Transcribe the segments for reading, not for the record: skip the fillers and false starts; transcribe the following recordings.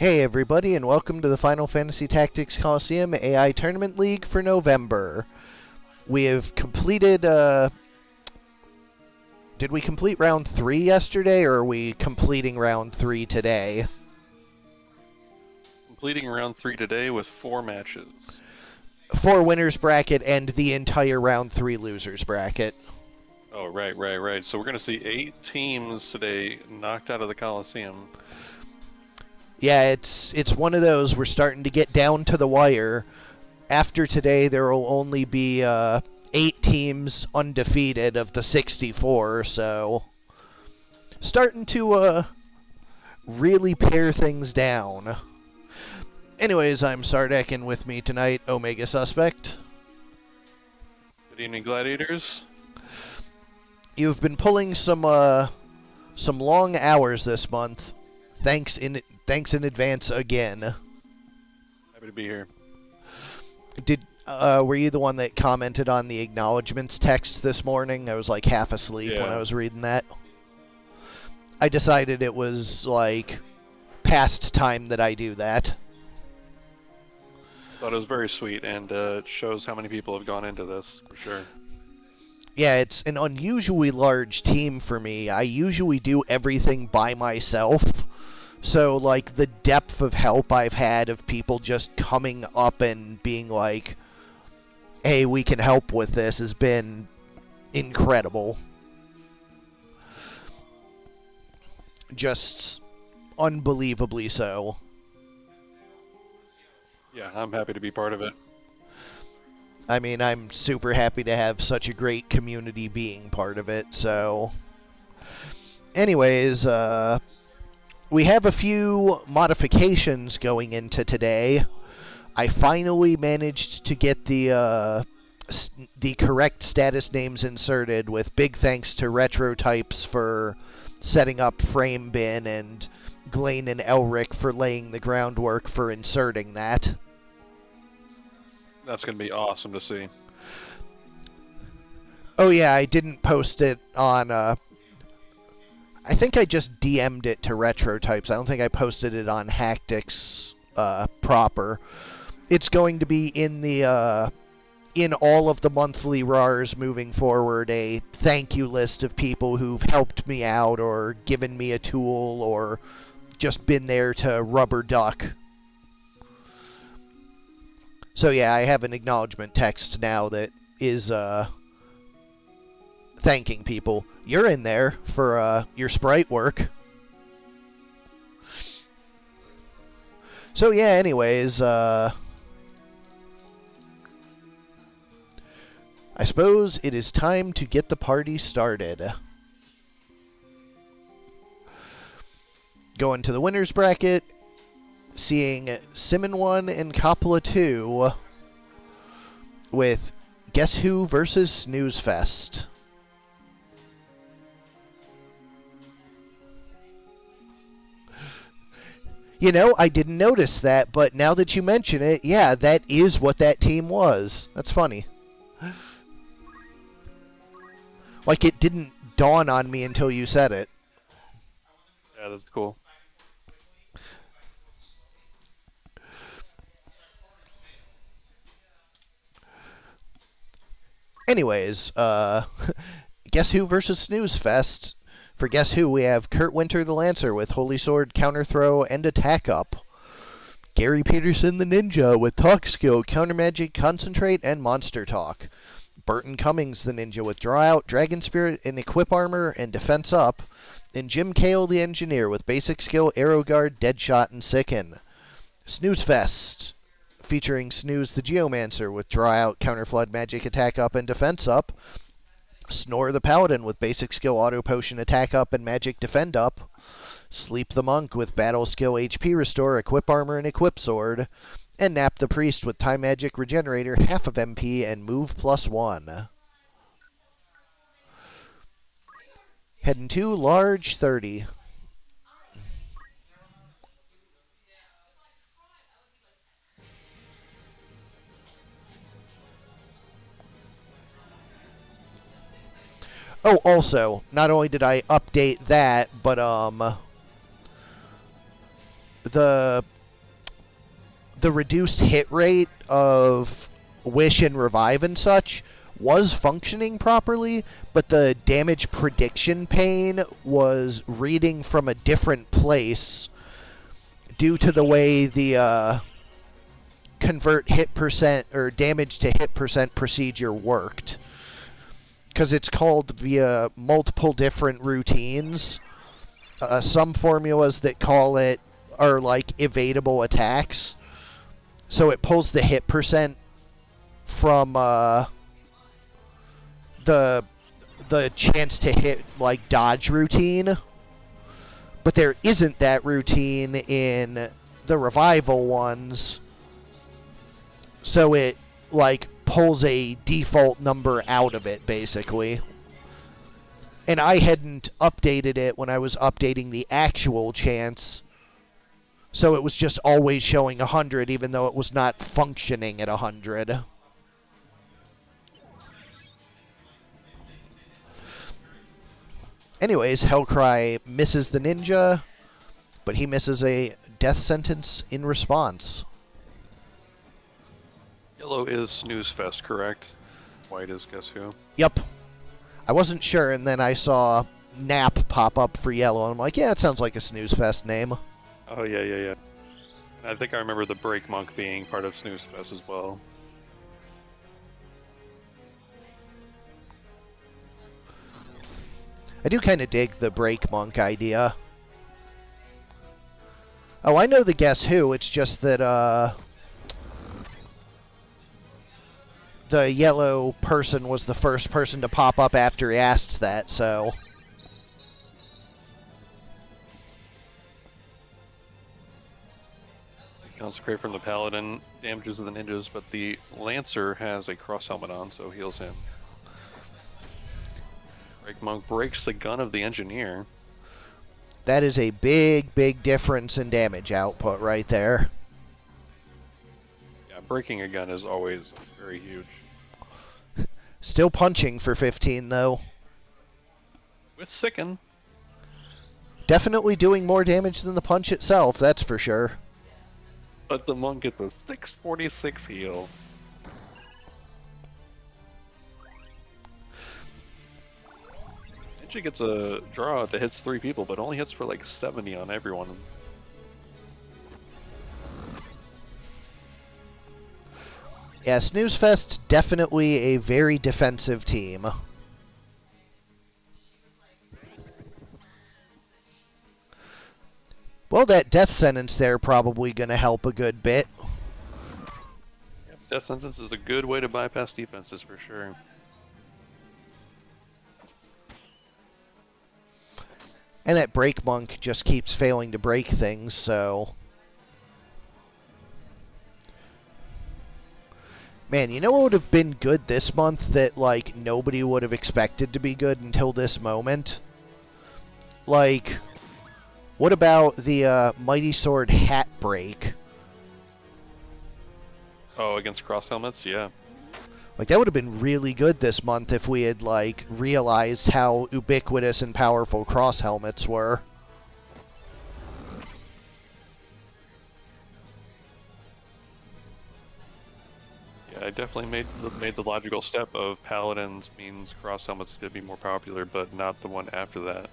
Hey everybody, and welcome to the Final Fantasy Tactics Colosseum AI Tournament League for November. We have completed, did we complete round 3 yesterday, or are we completing round 3 today? Completing round 3 today with 4 matches. 4 winners bracket and the entire round 3 losers bracket. Oh, right. So we're going to see 8 teams today knocked out of the Colosseum. Yeah, it's one of those, we're starting to get down to the wire. After today, there will only be 8 teams undefeated of the 64, so starting to really pare things down. Anyways, I'm Sardek, and with me tonight, Omegasuspekt. Good evening, Gladiators. You've been pulling some long hours this month. Thanks in advance again. Happy to be here. Were you the one that commented on the acknowledgments text this morning? I was like half asleep when I was reading that. I decided it was like past time that I do that. Thought it was very sweet, and it shows how many people have gone into this, for sure. Yeah, it's an unusually large team for me. I usually do everything by myself. So, like, the depth of help I've had of people just coming up and being like, hey, we can help with this has been incredible. Just unbelievably so. Yeah, I'm happy to be part of it. I mean, I'm super happy to have such a great community being part of it, so... Anyways, we have a few modifications going into today. I finally managed to get the correct status names inserted, with big thanks to Retro Types for setting up Frame Bin and Glane and Elric for laying the groundwork for inserting that. That's going to be awesome to see. Oh yeah, I didn't post it on... I think I just DM'd it to Retro Types. I don't think I posted it on Hactics proper. It's going to be in the in all of the monthly RARs moving forward, a thank you list of people who've helped me out or given me a tool or just been there to rubber duck. So yeah, I have an acknowledgement text now that is thanking people. You're in there for your sprite work. So yeah, anyways, I suppose it is time to get the party started. Going to the winners bracket, seeing Simmon 1 and Coppola 2 with Guess Who versus Snooze Fest. You know, I didn't notice that, but now that you mention it, yeah, that is what that team was. That's funny. Like, it didn't dawn on me until you said it. Yeah, that's cool. Anyways, Guess Who versus Snooze Fest. For Guess Who, we have Kurt Winter the Lancer with Holy Sword, Counter Throw, and Attack Up. Gary Peterson the Ninja with Talk Skill, Counter Magic, Concentrate, and Monster Talk. Burton Cummings the Ninja with Draw Out, Dragon Spirit, and Equip Armor, and Defense Up. And Jim Cale the Engineer with Basic Skill, Arrow Guard, Deadshot, and Sicken. Snooze Fest, featuring Snooze the Geomancer with Draw Out, Counter Flood, Magic, Attack Up, and Defense Up. Snore the Paladin with Basic Skill, Auto Potion, Attack Up, and Magic Defend Up. Sleep the Monk with Battle Skill, HP Restore, Equip Armor, and Equip Sword. And Nap the Priest with Time Magic Regenerator, half of MP, and Move +1. Heading to Large 30. Oh, also, not only did I update that, but the reduced hit rate of Wish and Revive and such was functioning properly, but the damage prediction pane was reading from a different place due to the way the convert hit percent or damage to hit percent procedure worked. Because it's called via multiple different routines. Some formulas that call it are like evadable attacks. So it pulls the hit percent from the chance to hit like dodge routine. But there isn't that routine in the revival ones. So it like pulls a default number out of it basically. And I hadn't updated it when I was updating the actual chance. So it was just always showing 100 even though it was not functioning at 100. Anyways, Hellcry misses the ninja, but he misses a death sentence in response. Yellow is Snooze Fest, correct? White is Guess Who? Yep. I wasn't sure, and then I saw Nap pop up for yellow, and I'm like, yeah, it sounds like a Snooze Fest name. Oh, yeah. I think I remember the Break Monk being part of Snooze Fest as well. I do kind of dig the Break Monk idea. Oh, I know the Guess Who, it's just that, the yellow person was the first person to pop up after he asked that, so... Consecrate from the Paladin damages the ninjas, but the Lancer has a cross helmet on, so heals him. Break Monk breaks the gun of the Engineer. That is a big, big difference in damage output right there. Yeah, breaking a gun is always very huge. Still punching for 15, though. With Sicken. Definitely doing more damage than the punch itself, that's for sure. But the monk gets a 646 heal. Ninja gets a draw that hits 3 people, but only hits for like 70 on everyone. Yeah, Snooze Fest's definitely a very defensive team. Well, that death sentence there probably going to help a good bit. Yeah, death sentence is a good way to bypass defenses for sure. And that Break Monk just keeps failing to break things, so... Man, you know what would have been good this month that, like, nobody would have expected to be good until this moment? Like, what about the Mighty Sword Hat Break? Oh, against cross helmets? Yeah. Like, that would have been really good this month if we had, like, realized how ubiquitous and powerful cross helmets were. I definitely made the logical step of Paladins means cross helmets could be more popular, but not the one after that.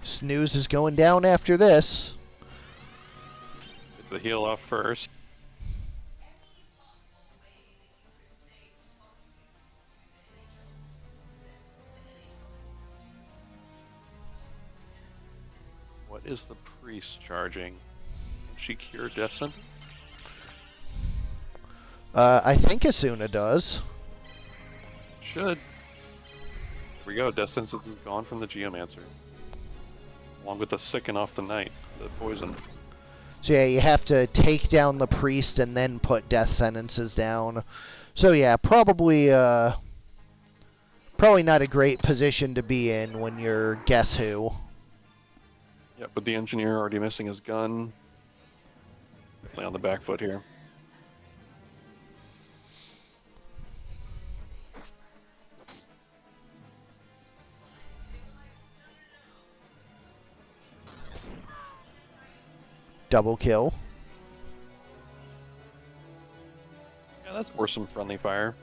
Snooze is going down after this. It's a heal off first. What is the priest charging? Can she cure death sentence? I think Asuna does. Should. Here we go. Death sentence is gone from the Geomancer. Along with the sicken off the knight, the poison. So yeah, you have to take down the priest and then put death sentences down. So yeah, probably not a great position to be in when you're Guess Who. Yeah, but the engineer already missing his gun. Definitely on the back foot here. Double kill. Yeah, that's worth some friendly fire.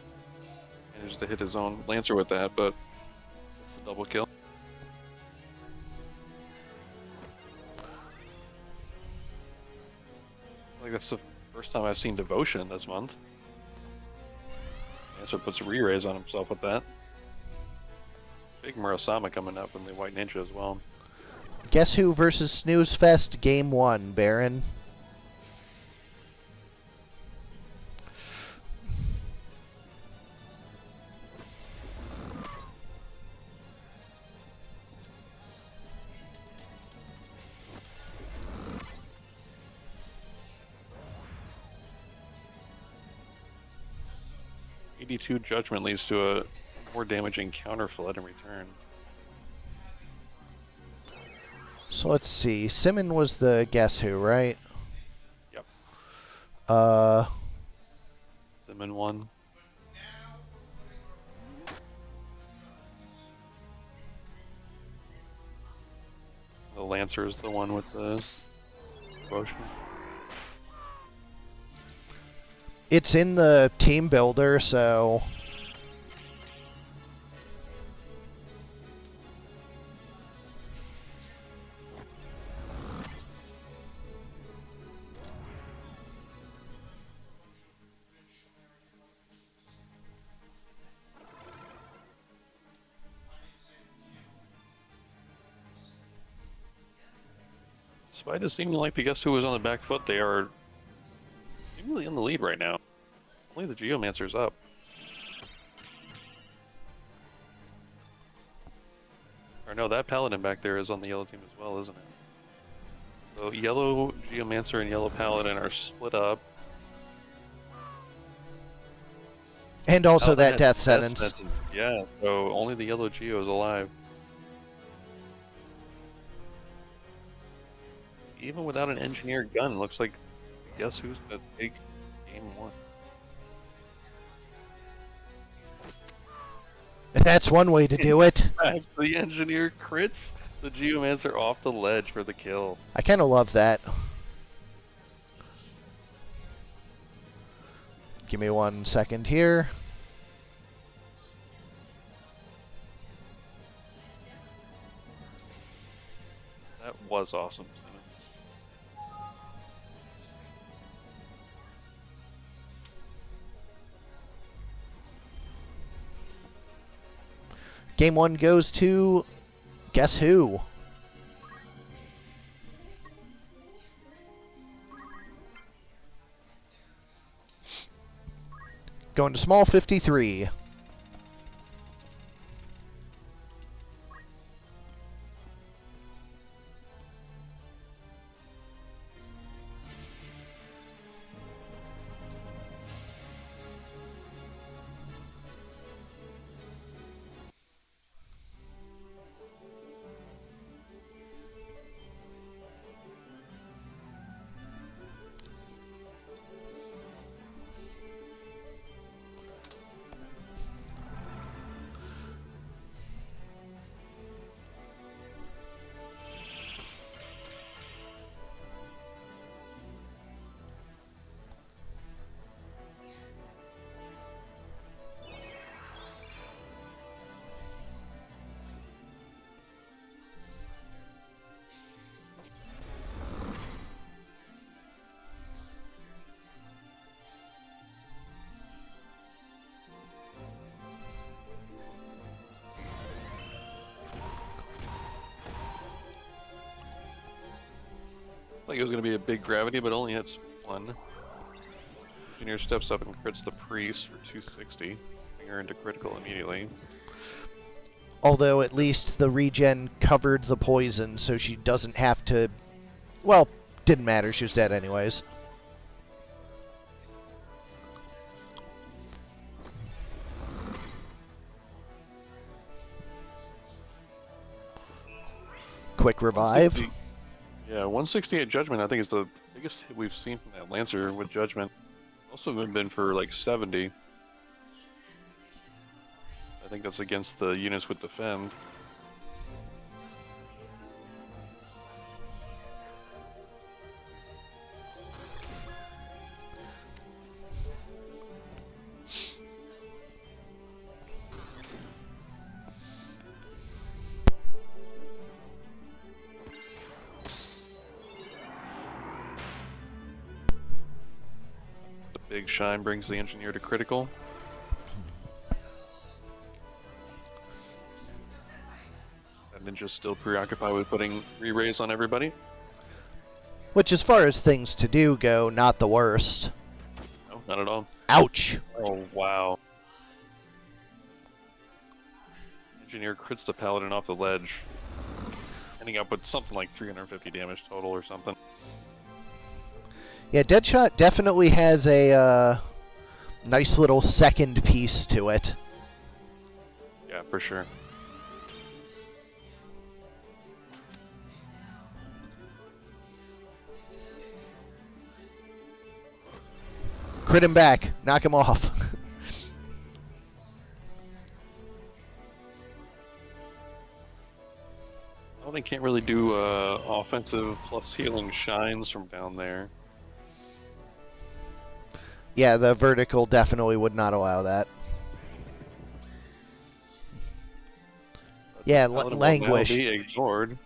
Managed to hit his own Lancer with that, but it's a double kill. I think that's the first time I've seen Devotion this month. Lancer puts re-raise on himself with that. Big Murasama coming up from the White Ninja as well. Guess Who versus Snooze Fest, Game 1, Barren. '82 Judgment leads to a more damaging counter flood in return. So let's see. Simmon was the Guess Who, right? Yep. Uh, Simmon won. The Lancer is the one with the devotion. it's in the team builder, so Despite it seeming like the Guess Who was on the back foot, they are seemingly in the lead right now. Only the Geomancer's up. Or no, that Paladin back there is on the yellow team as well, isn't it? So yellow Geomancer and yellow Paladin are split up. and also Paladin that has death sentence. Yeah, so only the yellow Geo is alive. Even without an engineered gun, looks like Guess Who's gonna take game 1. That's one way to do it. The engineer crits the Geomancer off the ledge for the kill. I kind of love that. Give me 1 second here. That was awesome. Game 1 goes to Guess Who. Going to small 53. Like it was going to be a big gravity, but only hits 1. Engineer steps up and crits the priest for 260, putting her into critical immediately. Although at least the regen covered the poison, so she doesn't have to... Well, didn't matter. She was dead anyways. Quick revive. Yeah, 168 Judgment, I think, is the biggest hit we've seen from that Lancer with Judgment. Also been for like 70. I think that's against the units with Defend. Big Shine brings the Engineer to critical. And Ninja's still preoccupied with putting re-raise on everybody. Which, as far as things to do go, not the worst. No, not at all. Ouch! Oh, wow. Engineer crits the Paladin off the ledge, ending up with something like 350 damage total or something. Yeah, Deadshot definitely has a nice little second piece to it. Yeah, for sure. Crit him back. Knock him off. Well, they can't really do offensive plus healing shines from down there. Yeah, the vertical definitely would not allow that. But Yeah, Paladin will now languish. be ignored.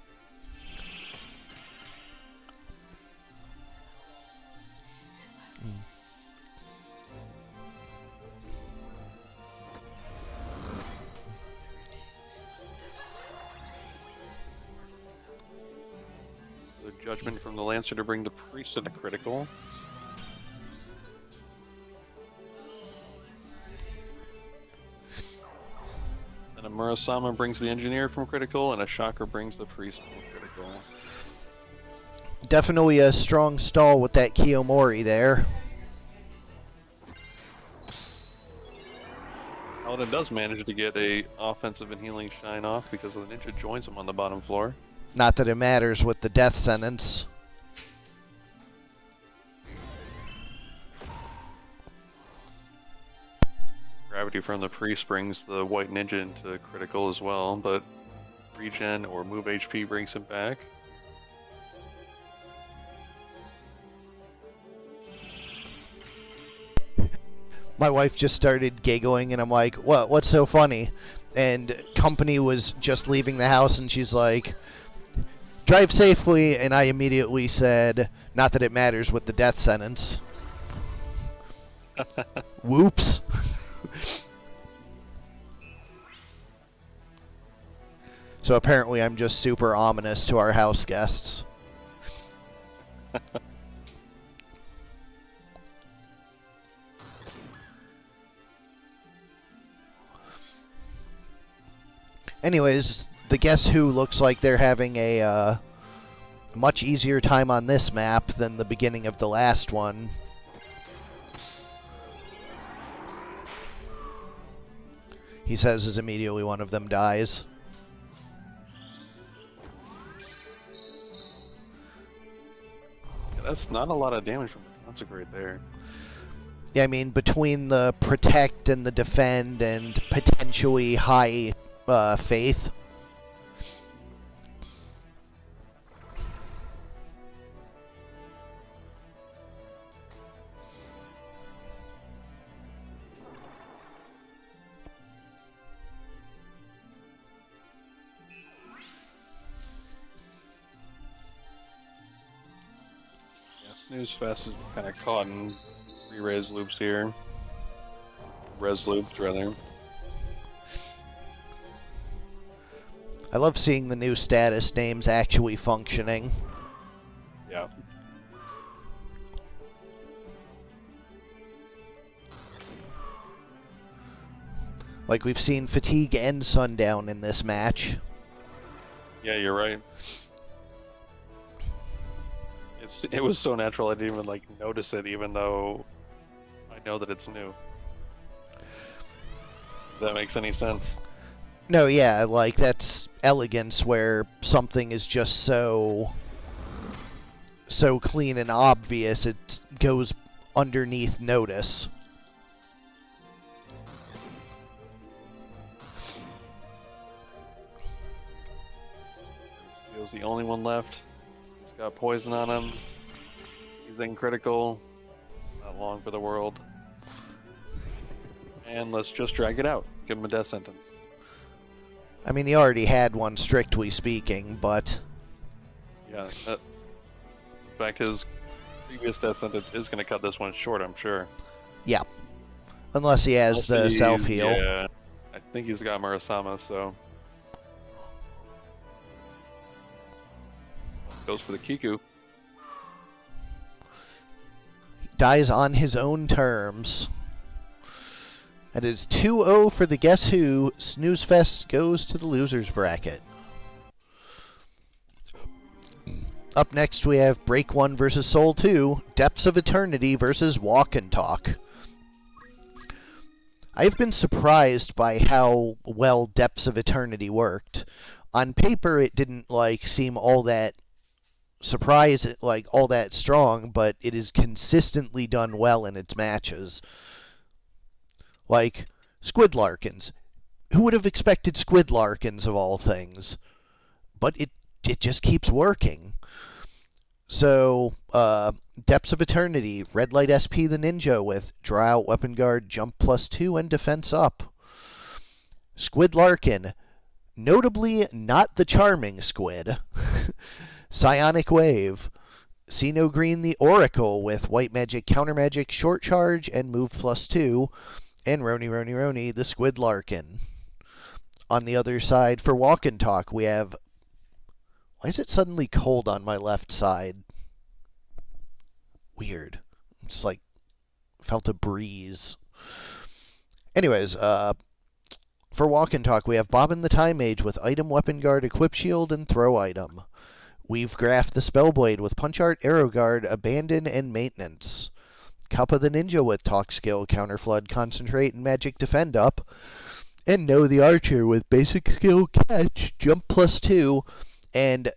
The Judgment from the Lancer to bring the Priest into critical. And a Murasama brings the Engineer from critical, and a Chakra brings the Priest from critical. Definitely a strong stall with that Kiyomori there. Paladin does manage to get a offensive and healing shine off because the Ninja joins him on the bottom floor. Not that it matters with the death sentence. Gravity from the Priest brings the White Ninja into critical as well, but regen or move HP brings him back. My wife just started giggling, and I'm like, "What? What's so funny?" And company was just leaving the house, and she's like, "Drive safely," and I immediately said, "Not that it matters with the death sentence." Whoops. So apparently I'm just super ominous to our house guests. Anyways, the Guess Who looks like they're having a much easier time on this map than the beginning of the last one. He says as immediately one of them dies. Yeah, that's not a lot of damage from the Consecrate there. Yeah, I mean, between the protect and the defend and potentially high faith. Snooze Fest is kind of caught in re-res loops here. Res loops, rather. I love seeing the new status names actually functioning. Yeah. Like we've seen Fatigue and Sundown in this match. Yeah, you're right. It was so natural I didn't even notice it, even though I know that it's new. If that makes any sense. No, yeah, like that's elegance where something is just so so clean and obvious it goes underneath notice. He was the only one left. He's got poison on him. He's in critical. Not long for the world. And let's just drag it out. Give him a death sentence. I mean, he already had one, strictly speaking, but... Yeah, in fact, his previous death sentence is going to cut this one short, I'm sure. Yeah. Unless he has the self-heal. Yeah, I think he's got Murasama, so... Goes for the Kiku. He dies on his own terms. That is 2-0 for the Guess Who. Snooze Fest goes to the losers bracket. Up next we have Break 1 versus Soul 2, Depths of Eternity versus Walk and Talk. I've been surprised by how well Depths of Eternity worked. On paper it didn't seem all that all that strong, but it is consistently done well in its matches. Like Squidlarkins. Who would have expected Squidlarkins of all things? But it just keeps working. So, Depths of Eternity, Red Light SP the Ninja with Draw Out Weapon Guard, Jump +2, and Defense Up. Squidlarkin, notably not the charming Squid. Psionic Wave, Sino Green the Oracle with White Magic, Counter Magic, Short Charge, and Move +2. And Roni the Squidlarkin. On the other side, for Walk and Talk, we have... Why is it suddenly cold on my left side? Weird. It's felt a breeze. Anyways, for Walk and Talk, we have Bobbin the Time Mage with Item, Weapon Guard, Equip Shield, and Throw Item. We've Graph the Spellblade with Punch Art, Arrow Guard, Abandon, and Maintenance. Kappa the Ninja with Talk Skill, Counter Flood, Concentrate, and Magic Defend Up. And No the Archer with Basic Skill, Catch, Jump +2, and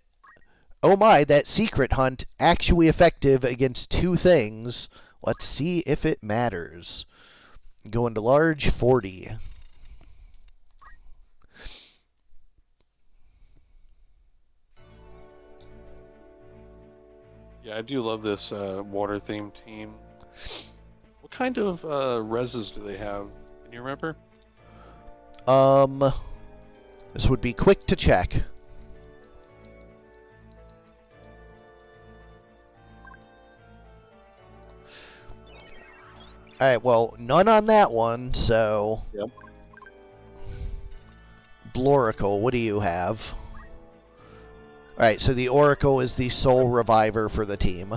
oh my, that Secret Hunt actually effective against two things. Let's see if it matters. Going to large, 40. Yeah, I do love this water-themed team. What kind of reses do they have? Can you remember? This would be quick to check. Alright, well, none on that one, so... Yep. Bloracle, what do you have? Alright, so the Oracle is the sole reviver for the team.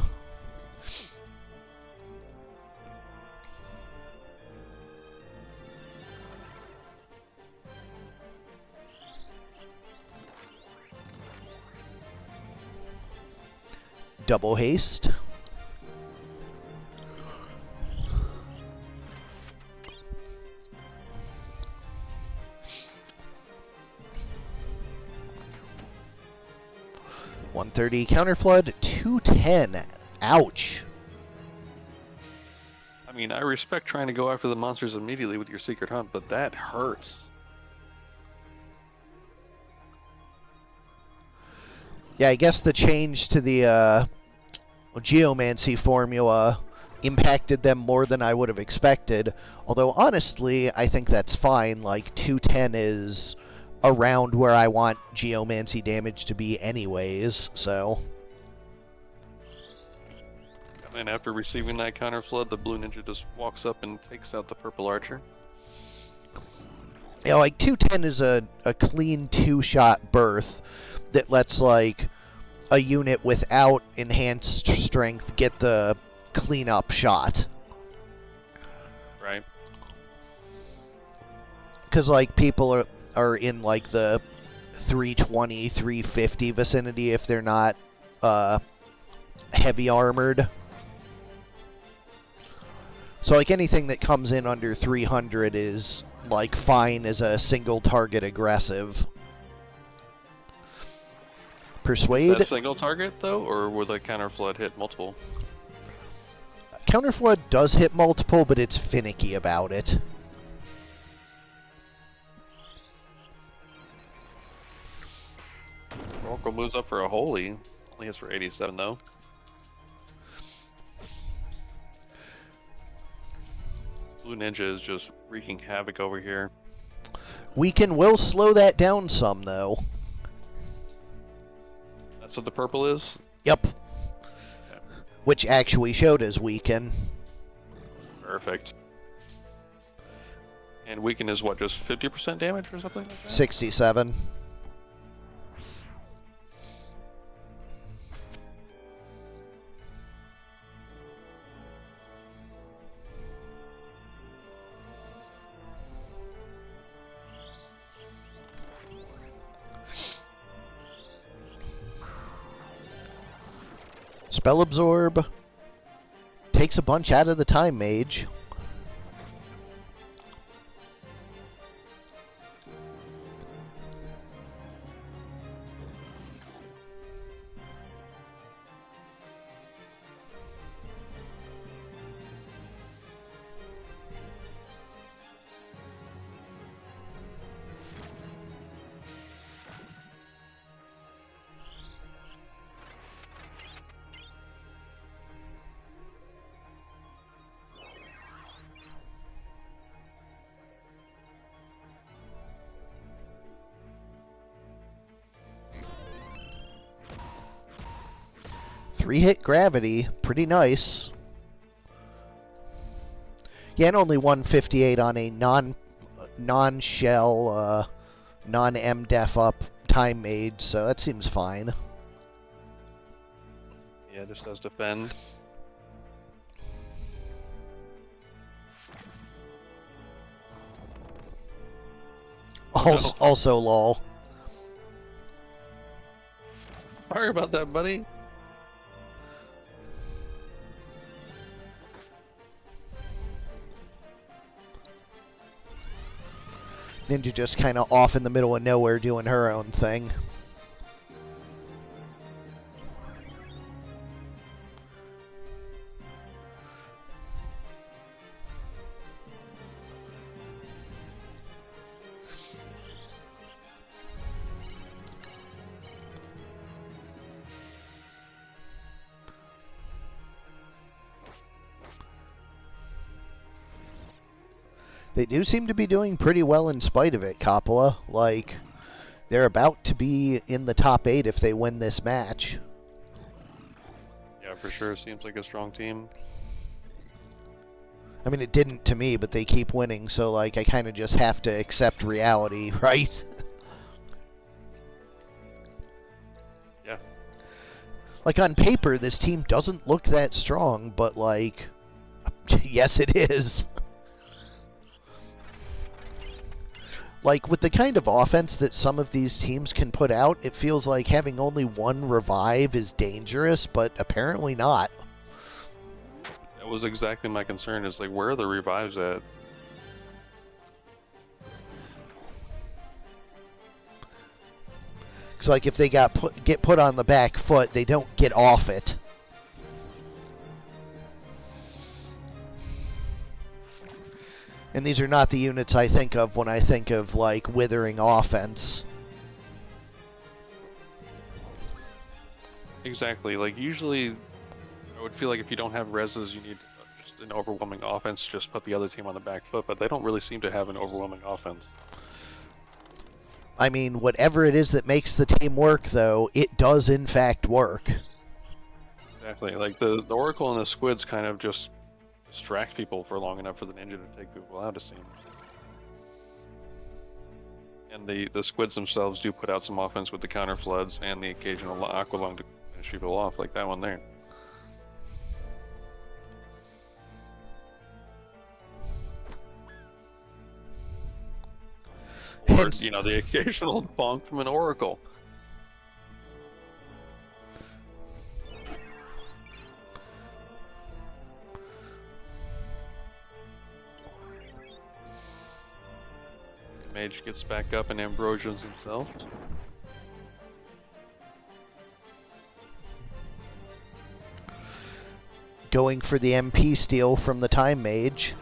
Double haste. $130 counter flood, 210. Ouch. I mean, I respect trying to go after the monsters immediately with your Secret Hunt, but that hurts. Yeah, I guess the change to the Geomancy formula impacted them more than I would have expected. Although, honestly, I think that's fine. 210 is around where I want Geomancy damage to be anyways, so... And after receiving that counter flood, the blue ninja just walks up and takes out the purple archer. Yeah, 210 is a clean two-shot berth that lets, a unit without enhanced strength get the clean-up shot. Right. Because, people are in, the 320, 350 vicinity if they're not heavy armored. So, anything that comes in under 300 is, fine as a single-target aggressive. Persuade. that single target, though, or would the counter flood hit multiple? Counterflood does hit multiple, but it's finicky about it. Oracle moves up for a holy. Only hits for 87, though. Blue Ninja is just wreaking havoc over here. Weaken will slow that down some, though. That's what the purple is? Yep. Okay. Which actually showed as weaken. Perfect. And weaken is what, just 50% damage or something like that? 67. Spell Absorb takes a bunch out of the Time Mage. Three-hit gravity, pretty nice. Yeah, and only 158 on a non-shell, non-M-def up Time Mage, so that seems fine. Yeah, just does defend. Also lol. Sorry about that, buddy. Ninja just kind of off in the middle of nowhere doing her own thing. They do seem to be doing pretty well in spite of it, Coppola. Like, they're about to be in the top 8 if they win this match. Yeah, for sure. Seems like a strong team. I mean, it didn't to me, but they keep winning, so, like, I kind of just have to accept reality, right? Yeah. Like, on paper, this team doesn't look that strong, but, like, yes, it is. Like, with the kind of offense that some of these teams can put out, it feels like having only one revive is dangerous, but apparently not. That was exactly my concern, is like, where are the revives at? Because, like, if they get put on the back foot, they don't get off it. And these are not the units I think of when I think of, like, withering offense. Exactly. Like, usually, I would feel like if you don't have reses, you need just an overwhelming offense, just put the other team on the back foot, but they don't really seem to have an overwhelming offense. I mean, whatever it is that makes the team work, though, it does in fact work. Exactly. Like, the Oracle and the Squids kind of just distract people for long enough for the Ninja to take people out, it seems. And the Squids themselves do put out some offense with the counter floods and the occasional Aqua Lung to finish people off, like that one there. Or, Hence, you know, the occasional bonk from an Oracle. Mage gets back up and Ambrosians himself. going for the MP steal from the Time Mage.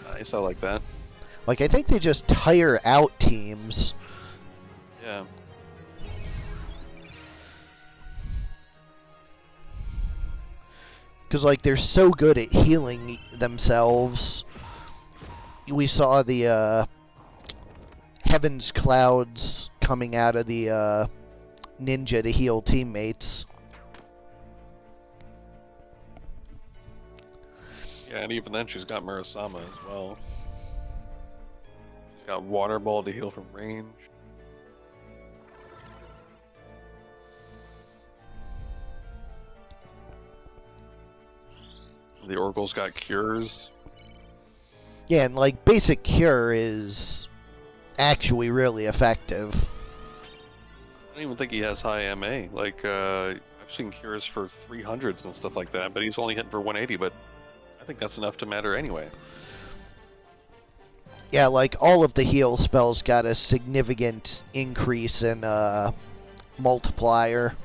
Nice, I like that. Like, I think they just tire out teams. Yeah. Because, like, they're so good at healing themselves. We saw the Heaven's Clouds coming out of the ninja to heal teammates. Yeah, and even then she's got Murasama as well. She's got Water Ball to heal from range. The Oracle's got Cures. Yeah, and, like, basic cure is actually really effective. I don't even think he has high MA. Like, I've seen Cures for 300s and stuff like that, but he's only hitting for 180, but I think that's enough to matter anyway. Yeah, like, all of the heal spells got a significant increase in multiplier.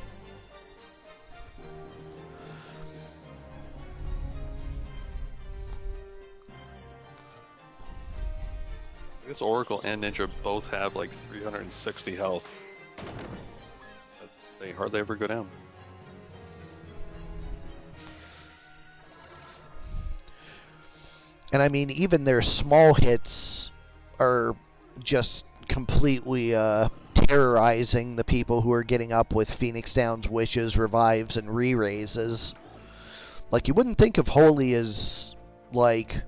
I guess Oracle and Ninja both have like 360 health. But they hardly ever go down. And I mean, even their small hits are just completely terrorizing the people who are getting up with Phoenix Down's wishes, revives, and re-raises. Like, you wouldn't think of Holy as, like,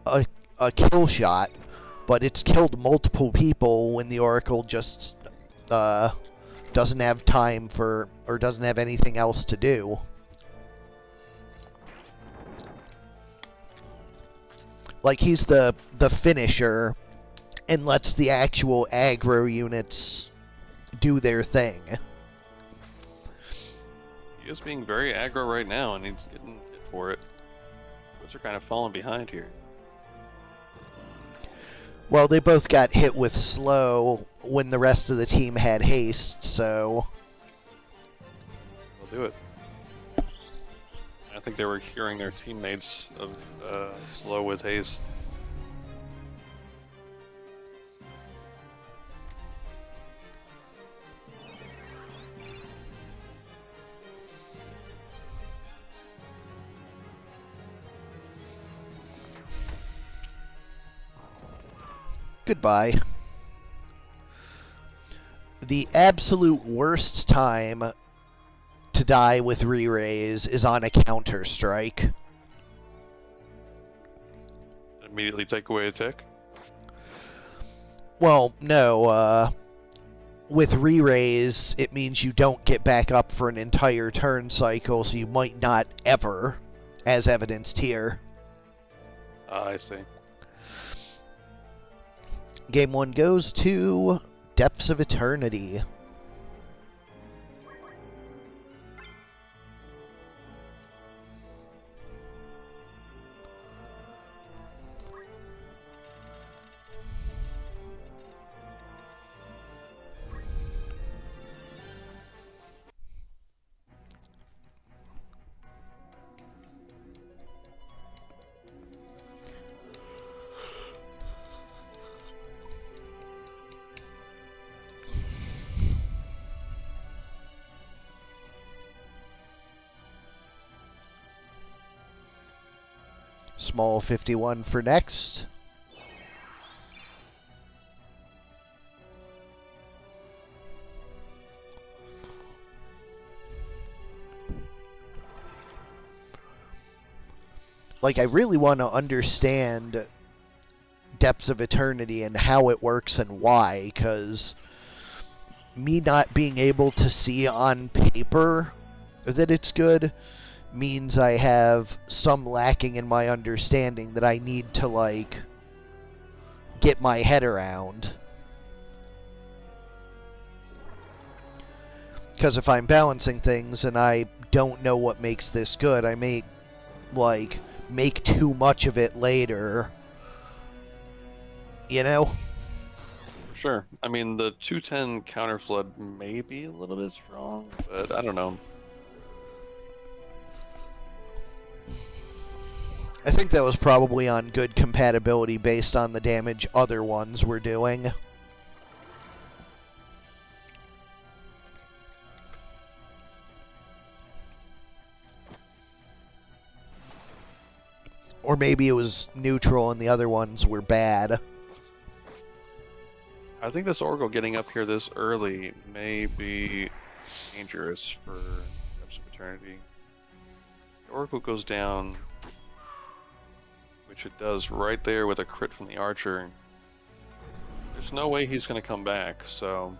a kill shot, but it's killed multiple people when the Oracle just doesn't have time for, or doesn't have anything else to do. Like, he's the finisher and lets the actual aggro units do their thing. He is being very aggro right now, and he's getting hit for it. Those are kind of falling behind here. Well, they both got hit with slow when the rest of the team had haste, so... They'll do it. I think they were curing their teammates of slow with haste. Goodbye. The absolute worst time to die with re-raise is on a counter-strike. Immediately take away a tick? Well, no, with re-raise, it means you don't get back up for an entire turn cycle, so you might not ever, as evidenced here. I see. Game 1 goes to Depths of Eternity. Small 51 for next. Like, I really want to understand Depths of Eternity and how it works and why, because me not being able to see on paper that it's good means I have some lacking in my understanding that I need to, like, get my head around. Because if I'm balancing things and I don't know what makes this good, I may, like, make too much of it later. You know? For Sure. I mean, the 210 counter flood may be a little bit strong, but I don't know. I think that was probably on good compatibility based on the damage other ones were doing. Or maybe it was neutral and the other ones were bad. I think this Oracle getting up here this early may be dangerous for Depths of Eternity. The Oracle goes down, which it does right there with a crit from the Archer. There's no way he's going to come back, so...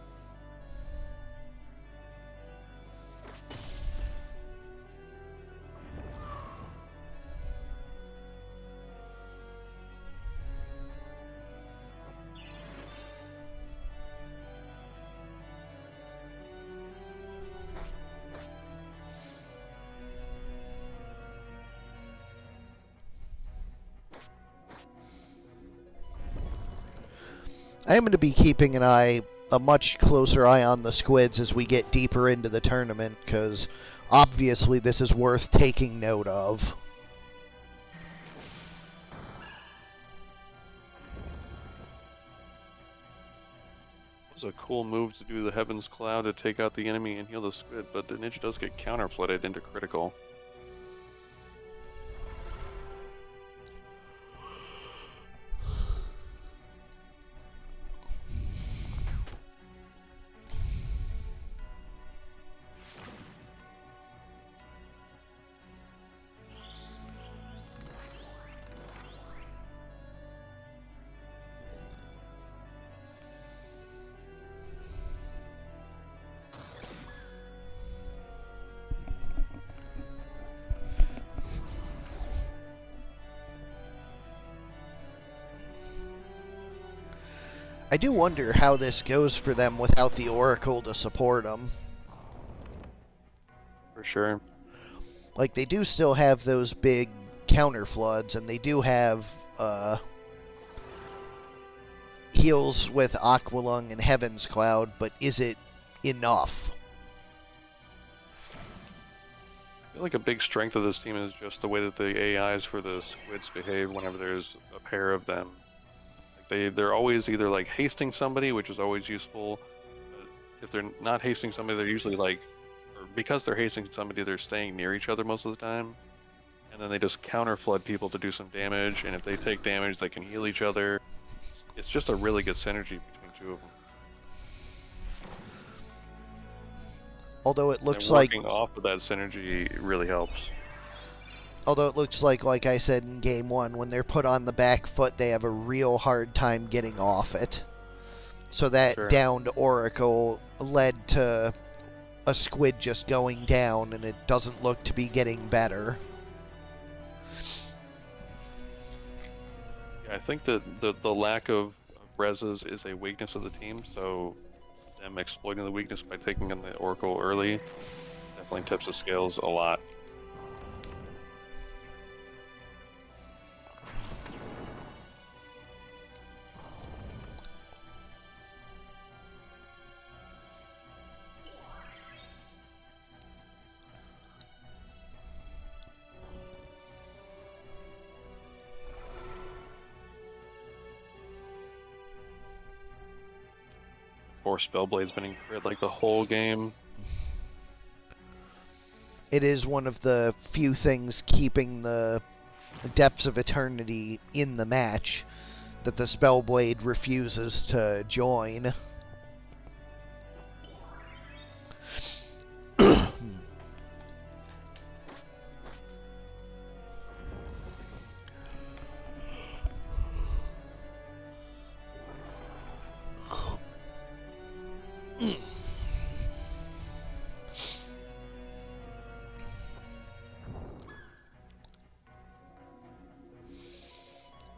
I am going to be keeping a much closer eye on the squids as we get deeper into the tournament, because obviously this is worth taking note of. It was a cool move to do the Heaven's Cloud to take out the enemy and heal the squid, but the ninja does get counter flooded into critical. I do wonder how this goes for them without the Oracle to support them. For sure. Like, they do still have those big counter floods, and they do have heals with Aqualung and Heaven's Cloud, but is it enough? I feel like a big strength of this team is just the way that the AIs for the squids behave whenever there's a pair of them. They're always either like hasting somebody, which is always useful. If they're not hasting somebody, they're usually like, or because they're hasting somebody, they're staying near each other most of the time. And then they just counter flood people to do some damage, and if they take damage, they can heal each other. It's just a really good synergy between two of them. Although it looks and like working off of that synergy really helps. Although it looks like I said in Game 1, when they're put on the back foot, they have a real hard time getting off it. So that Sure. downed Oracle led to a squid just going down, and it doesn't look to be getting better. Yeah, I think that the lack of reses is a weakness of the team, so them exploiting the weakness by taking on the Oracle early definitely tips the scales a lot. Or Spellblade's been in crit like the whole game. It is one of the few things keeping the Depths of Eternity in the match that the Spellblade refuses to join.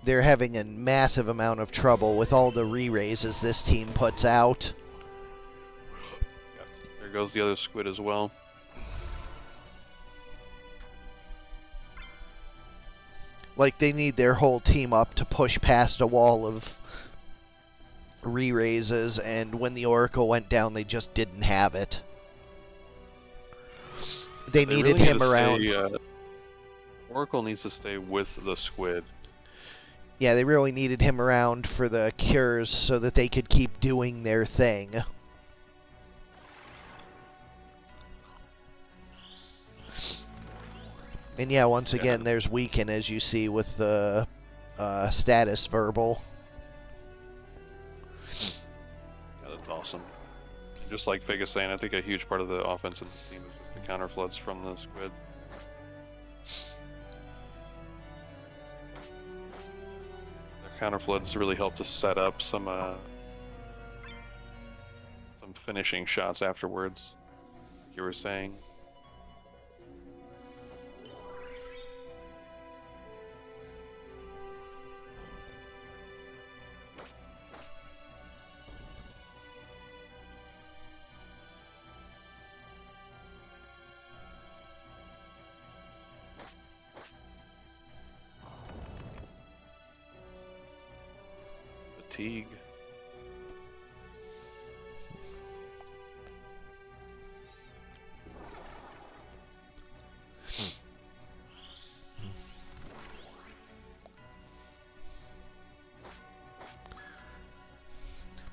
They're having a massive amount of trouble with all the re-raises this team puts out. Yep. There goes the other squid as well. Like, they need their whole team up to push past a wall of re-raises, and when the Oracle went down, they just didn't have it. They needed really him around. Oracle needs to stay with the squid. Yeah, they really needed him around for the cures so that they could keep doing their thing. And yeah, once again, there's Weaken, as you see, with the status verbal. Yeah, that's awesome. And just like Vegas saying, I think a huge part of the offense in this team is just the counter floods from the squid. Their counter floods really help to set up some finishing shots afterwards, like you were saying. Fatigue.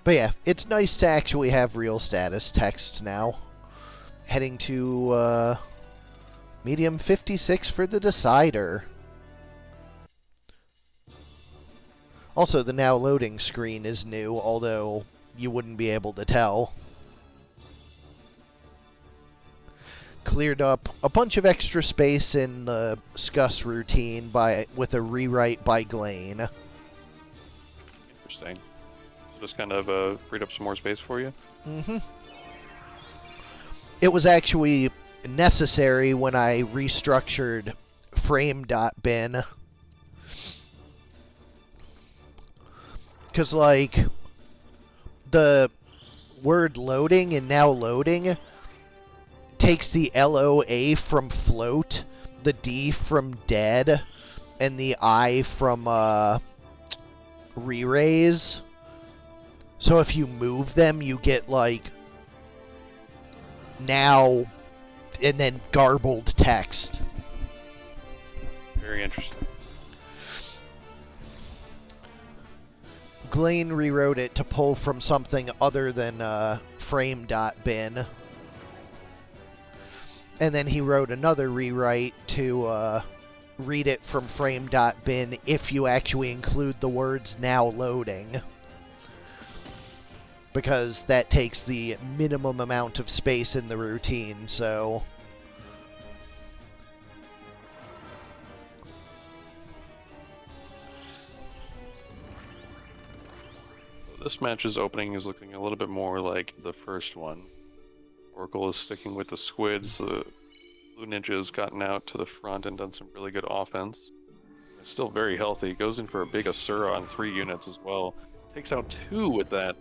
But yeah, it's nice to actually have real status text now. Heading to medium 56 for the decider. Also, the now loading screen is new, although you wouldn't be able to tell. Cleared up a bunch of extra space in the Scuss routine with a rewrite by Glane. Interesting. Just kind of freed up some more space for you? Mm-hmm. It was actually necessary when I restructured frame.bin. Because, like, the word loading and now loading takes the LOA from float, the D from dead, and the I from re-raise. So if you move them, you get, like, now and then garbled text. Very interesting. Glane rewrote it to pull from something other than frame.bin. And then he wrote another rewrite to read it from frame.bin if you actually include the words now loading. Because that takes the minimum amount of space in the routine, so... This match's opening is looking a little bit more like the first one. Oracle is sticking with the squids. The Blue Ninja's gotten out to the front and done some really good offense. It's still very healthy. Goes in for a big Asura on 3 units as well. Takes out 2 with that.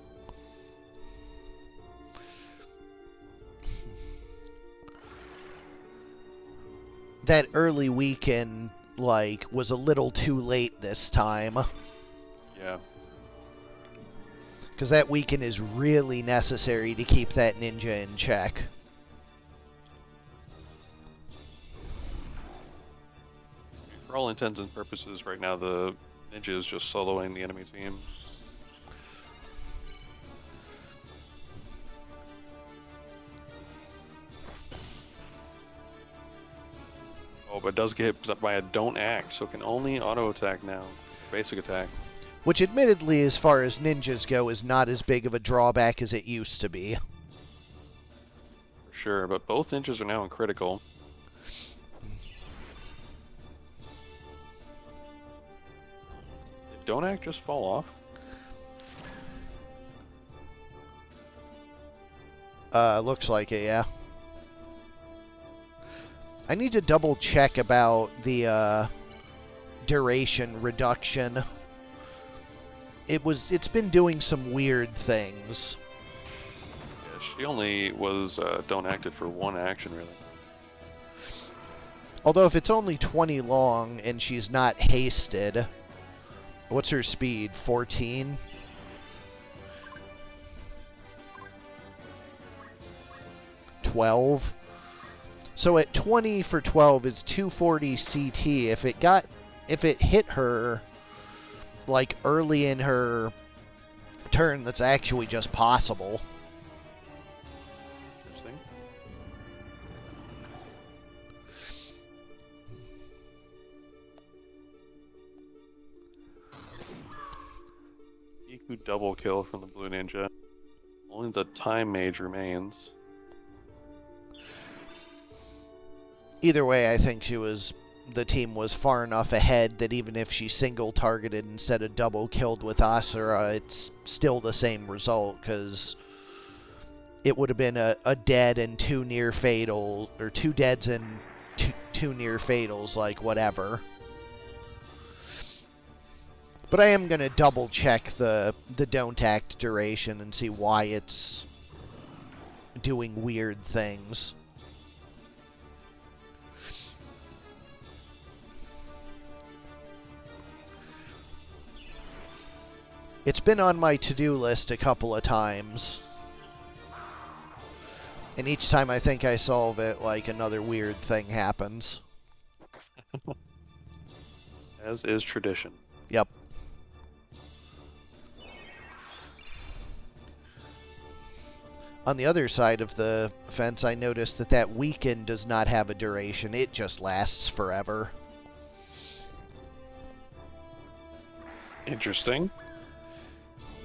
That early weekend, like, was a little too late this time. Yeah. Because that weekend is really necessary to keep that ninja in check. For all intents and purposes, right now the ninja is just soloing the enemy team. Oh, but it does get hit by a don't act, so it can only auto attack now. Basic attack. Which, admittedly, as far as ninjas go, is not as big of a drawback as it used to be. For sure, but both ninjas are now in critical. Did don't act just fall off? Looks like it, yeah. I need to double check about the duration reduction. It's been doing some weird things. Yeah, she only was don't acted for 1 action, really. Although if it's only 20 long and she's not hasted, what's her speed? 14? 12. So at 20 for 12 is 240 CT. If it hit her like early in her turn, that's actually just possible. Interesting. Iku double kill from the blue ninja. Only the time mage remains. Either way, I think the team was far enough ahead that even if she single targeted instead of double killed with Asura, it's still the same result, because it would have been a dead and 2 near fatal, or 2 deads and two near fatals, like whatever. But I am going to double check the don't act duration and see why it's doing weird things. It's been on my to-do list a couple of times. And each time I think I solve it, like, another weird thing happens. As is tradition. Yep. On the other side of the fence, I noticed that weaken does not have a duration. It just lasts forever. Interesting.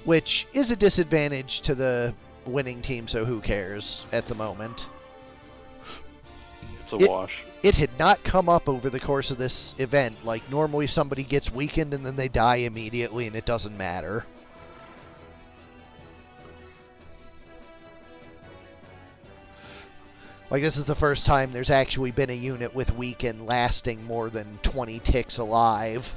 Which is a disadvantage to the winning team, so who cares at the moment. It's a wash. It had not come up over the course of this event. Like, normally somebody gets weakened and then they die immediately and it doesn't matter. Like, this is the first time there's actually been a unit with weaken lasting more than 20 ticks alive.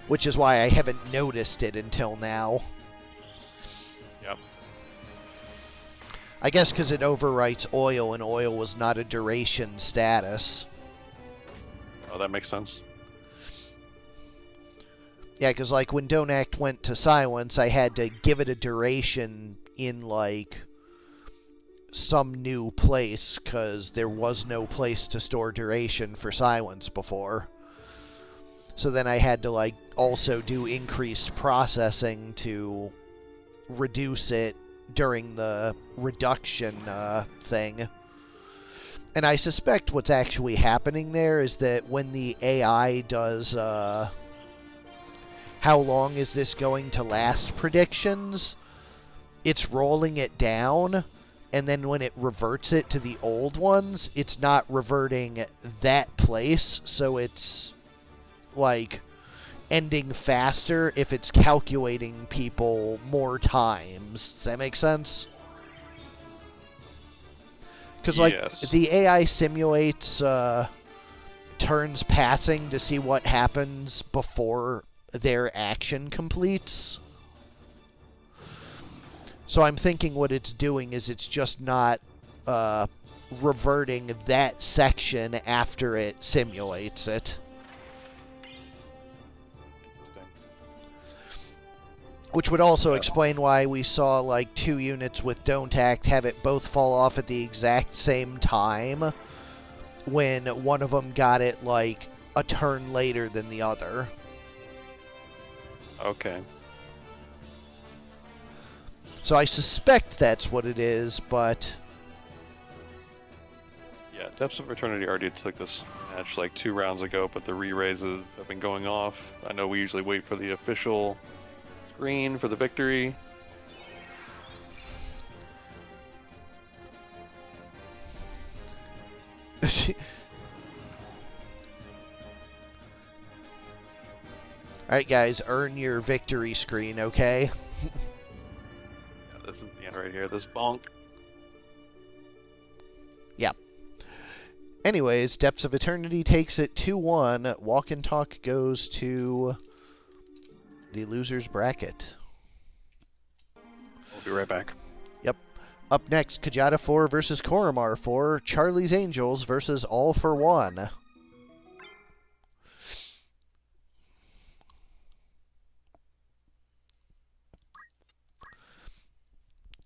Which is why I haven't noticed it until now. Yep. I guess because it overwrites oil, and oil was not a duration status. Oh, that makes sense. Yeah, because, like, when Don't Act went to silence, I had to give it a duration in, like, some new place, because there was no place to store duration for silence before. So then I had to, like, also do increased processing to reduce it during the reduction thing. And I suspect what's actually happening there is that when the AI does how long is this going to last predictions, it's rolling it down, and then when it reverts it to the old ones, it's not reverting that place, so it's like ending faster if it's calculating people more times. Does that make sense? Because, like, yes. the AI simulates turns passing to see what happens before their action completes. So I'm thinking what it's doing is it's just not reverting that section after it simulates it. Which would also explain why we saw, like, 2 units with Don't Act have it both fall off at the exact same time, when one of them got it, like, a turn later than the other. Okay. So I suspect that's what it is, but... Yeah, Depths of Eternity already took this match like 2 rounds ago, but the re-raises have been going off. I know we usually wait for the official screen for the victory. Alright, guys, earn your victory screen, okay? Yeah, this is the end right here. This bonk. Yep. Anyways, Depths of Eternity takes it 2-1. Walk and Talk goes to the loser's bracket. We'll be right back. Yep. Up next, Kjata 4 versus Korremar 4. Charlie's Angels versus All for One.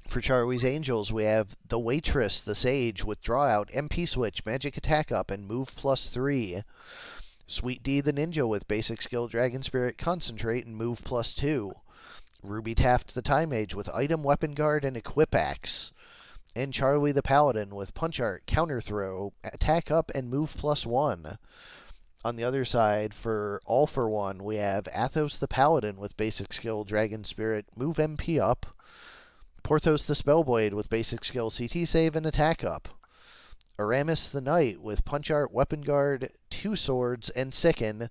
For Charlie's Angels, we have the Waitress, the Sage, with Draw Out, MP Switch, Magic Attack Up, and Move +3. Sweet D, the Ninja, with Basic Skill, Dragon Spirit, Concentrate, and Move +2. Ruby Taft, the Time Mage, with Item, Weapon Guard, and Equip Axe. And Charlie the Paladin with Punch Art, Counter Throw, Attack Up, and Move +1. On the other side, for All for One, we have Athos the Paladin with Basic Skill, Dragon Spirit, Move MP Up. Porthos the Spellblade with Basic Skill, CT Save, and Attack Up. Aramis the Knight with Punch Art, Weapon Guard, 2 Swords, and Sicken.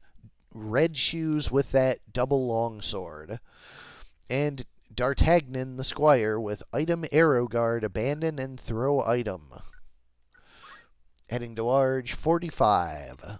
Red Shoes with that double longsword. And D'Artagnan the Squire with Item, Arrow Guard, Abandon, and Throw Item. Heading to large, 45.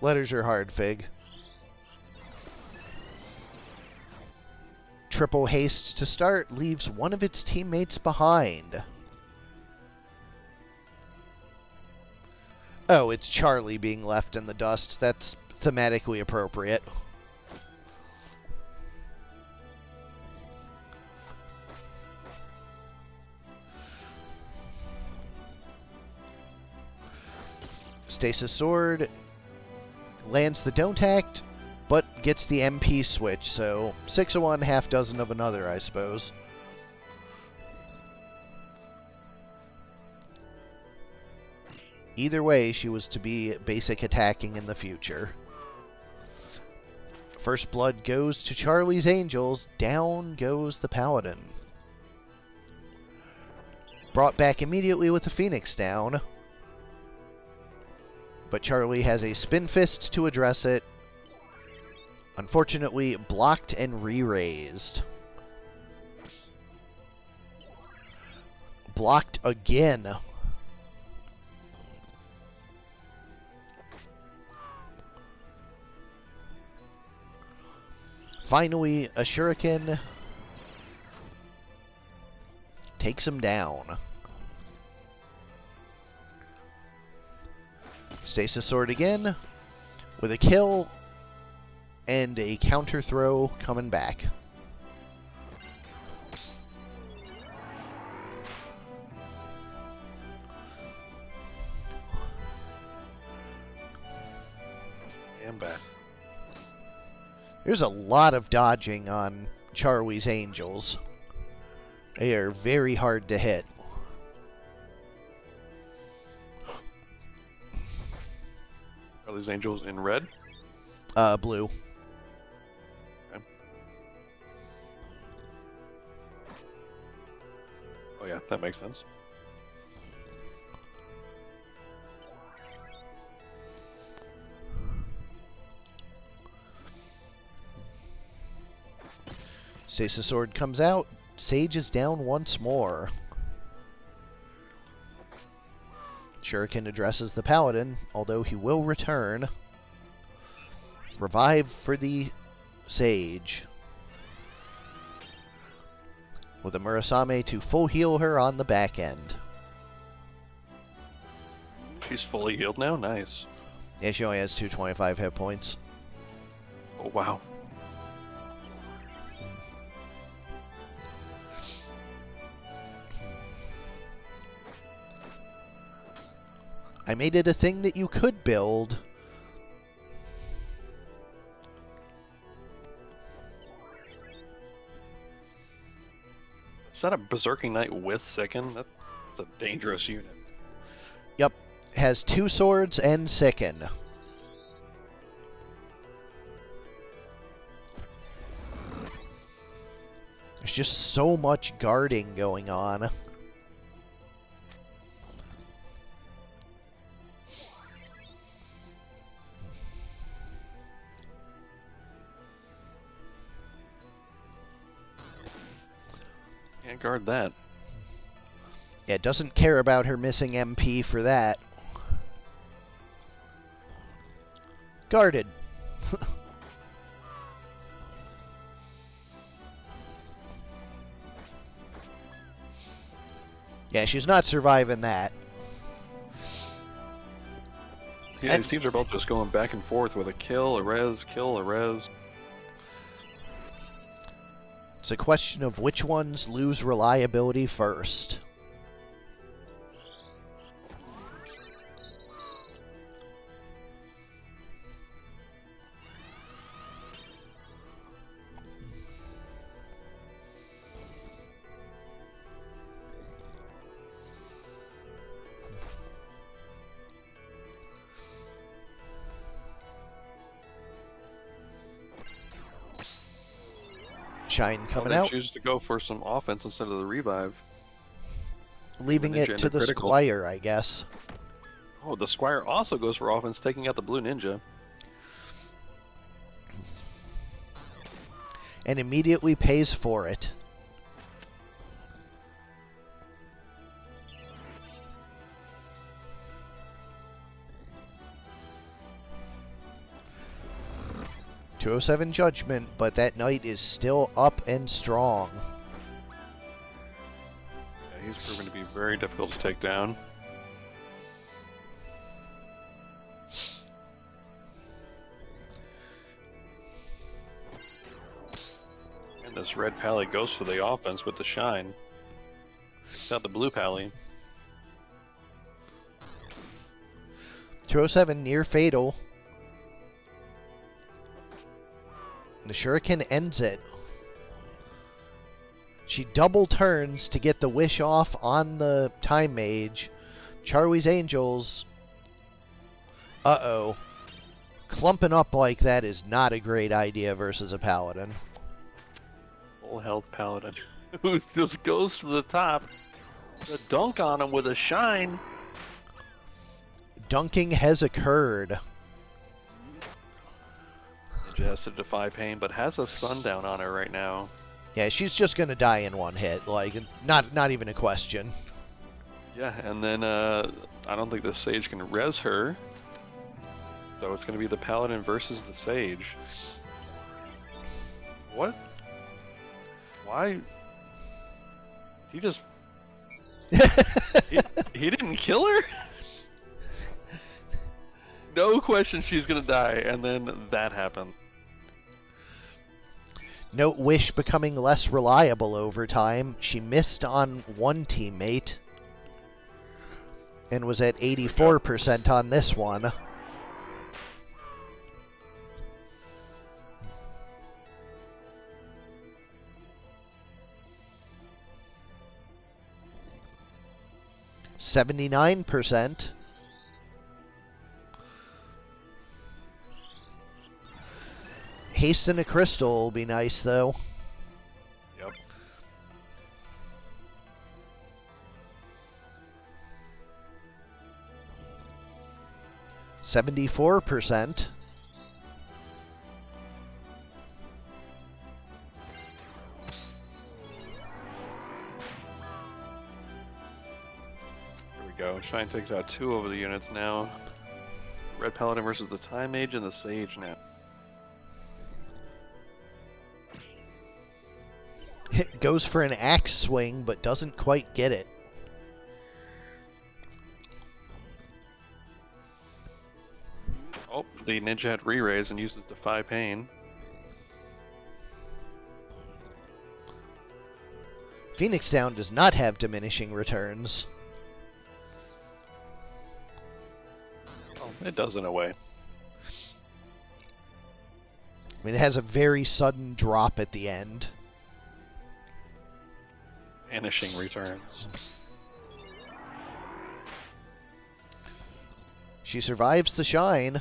Letters are hard, Fig. Triple haste to start leaves one of its teammates behind. Oh, it's Charlie being left in the dust. That's thematically appropriate. Stasis Sword lands the Don't Act, but gets the MP switch, so 6 of one, half dozen of another, I suppose. Either way, she was to be basic attacking in the future. First blood goes to Charlie's Angels. Down goes the Paladin. Brought back immediately with the Phoenix down. But Charlie has a Spin Fist to address it. Unfortunately, blocked and re-raised. Blocked again. Finally, a Shuriken takes him down. Stasis Sword again, with a kill and a counter throw coming back. And back. There's a lot of dodging on Charlie's Angels. They are very hard to hit. Are these Angels in red? Blue. Okay. Oh yeah, that makes sense. Stasis Sword comes out. Sage is down once more. Shuriken addresses the Paladin, although he will return. Revive for the Sage. With a Murasame to full heal her on the back end. She's fully healed now? Nice. Yeah, she only has 225 hit points. Oh wow. I made it a thing that you could build. Is that a Berserking Knight with Sicken? That's a dangerous unit. Yep. Has 2 swords and Sicken. There's just so much guarding going on. Can't guard that. Yeah, doesn't care about her missing MP for that. Guarded. Yeah, she's not surviving that. Yeah, these teams are both just going back and forth with a kill, a res, kill, a res. It's a question of which ones lose reliability first. Shine coming they out. Choose to go for some offense instead of the revive. Leaving it to the critical. Squire, I guess. Oh, the Squire also goes for offense, taking out the blue ninja. And immediately pays for it. .207 Judgment, but that knight is still up and strong. Yeah, he's proven to be very difficult to take down. And this red pally goes for the offense with the shine. Takes out the blue pally. .207 near fatal. The Shuriken ends it. She double turns to get the wish off on the Time Mage. Charwie's Angels. Uh-oh. Clumping up like that is not a great idea versus a Paladin. Full health paladin. Who just goes to the top. The dunk on him with a shine. Dunking has occurred. Ninja has to defy pain, but has a sundown on her right now. Yeah, she's just gonna die in one hit. Like, not even a question. Yeah, and then I don't think the Sage can res her. So it's going to be the Paladin versus the Sage. What? Why? He just... he didn't kill her? No question she's going to die, and then that happened. Note Wish becoming less reliable over time. She missed on one teammate and was at 84% on this one. %79%. Haste and a crystal will be nice, though. Yep. %74%. Here we go. Shine takes out 2 of the units now. Red Paladin versus the Time Mage and the Sage now. It goes for an axe swing, but doesn't quite get it. Oh, the ninja had re-raise and uses Defy Pain. Phoenix Down does not have diminishing returns. Oh, it does in a way. I mean, it has a very sudden drop at the end. Vanishing returns. She survives the shine.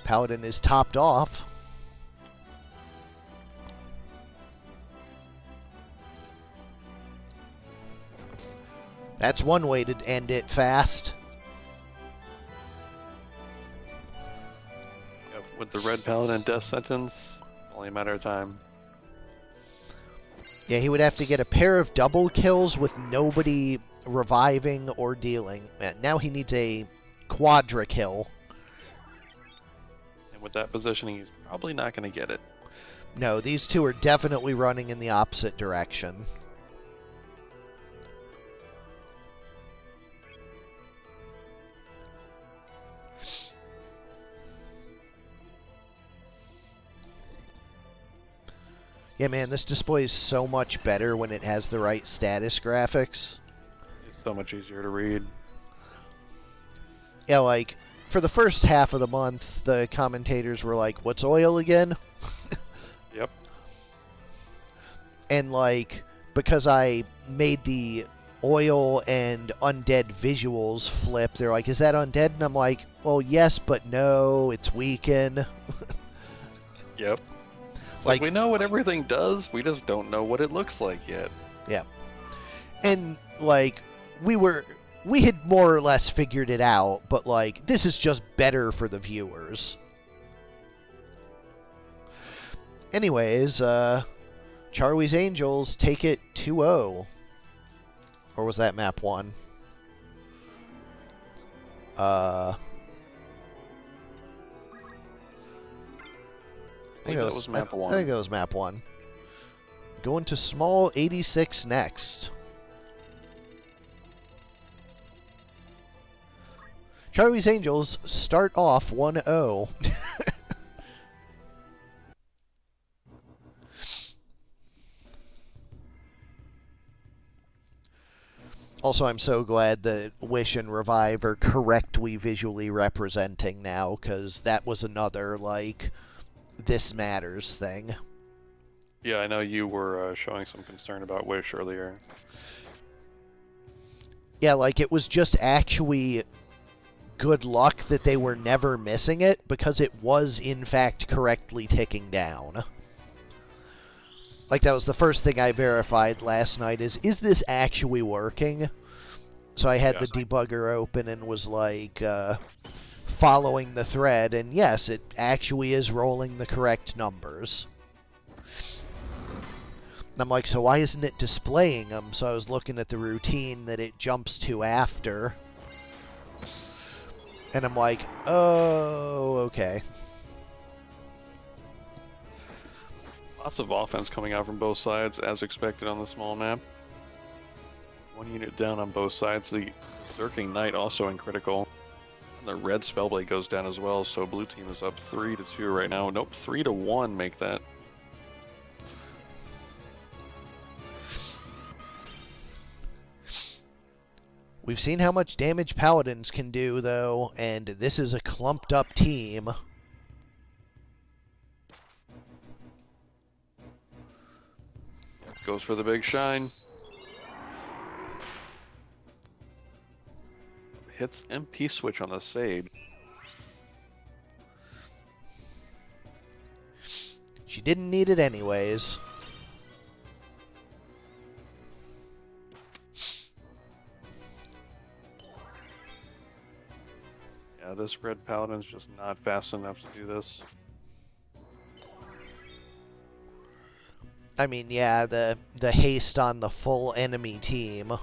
Paladin is topped off. That's one way to end it fast. with the Red Paladin death sentence, it's only a matter of time. Yeah, he would have to get a pair of double kills with nobody reviving or dealing. Now he needs a quadra kill. And with that positioning, he's probably not going to get it. No, these two are definitely running in the opposite direction. Yeah, man, this display is so much better when it has the right status graphics. It's so much easier to read. Yeah, like, for the first half of the month, the commentators were like, what's oil again? Yep. And, like, because I made the oil and undead visuals flip, they're like, is that undead? And I'm like, well, yes, but no, it's weaken. Yep. It's like, we know what everything does, we just don't know what it looks like yet. Yeah. And, like, we had more or less figured it out, but, like, this is just better for the viewers. Anyways, Charlie's Angels take it 2-0. Or was that map 1? I think that was map 1. I think that was map 1. Going to small 86 next. Charlie's Angels start off 1-0. Also, I'm so glad that Wish and Revive are correctly visually representing now, because that was another, like, this matters thing. Yeah, I know you were showing some concern about Wish earlier. Yeah, like, it was just actually good luck that they were never missing it, because it was, in fact, correctly ticking down. Like, that was the first thing I verified last night, is this actually working? So I had the debugger open and was, like, following the thread, and yes, it actually is rolling the correct numbers. And I'm like, so why isn't it displaying them? So I was looking at the routine that it jumps to after. And I'm like, oh, okay. Lots of offense coming out from both sides, as expected on the small map. One unit down on both sides. The Zerking Knight also in critical. And the red Spellblade goes down as well, so blue team is up 3-2 right now. Nope, 3-1 make that. We've seen how much damage Paladins can do, though, and this is a clumped up team. Goes for the big shine. Hits MP switch on the Sade. She didn't need it anyways. Yeah, this red Paladin's just not fast enough to do this. I mean, yeah, the haste on the full enemy team.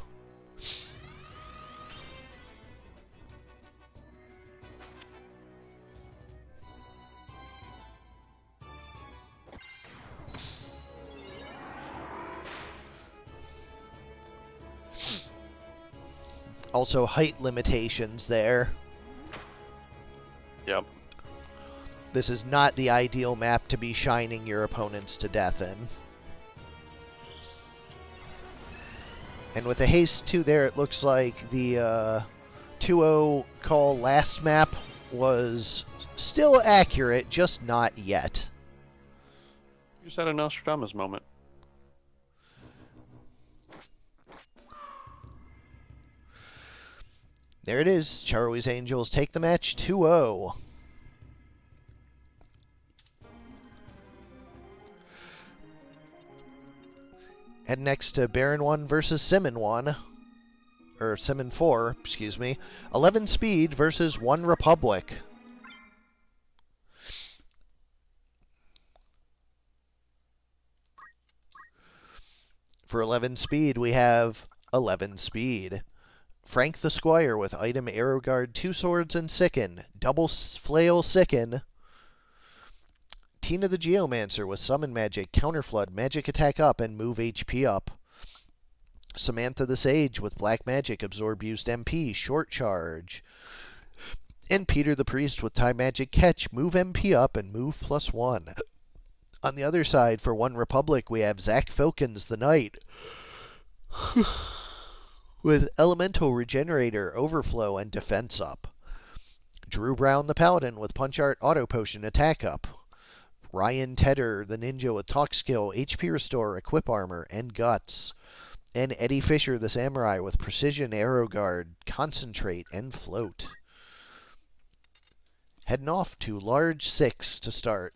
Also, height limitations there. Yep. This is not the ideal map to be shining your opponents to death in. And with the haste 2 there, it looks like the 2-0 call last map was still accurate, just not yet. You just had a Nostradamus moment. There it is. Charlie's Angels take the match 2-0. Head next to Barren 1 versus Simmon 1. Or Simmon 4, excuse me. 11 speed versus 1 Republic. For 11 speed, we have 11 speed. Frank the Squire with item Arrow Guard, 2 swords, and Sicken. Double flail Sicken. Tina the Geomancer with Summon Magic, Counterflood, Magic Attack up, and Move HP up. Samantha the Sage with Black Magic, Absorb Used MP, Short Charge. And Peter the Priest with Time Magic Catch, Move MP up, and Move +1. On the other side, for One Republic, we have Zach Filkins the Knight with Elemental Regenerator, Overflow, and Defense up. Drew Brown the Paladin with Punch Art, Auto Potion, Attack up. Ryan Tedder the Ninja with Talk Skill, HP Restore, Equip Armor, and Guts. And Eddie Fisher the Samurai with Precision, Arrow Guard, Concentrate, and Float. Heading off to Large 6 to start.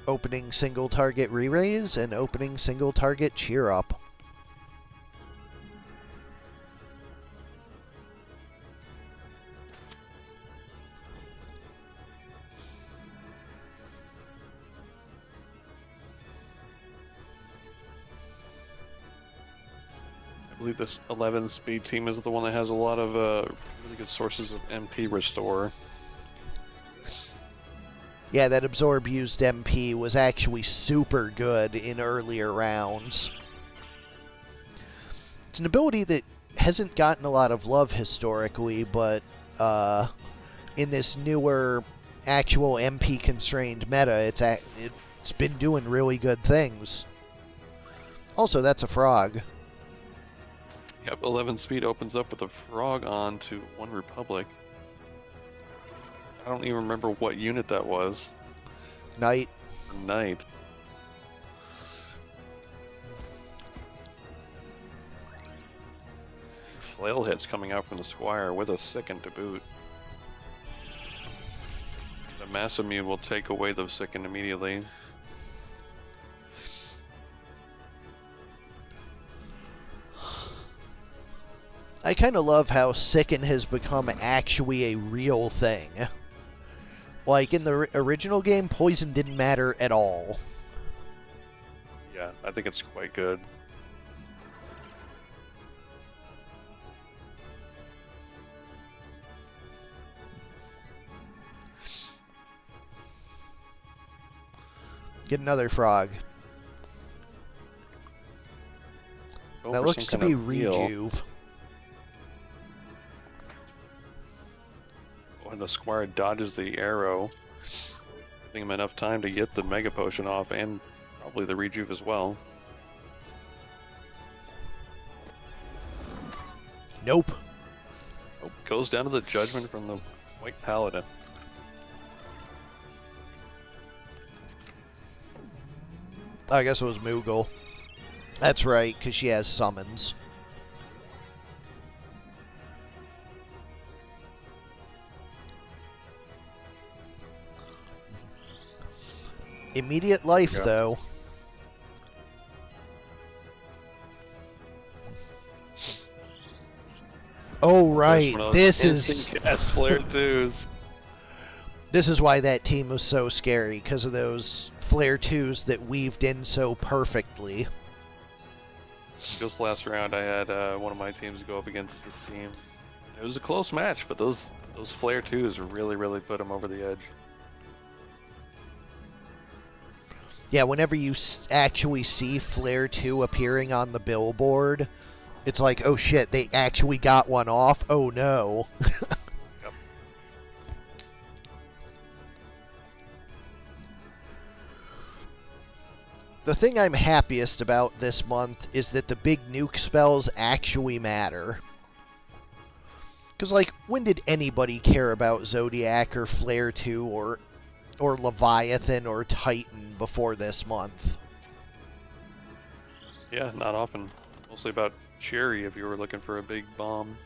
Opening single target re-raise and opening single target cheer up. I believe this 11 speed team is the one that has a lot of really good sources of MP restore. Yeah, that Absorb Used MP was actually super good in earlier rounds. It's an ability that hasn't gotten a lot of love historically, but in this newer actual MP-constrained meta, it's been doing really good things. Also, that's a frog. Yep, 11 speed opens up with a frog on to One Republic. I don't even remember what unit that was. Knight. Knight. Flail hits coming out from the Squire with a Sicken to boot. The Mass Immune will take away the Sicken immediately. I kind of love how Sicken has become actually a real thing. Like, in the original game, poison didn't matter at all. Yeah, I think it's quite good. Get another frog. That looks to be Rejuve. When the Squire dodges the arrow, giving him enough time to get the Mega Potion off and probably the Rejuve as well. Nope. Oh, goes down to the Judgment from the White Paladin. I guess it was Moogle. That's right, because she has summons. Immediate life, though. Oh, right. This is Flare 2s. This is why that team was so scary, because of those Flare 2s that weaved in so perfectly. Just last round, I had one of my teams go up against this team. It was a close match, but those Flare 2s really put them over the edge. Yeah, whenever you actually see Flare 2 appearing on the billboard, it's like, oh shit, they actually got one off? Oh no. Yep. The thing I'm happiest about this month is that the big nuke spells actually matter. Because, like, when did anybody care about Zodiac or Flare 2 or Leviathan or Titan before this month? Yeah, not often. Mostly about Cherry if you were looking for a big bomb.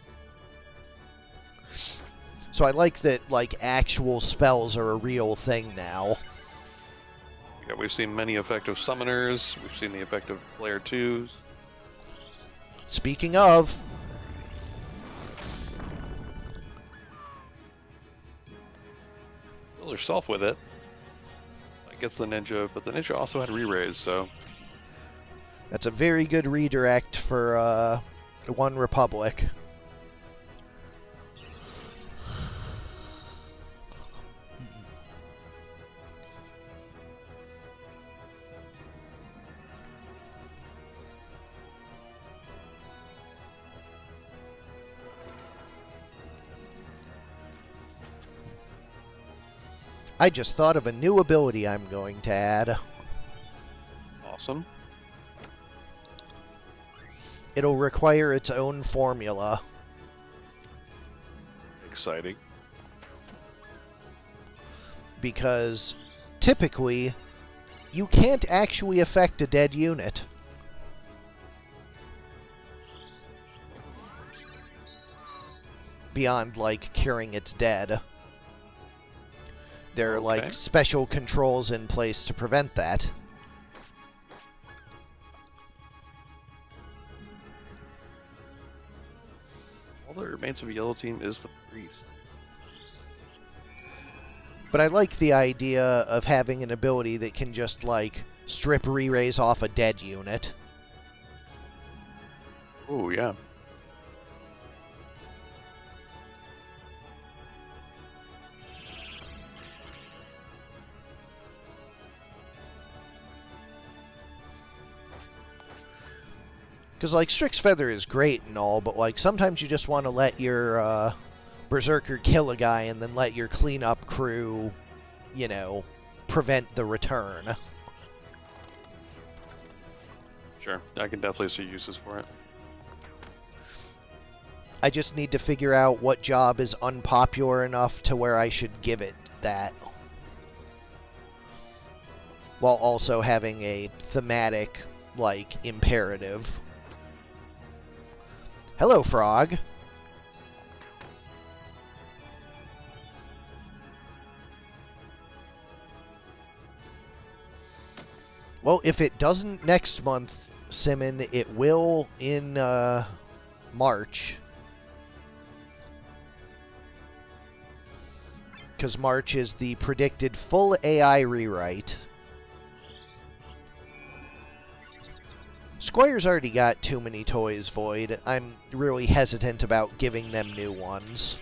So I like that, like, actual spells are a real thing now. Yeah, we've seen many effective summoners. We've seen the effective player 2s. Speaking of, Kills herself with it. I guess the ninja, but the ninja also had re-raise, so that's a very good redirect for One Republic. I just thought of a new ability I'm going to add. awesome. It'll require its own formula. Exciting. Because typically, you can't actually affect a dead unit. Beyond, like, curing its dead. There are, like, special controls in place to prevent that. All that remains of a yellow team is the priest. But I like the idea of having an ability that can just, like, strip re-raise off a dead unit. Oh, yeah. Because, like, Strix Feather is great and all, but, like, sometimes you just want to let your Berserker kill a guy and then let your cleanup crew, you know, prevent the return. Sure. I can definitely see uses for it. I just need to figure out what job is unpopular enough to where I should give it that. While also having a thematic, like, imperative. Hello, Frog. Well, if it doesn't next month, Simmon, it will in March. Because March is the predicted full AI rewrite. Squire's already got too many toys, Void. I'm really hesitant about giving them new ones.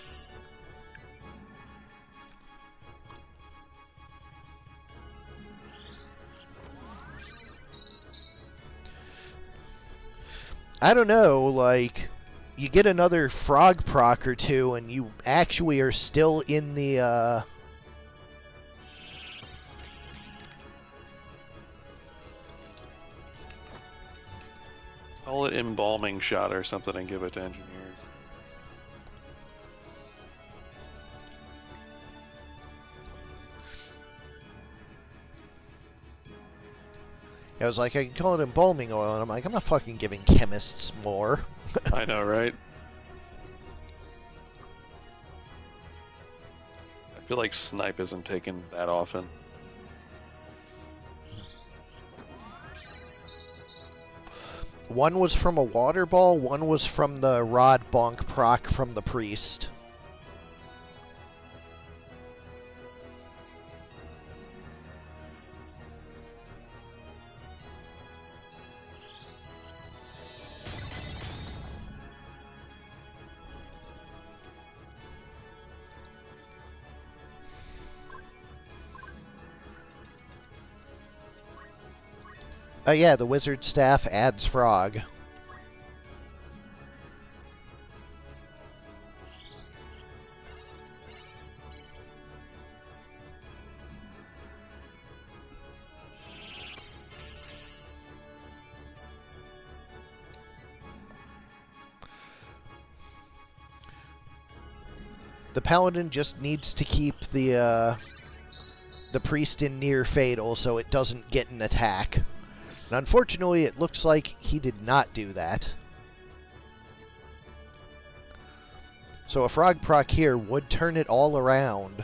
I don't know, like, you get another frog proc or two and you actually are still in the, Call it embalming shot or something and give it to engineers. I was like, I can call it embalming oil, and I'm like, I'm not fucking giving chemists more. I know, right? I feel like Snipe isn't taken that often. One was from a water ball, one was from the rod bonk proc from the priest. Oh yeah, the wizard staff adds frog. The paladin just needs to keep the priest in near fatal so it doesn't get an attack. And unfortunately, it looks like he did not do that. So a Frog proc here would turn it all around.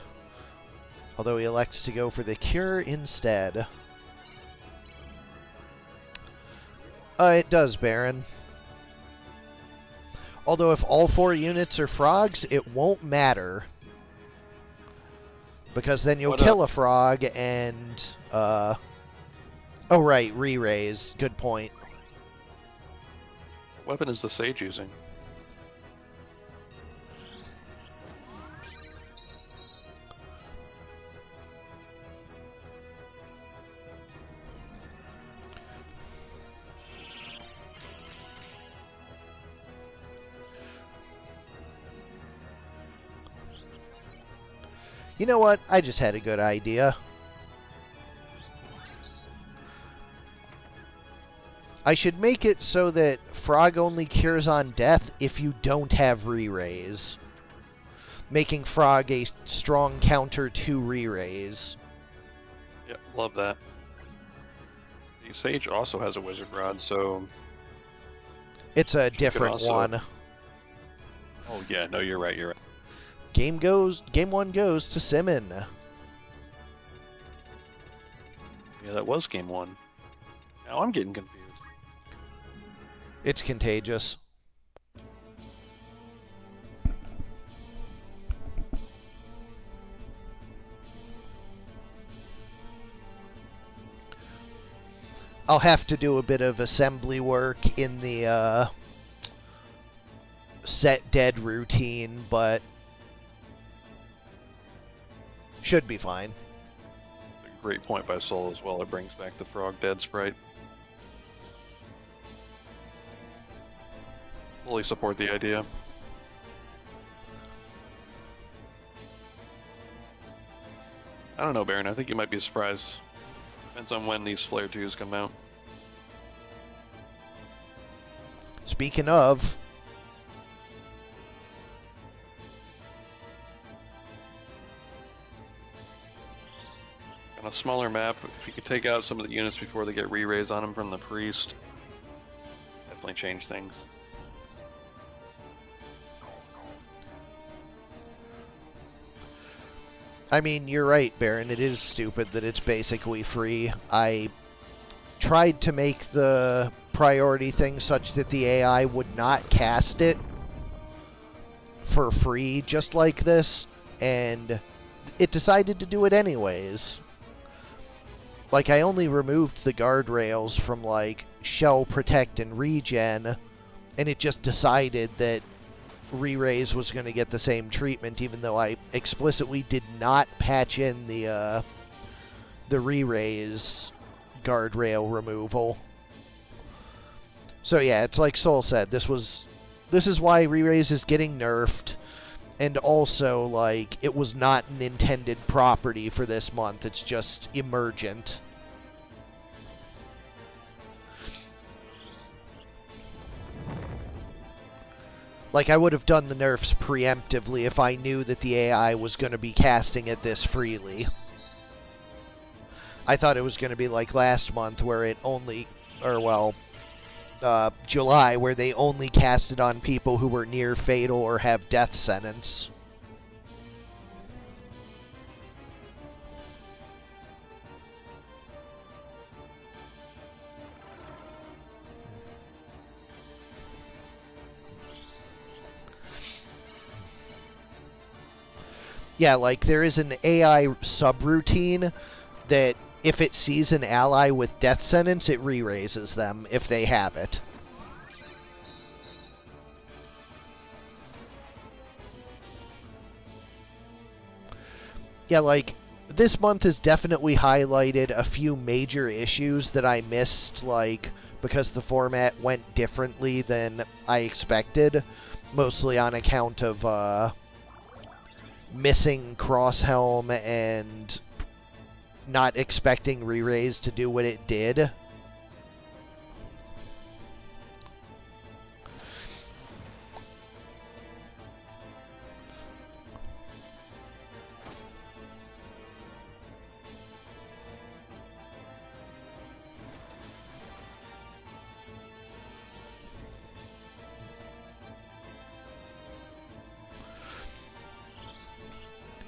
Although he elects to go for the Cure instead. It does, Barren. Although if all 4 units are frogs, it won't matter. Because then you'll kill a frog and... oh, right, re-raise. Good point. What weapon is the Sage using? You know what? I just had a good idea. I should make it so that Frog only cures on death if you don't have re-raise. Making Frog a strong counter to re-raise. Yep, love that. The Sage also has a Wizard Rod, so... It's a different one. Oh yeah, no, you're right, you're right. Game 1 goes to Simmon. Yeah, that was game 1. Now I'm getting confused. It's contagious. I'll have to do a bit of assembly work in the set dead routine, but should be fine. A great point by Soul as well. It brings back the Frog Dead sprite. Fully support the idea. I don't know, Barren. I think you might be surprised. Depends on when these Flare 2s come out. Speaking of... On a smaller map, if you could take out some of the units before they get re-raise on them from the Priest, definitely change things. I mean, you're right, Barren. It is stupid that it's basically free. I tried to make the priority thing such that the AI would not cast it for free just like this, and it decided to do it anyways. Like, I only removed the guardrails from, like, Shell, Protect, and Regen, and it just decided that re-raise was going to get the same treatment, even though I explicitly did not patch in the re-raise guardrail removal. So yeah, it's like Soul said, this is why re-raise is getting nerfed, and also, like, it was not an intended property for this month, it's just emergent. Like, I would have done the nerfs preemptively if I knew that the AI was going to be casting it this freely. I thought it was going to be like last month where it only, or well, July, where they only cast it on people who were near fatal or have death sentence. Yeah, like, there is an AI subroutine that if it sees an ally with death sentence, it re-raises them if they have it. Yeah, like, this month has definitely highlighted a few major issues that I missed, like, because the format went differently than I expected, mostly on account of, missing Crosshelm and not expecting re-raise to do what it did.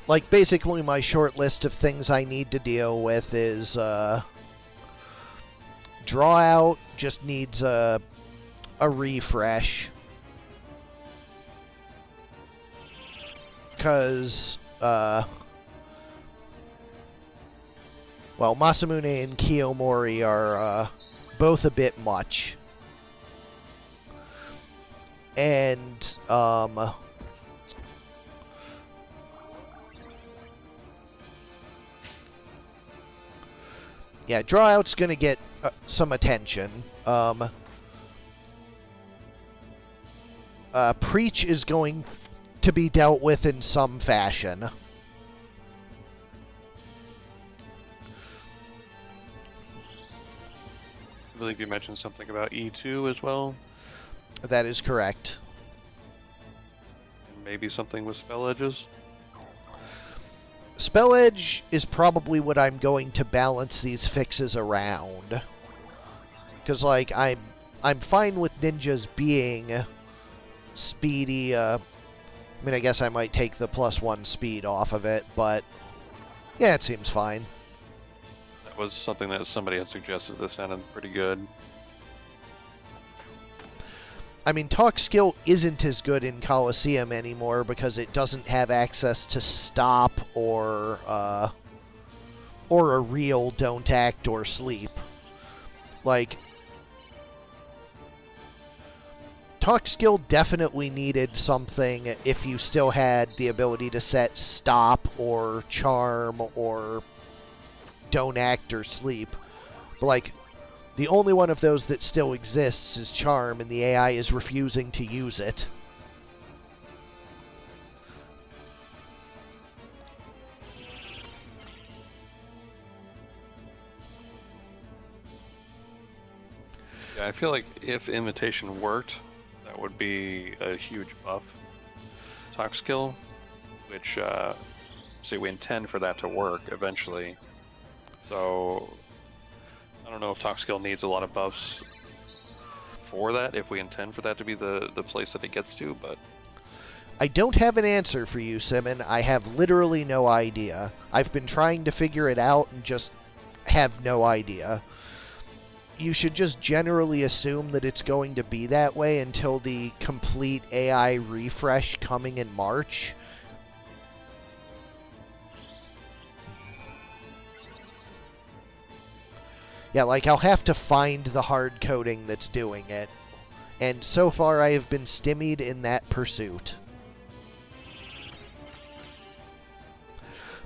like, basically my short list of things I need to deal with is, draw out just needs a refresh. Because, well, Masamune and Kiyomori are, both a bit much. And, yeah, draw out's gonna get some attention. Preach is going to be dealt with in some fashion. I believe you mentioned something about E2 as well. That is correct. And maybe something with spell edges. Spell Edge is probably what I'm going to balance these fixes around. Because, like, I'm fine with ninjas being speedy. I mean, I guess I might take the +1 speed off of it, but yeah, it seems fine. That was something that somebody had suggested that sounded pretty good. I mean, talk skill isn't as good in Colosseum anymore because it doesn't have access to stop or a real don't act or sleep. Like, talk skill definitely needed something if you still had the ability to set stop or charm or don't act or sleep. But, like, the only one of those that still exists is charm, and the AI is refusing to use it. Yeah, I feel like if Invitation worked, that would be a huge buff. Talk skill, which, say we intend for that to work eventually. So, I don't know if talk skill needs a lot of buffs for that, if we intend for that to be the place that it gets to, but... I don't have an answer for you, Simmon. I have literally no idea. I've been trying to figure it out and just have no idea. You should just generally assume that it's going to be that way until the complete AI refresh coming in March. Yeah, like, I'll have to find the hard coding that's doing it. And so far, I have been stymied in that pursuit.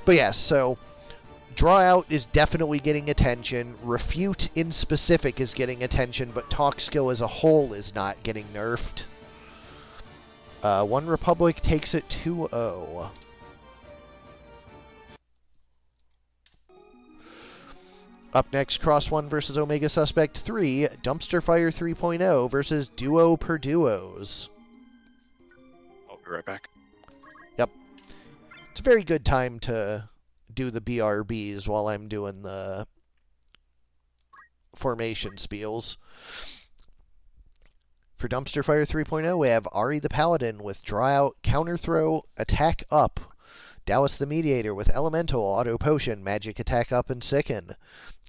But yes, so draw out is definitely getting attention. Refute in specific is getting attention, but talk skill as a whole is not getting nerfed. One Republic takes it 2-0. Up next, Cross 1 versus Omegasuspekt 3, Dumpster Fire 3.0 versus Duo per Duos. I'll be right back. Yep. It's a very good time to do the BRBs while I'm doing the formation spiels. For Dumpster Fire 3.0, we have Ari the Paladin with Draw Out, Counter Throw, Attack Up. Dallas the Mediator with Elemental, Auto Potion, Magic Attack Up, and Sicken.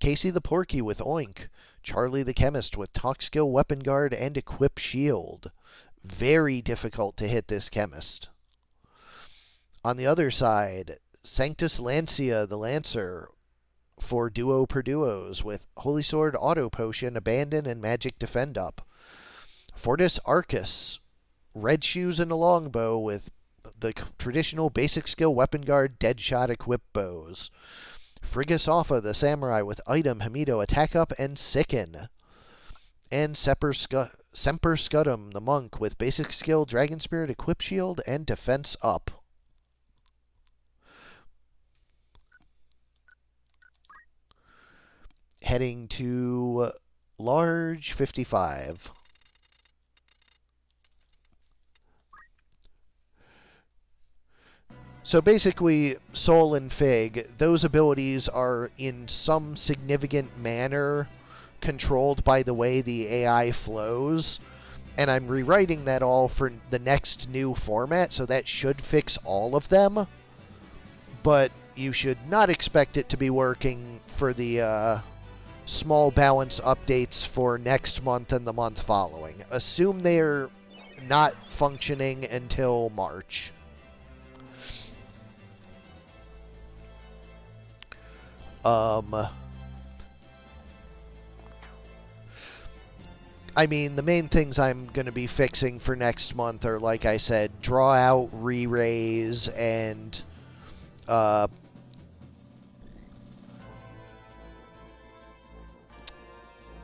Casey the Porky with Oink. Charlie the Chemist with Talk Skill, Weapon Guard, and Equip Shield. Very difficult to hit this Chemist. On the other side, Sanctus Lancia the Lancer for Duo per Duos with Holy Sword, Auto Potion, Abandon, and Magic Defend Up. Fortis Arcus, Red Shoes and a Longbow with the traditional basic skill Weapon Guard, Deadshot, Equip Bows. Frigus Offa the Samurai with Item, Hamido, Attack Up, and Sicken. And Semper Scutum the Monk with basic skill, Dragon Spirit, Equip Shield, and Defense Up. Heading to large 55. So basically, Soul and Fig, those abilities are in some significant manner controlled by the way the AI flows. And I'm rewriting that all for the next new format, so that should fix all of them. but you should not expect it to be working for the small balance updates for next month and the month following. Assume they're not functioning until March. I mean, the main things I'm going to be fixing for next month are, like I said, draw out, re-raise, and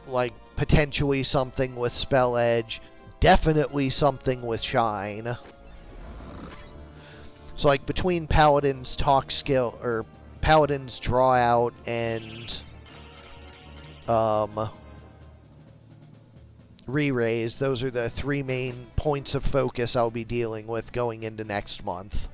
like potentially something with spell edge, definitely something with shine. So like between Paladin's talk skill, or Paladin's draw out, and re-raise, those are the three main points of focus I'll be dealing with going into next month.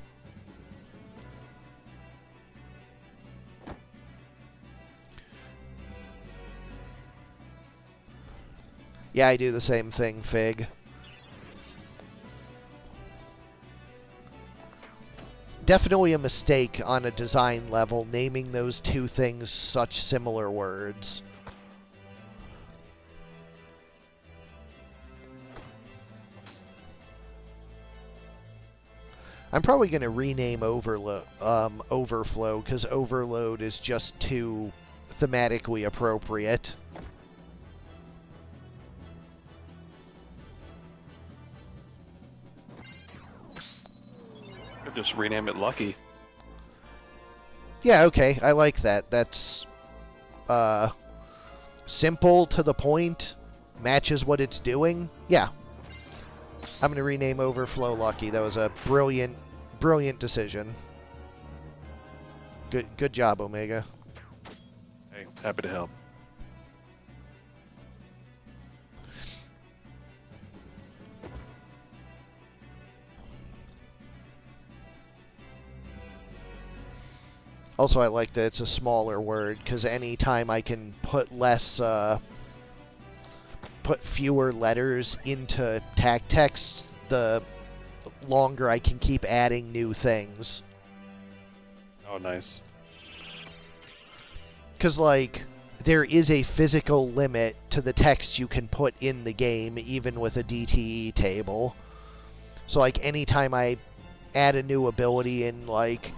Yeah, I do the same thing, Fig. Definitely a mistake on a design level, naming those two things such similar words. I'm probably going to rename Overflow, because Overload is just too thematically appropriate. Just rename it Lucky. Yeah, okay, I like that. That's simple, to the point, matches what it's doing. Yeah. I'm going to rename Overflow Lucky. That was a brilliant decision. Good job, Omega. Hey, happy to help. Also, I like that it's a smaller word, because anytime I can put fewer letters into tag text, the longer I can keep adding new things. Oh, nice. Because, like, there is a physical limit to the text you can put in the game, even with a DTE table. So, like, anytime I add a new ability and, like,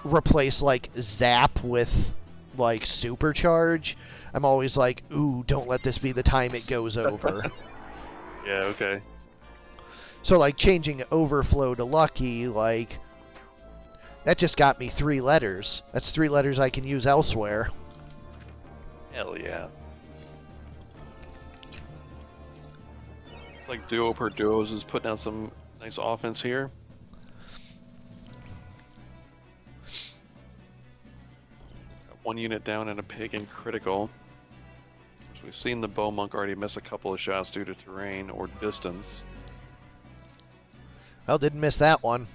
replace, like, Zap with, like, Supercharge, I'm always like, ooh, don't let this be the time it goes over. Yeah, okay. So, like, changing Overflow to Lucky, like, that just got me 3 letters. That's 3 letters I can use elsewhere. Hell yeah. It's like Duo per Duos is putting out some nice offense here. Got 1 unit down and a pagan critical. So we've seen the Bow Monk already miss a couple of shots due to terrain or distance. Well, didn't miss that one.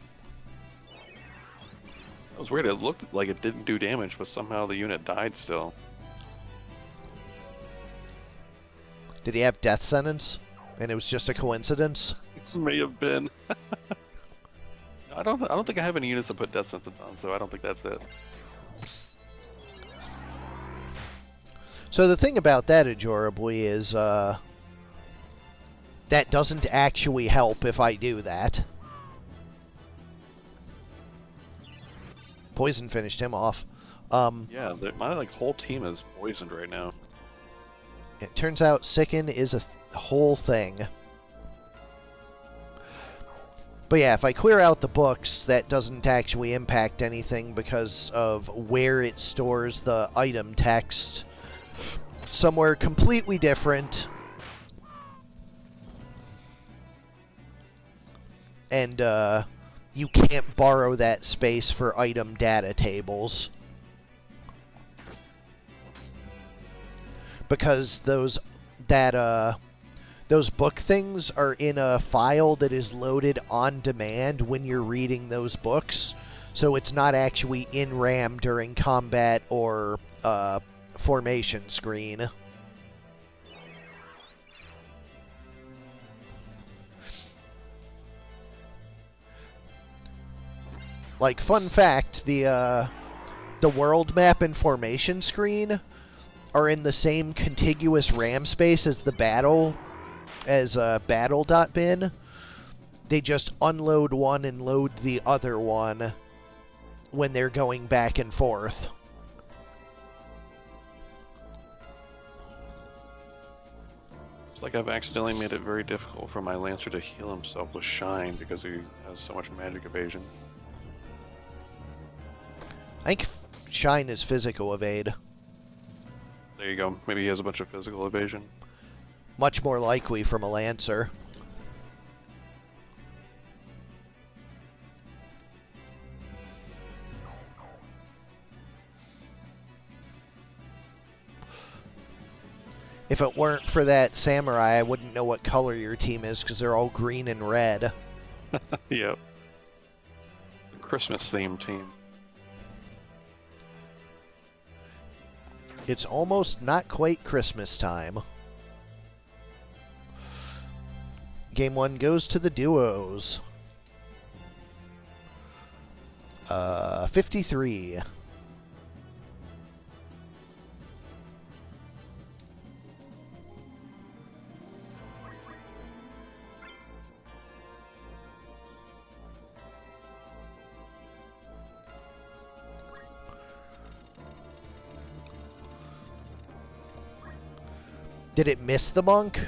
That was weird. It looked like it didn't do damage, but somehow the unit died still. Did he have death sentence? And it was just a coincidence? May have been. I don't think I have any units to put death sentence on, so I don't think that's it. So the thing about that, adorably, is that doesn't actually help if I do that. Poison finished him off. Yeah, my like whole team is poisoned right now. It turns out Sicken is a whole thing. But yeah, if I clear out the books, that doesn't actually impact anything because of where it stores the item text. Somewhere completely different. And you can't borrow that space for item data tables. Because those book things are in a file that is loaded on demand when you're reading those books. So it's not actually in RAM during combat or formation screen. Like, fun fact, the world map and formation screen are in the same contiguous RAM space as the battle.bin. They just unload one and load the other one when they're going back and forth. It's like I've accidentally made it very difficult for my Lancer to heal himself with Shine because he has so much magic evasion. I think Shine is physical evade. There you go. Maybe he has a bunch of physical evasion. Much more likely from a Lancer. If it weren't for that samurai, I wouldn't know what color your team is because they're all green and red. Yep. The Christmas-themed team. It's almost not quite Christmas time. Game 1 goes to the duos. 53. Did it miss the monk?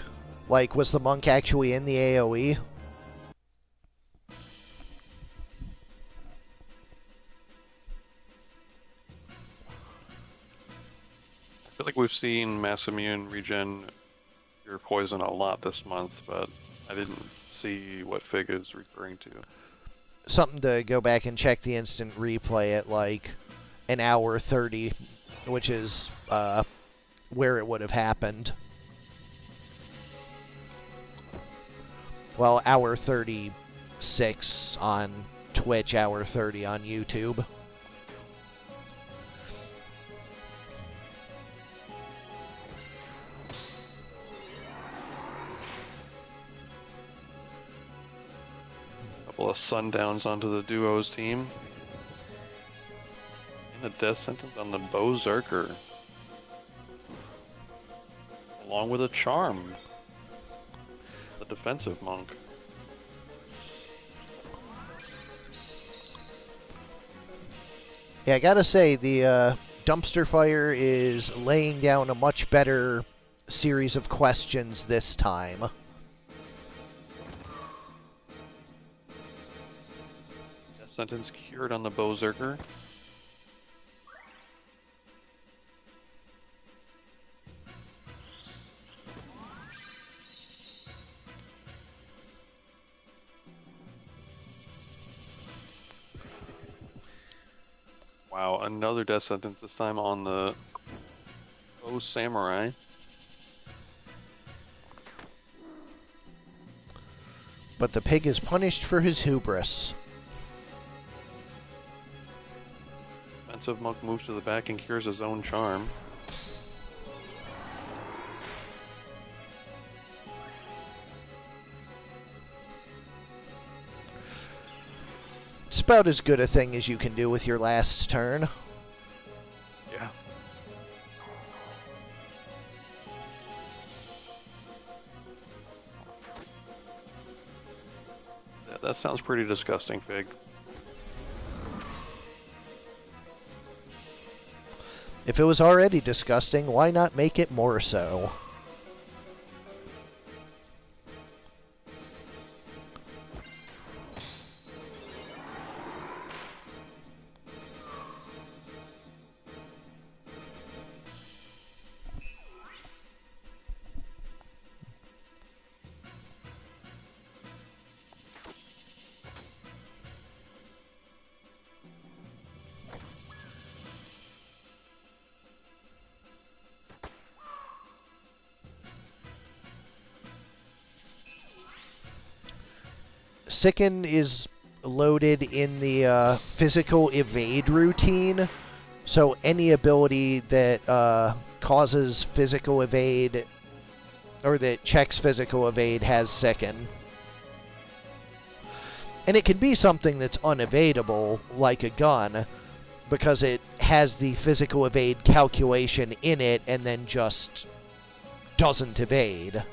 Like, was the monk actually in the AoE? I feel like we've seen Mass Immune regen your poison a lot this month, but I didn't see what Fig is referring to. Something to go back and check the instant replay at like an hour 30, which is where it would have happened. Well, hour 36 on Twitch, hour 30 on YouTube. Couple of sundowns onto the duos team. And a death sentence on the Berserker. Along with a charm. The defensive monk. Yeah, I gotta say, the dumpster fire is laying down a much better series of questions this time. Death sentence cured on the Berserker. Wow, another death sentence, this time on the Samurai. But the pig is punished for his hubris. Defensive monk moves to the back and cures his own charm. It's about as good a thing as you can do with your last turn. Yeah. That sounds pretty disgusting, Fig. If it was already disgusting, why not make it more so? Sicken is loaded in the physical evade routine, so any ability that causes physical evade or that checks physical evade has Sicken. And it can be something that's unevadable, like a gun, because it has the physical evade calculation in it and then just doesn't evade.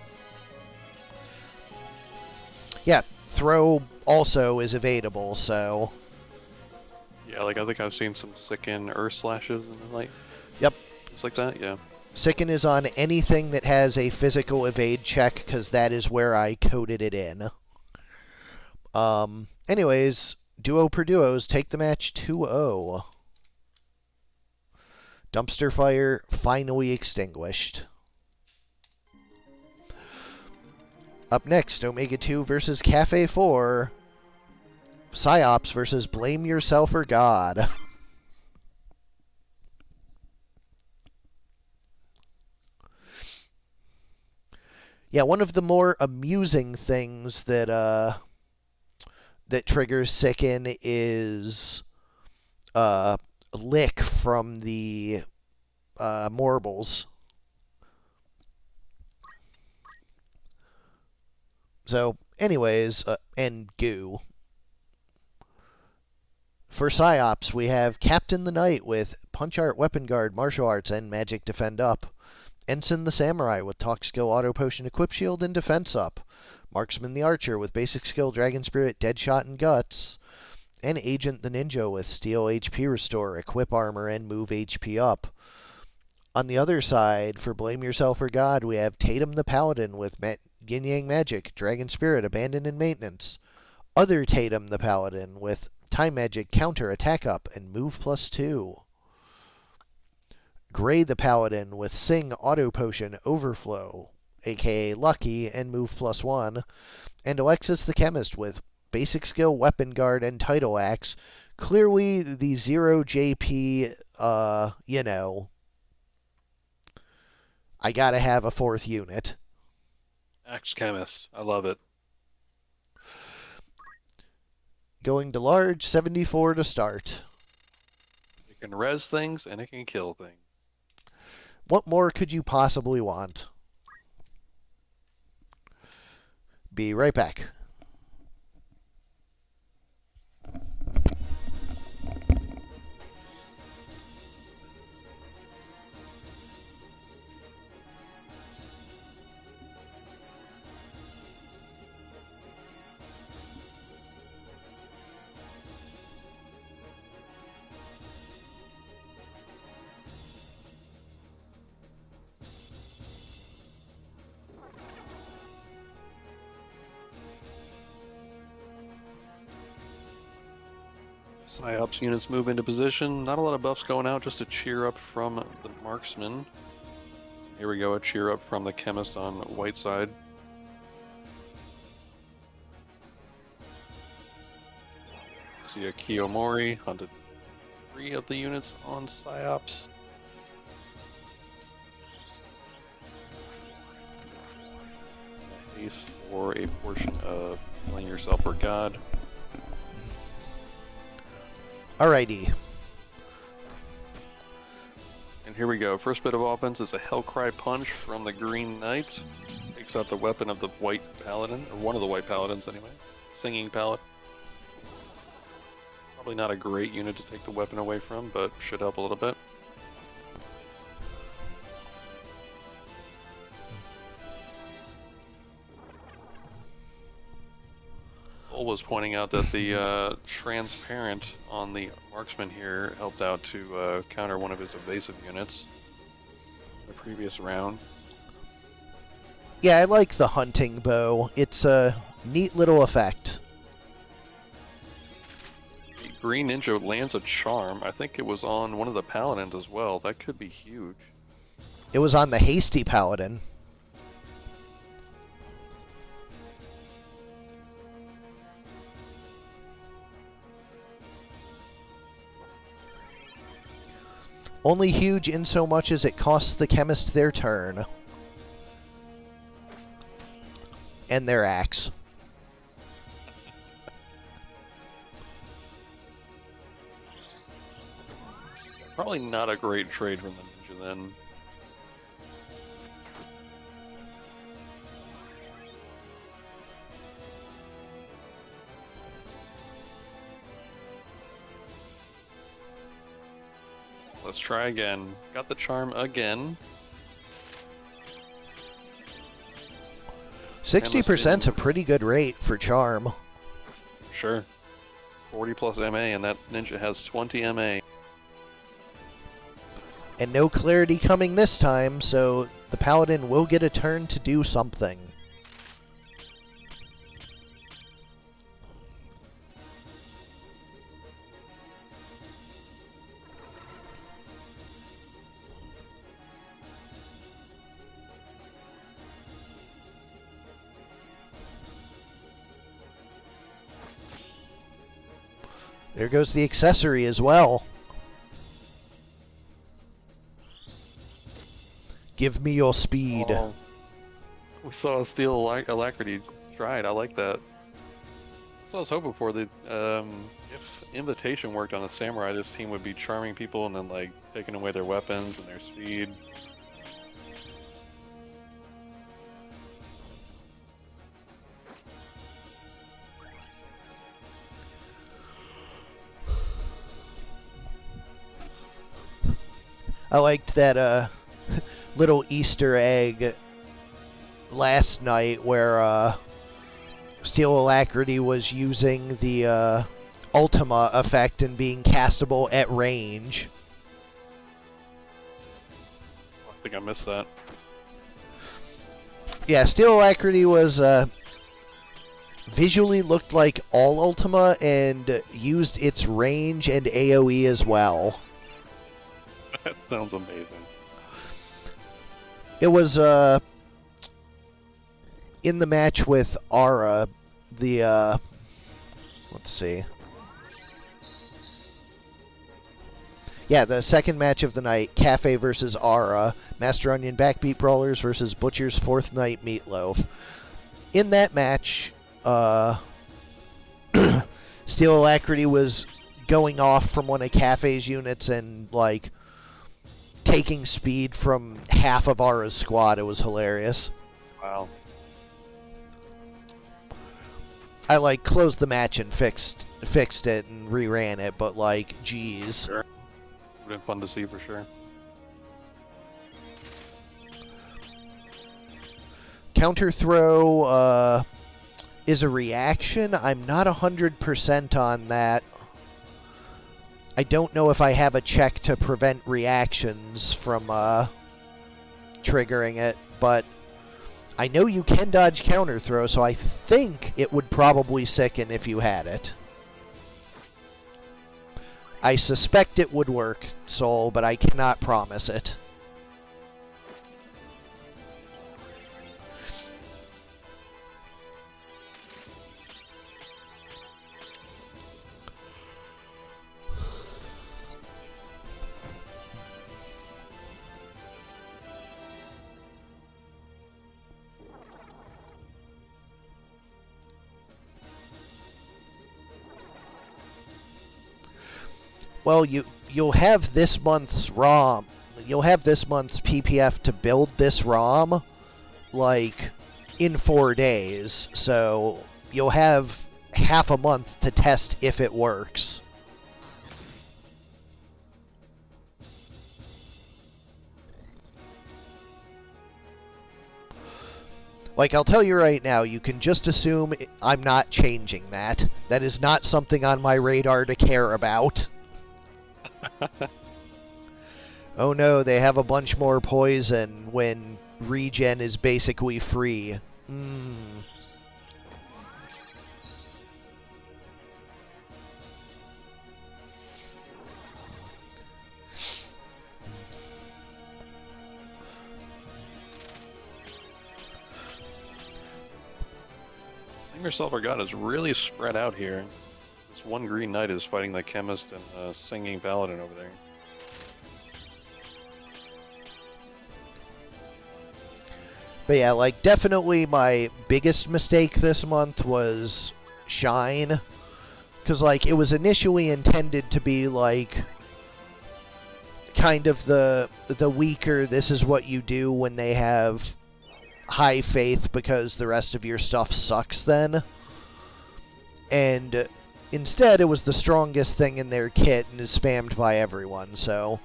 Yeah, throw also is evadable, so... Yeah, like I think I've seen some Sicken Earth Slashes and like... Yep. Just like that, yeah. Sicken is on anything that has a physical evade check, because that is where I coded it in. Anyways, duo per duos, take the match 2-0. Dumpster fire finally extinguished. Up next, Omega 2 versus Kaffe 4. Psyops versus Blame Yourself or God. Yeah, one of the more amusing things that that triggers Sicken is Lick from the Morbles. So, anyways, and Goo. For Psyops, we have Captain the Knight with Punch Art, Weapon Guard, Martial Arts, and Magic Defend Up. Ensign the Samurai with Talk Skill, Auto Potion, Equip Shield, and Defense Up. Marksman the Archer with Basic Skill, Dragon Spirit, Deadshot, and Guts. And Agent the Ninja with Steel HP Restore, Equip Armor, and Move HP Up. On the other side, for Blame Yourself or God, we have Tatum the Paladin with Yin Yang Magic, Dragon Spirit, Abandon, and Maintenance. Other Tatum the Paladin with Time Magic, Counter, Attack Up, and Move +2. Gray the Paladin with Sing, Auto Potion, Overflow, aka Lucky, and Move +1. And Alexis the Chemist with Basic Skill, Weapon Guard, and Tidal Axe. Clearly the 0 JP, you know, I gotta have a 4th unit. Axe Chemist, I love it. Going to large, 74 to start. It can res things and it can kill things. What more could you possibly want? Be right back. Psyops units move into position. Not a lot of buffs going out, just a cheer up from the Marksman. Here we go, a cheer up from the Chemist on the white side. See a Kiyomori, hunted 3 of the units on Psyops. Haste for a portion of Blame Yourself or God. Alrighty. And here we go. First bit of offense is a Hellcry Punch from the Green Knight. Takes out the weapon of the White Paladin, or one of the White Paladins anyway. Singing Paladin. Probably not a great unit to take the weapon away from, but should help a little bit. Cole was pointing out that the Transparent on the Marksman here helped out to counter one of his evasive units in the previous round. Yeah, I like the hunting bow. It's a neat little effect. The Green Ninja lands a charm. I think it was on one of the Paladins as well. That could be huge. It was on the Hasty Paladin. Only huge in so much as it costs the Chemist their turn. And their axe. Probably not a great trade from the Ninja then. Let's try again. Got the charm again. 60%'s a pretty good rate for charm. Sure. 40 plus MA, and that ninja has 20 MA. And no clarity coming this time, so the paladin will get a turn to do something. There goes the accessory as well. Give me your speed. Oh, we saw a steel alacrity stride. I like that. That's what I was hoping for. If invitation worked on a samurai, this team would be charming people and then like taking away their weapons and their speed. I liked that little Easter egg last night where Steel Alacrity was using the Ultima effect and being castable at range. I think I missed that. Yeah, Steel Alacrity was visually looked like all Ultima and used its range and AoE as well. That sounds amazing. It was in the match with Ara, the let's see. Yeah, the second match of the night, Kaffe versus Ara, Master Onion Backbeat Brawlers versus Butcher's Fourth Night Meatloaf. In that match, Steel Alacrity was going off from one of Kaffe's units and like taking speed from half of Ara's squad. It was hilarious. Wow. I like closed the match and fixed it and reran it, but like, geez. Sure. Would have been fun to see for sure. Counter throw is a reaction. I'm not 100% on that. I don't know if I have a check to prevent reactions from triggering it, but I know you can dodge counter throw, so I think it would probably sicken if you had it. I suspect it would work, Soul, but I cannot promise it. Well, you'll have this month's ROM. You'll have this month's PPF to build this ROM, like, in 4 days. So you'll have half a month to test if it works. Like, I'll tell you right now, you can just assume I'm not changing that. That is not something on my radar to care about. Oh no, they have a bunch more poison when regen is basically free. Yourself or God is really spread out here. This one green knight is fighting the chemist and singing paladin over there. But yeah, like, definitely my biggest mistake this month was Shine. Because, like, it was initially intended to be, like, kind of the weaker, this is what you do when they have high faith because the rest of your stuff sucks then. And instead, it was the strongest thing in their kit and is spammed by everyone, so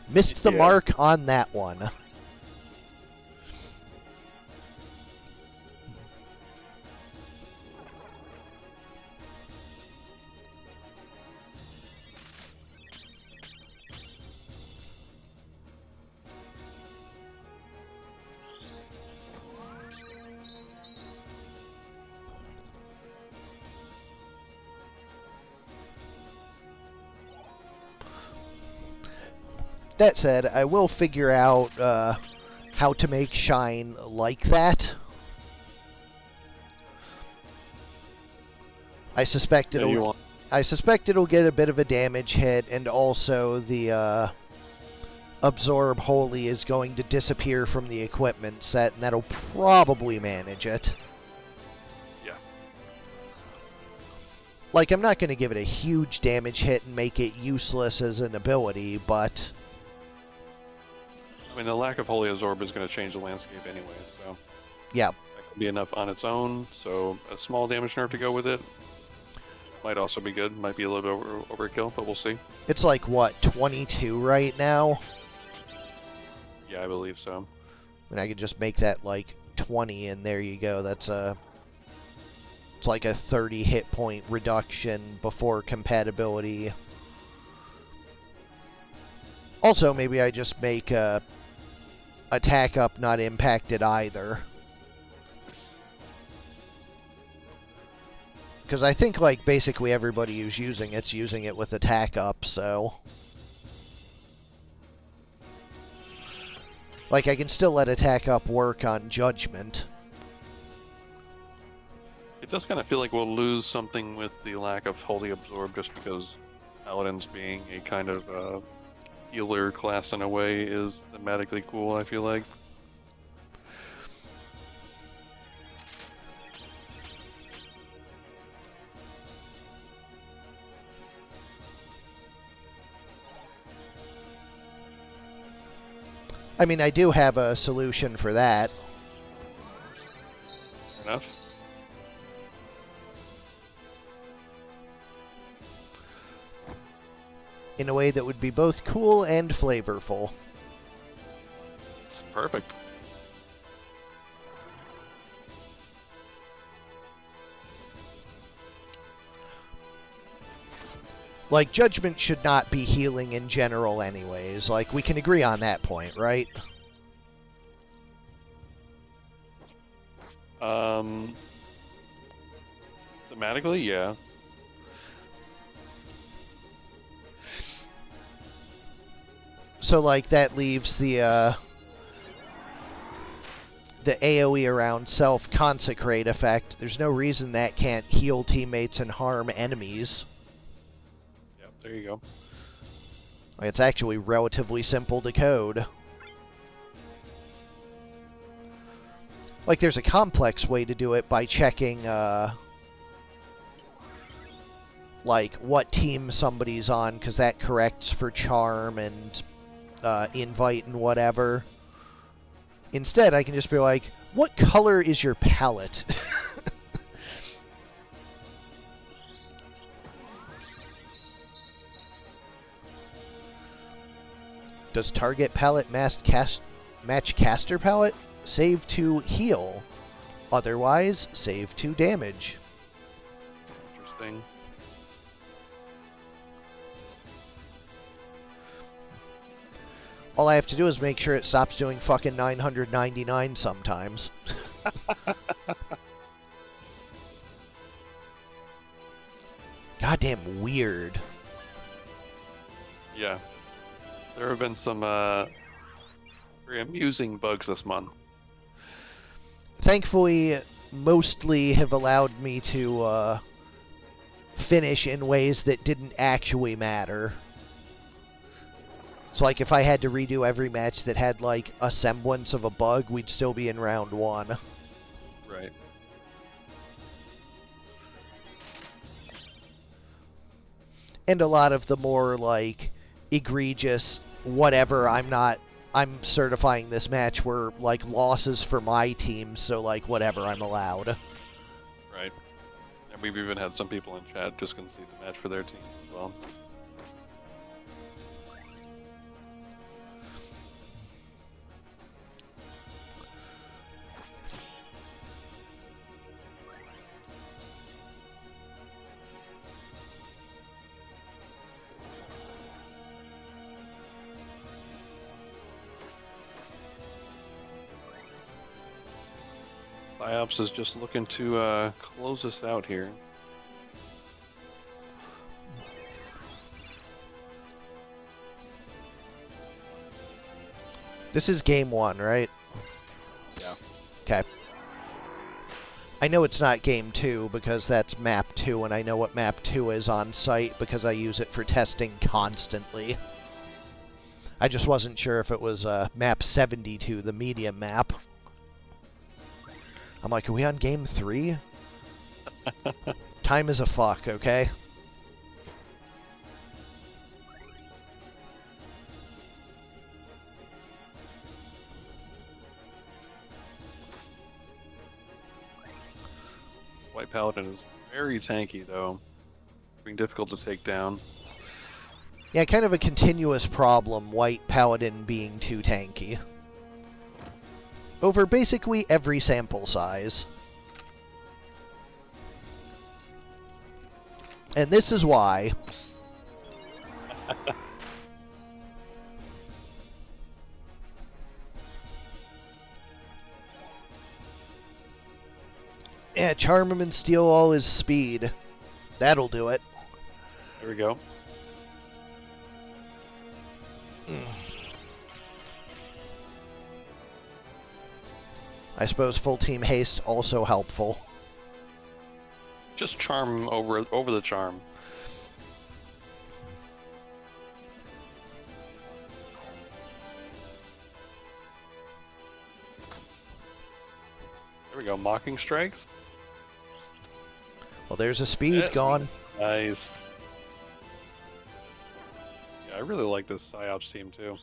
Missed the Yeah. mark on that one. That said, I will figure out how to make Shine like that. I suspect Yeah, you it'll. want. I suspect it'll get a bit of a damage hit, and also the Absorb Holy is going to disappear from the equipment set, and that'll probably manage it. Yeah. Like, I'm not going to give it a huge damage hit and make it useless as an ability, but I mean, the lack of Holy Absorb is going to change the landscape anyway, so yeah. that could be enough on its own. So a small damage nerf to go with it might also be good. Might be a little bit overkill, but we'll see. It's like, what, 22 right now? Yeah, I believe so. And I could just make that, like, 20, and there you go. That's a... It's like a 30 hit point reduction before compatibility. Also, maybe I just make attack up not impacted either. Because I think, like, basically everybody who's using it's using it with attack up, so... Like, I can still let attack up work on Judgment. It does kind of feel like we'll lose something with the lack of Holy Absorb just because Paladins being a kind of healer class in a way is thematically cool, I feel like. I mean, I do have a solution for that. Fair enough. In a way that would be both cool and flavorful. It's perfect. Like, Judgment should not be healing in general anyways. Like, we can agree on that point, right? Thematically, yeah. So, like, that leaves the AoE around self-consecrate effect. There's no reason that can't heal teammates and harm enemies. Yep, there you go. Like, it's actually relatively simple to code. Like, there's a complex way to do it by checking, like, what team somebody's on, because that corrects for charm and invite and whatever. Instead, I can just be like, what color is your palette? Does target palette match caster palette? Save to heal. Otherwise, save to damage. Interesting. All I have to do is make sure it stops doing fucking 999 sometimes. Goddamn weird. Yeah. There have been some very amusing bugs this month. Thankfully, mostly have allowed me to finish in ways that didn't actually matter. So, like, if I had to redo every match that had, like, a semblance of a bug, we'd still be in round 1. Right. And a lot of the more, like, egregious whatever, I'm certifying this match were, like, losses for my team, so, like, whatever, I'm allowed. Right. And we've even had some people in chat just concede the match for their team as well. Psyops is just looking to close us out here. This is game 1, right? Yeah. Okay. I know it's not game 2 because that's map 2, and I know what map 2 is on site because I use it for testing constantly. I just wasn't sure if it was map 72, the medium map. I'm like, are we on game 3? Time is a fuck, okay? White Paladin is very tanky, though. Being difficult to take down. Yeah, kind of a continuous problem, White Paladin being too tanky. Over basically every sample size. And this is why. Yeah, charm him and steal all his speed. That'll do it. There we go. I suppose full team haste also helpful. Just charm over the charm. There we go. Mocking strikes. Well, there's a speed gone. Nice. Yeah, I really like this Psyops team too.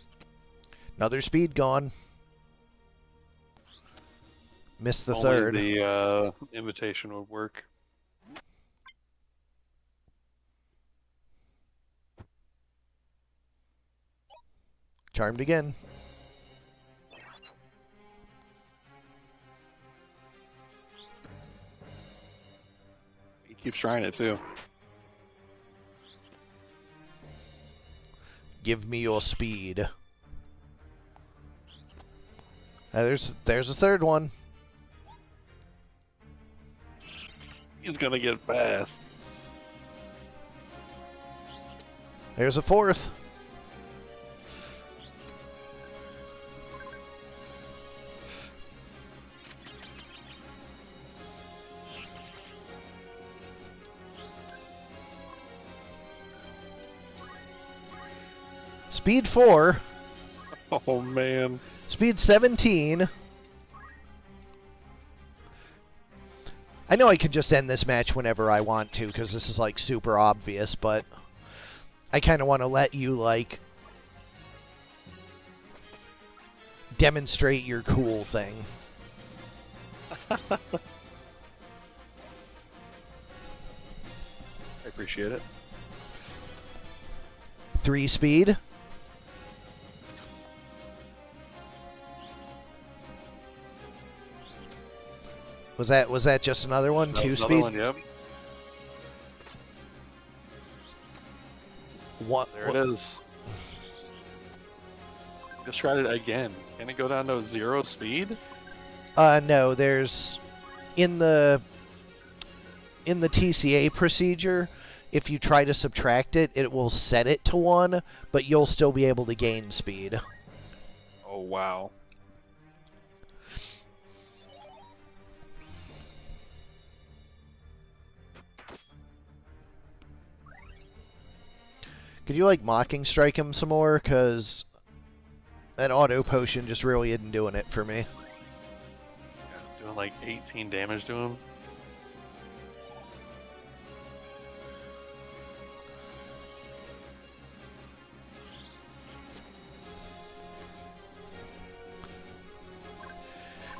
Another speed gone. Missed the Only third. The invitation would work. Charmed again. He keeps trying it too. Give me your speed. There's a third one. He's gonna get fast. There's a fourth. Speed 4. Oh man. Speed 17. I know I could just end this match whenever I want to, because this is, like, super obvious, but I kind of want to let you, like, demonstrate your cool thing. I appreciate it. 3 speed. Was that just another one? That 2 was speed? another one, yep. What? There it is. Just tried it again. Can it go down to 0 speed? No, there's in the TCA procedure, if you try to subtract it, it will set it to 1, but you'll still be able to gain speed. Oh wow. Could you, like, mocking strike him some more? Because that auto potion just really isn't doing it for me. Yeah, doing like 18 damage to him.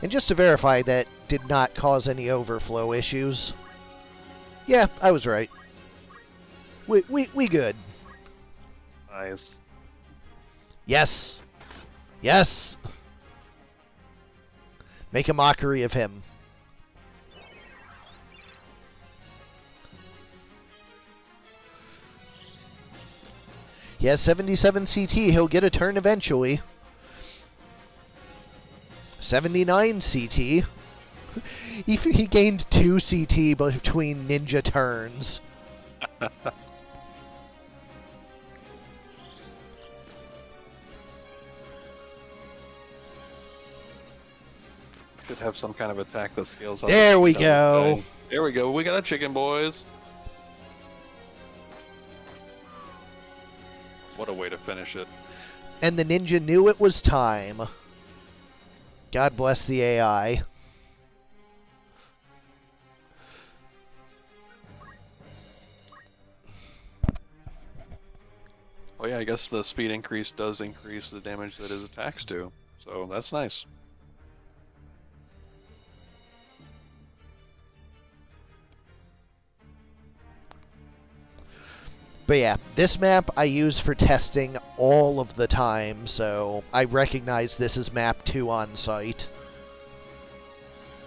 And just to verify, that did not cause any overflow issues. Yeah, I was right. We good. Nice. Yes. Yes. Make a mockery of him. He has 77 CT. He'll get a turn eventually. 79 CT. He gained 2 CT between ninja turns. Should have some kind of attack that scales up. There we go. There we go. We got a chicken, boys. What a way to finish it. And the ninja knew it was time. God bless the AI. Oh yeah, I guess the speed increase does increase the damage that his attacks do. So that's nice. But yeah, this map I use for testing all of the time, so I recognize this is map 2 on site.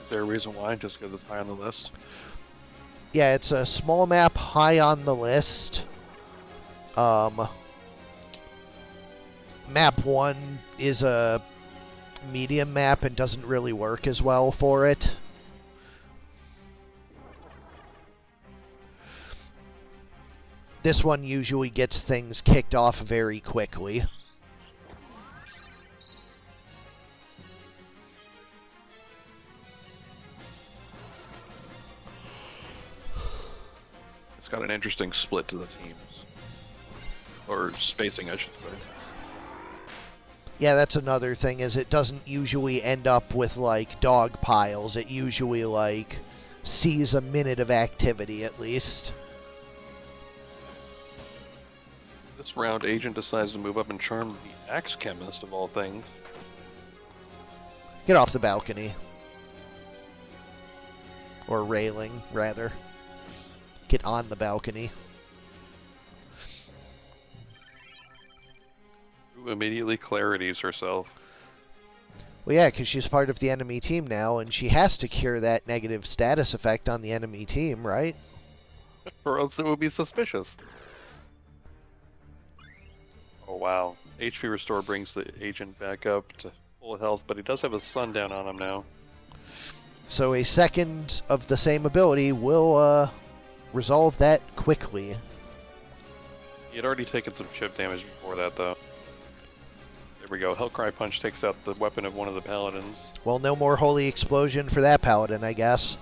Is there a reason why? Just because it's high on the list? Yeah, it's a small map high on the list. Map 1 is a medium map and doesn't really work as well for it. This one usually gets things kicked off very quickly. It's got an interesting split to the teams. Or spacing, I should say. Yeah, that's another thing, is it doesn't usually end up with, like, dog piles. It usually, like, sees a minute of activity, at least. This round, Agent decides to move up and charm the Axe Chemist, of all things. Get off the balcony. Or railing, rather. Get on the balcony. Who immediately clarities herself. Well, yeah, because she's part of the enemy team now, and she has to cure that negative status effect on the enemy team, right? Or else it would be suspicious. Oh wow. HP Restore brings the agent back up to full health, but he does have a sundown on him now. So a second of the same ability will resolve that quickly. He had already taken some chip damage before that, though. There we go. Hellcry Punch takes out the weapon of one of the paladins. Well, no more Holy Explosion for that paladin, I guess.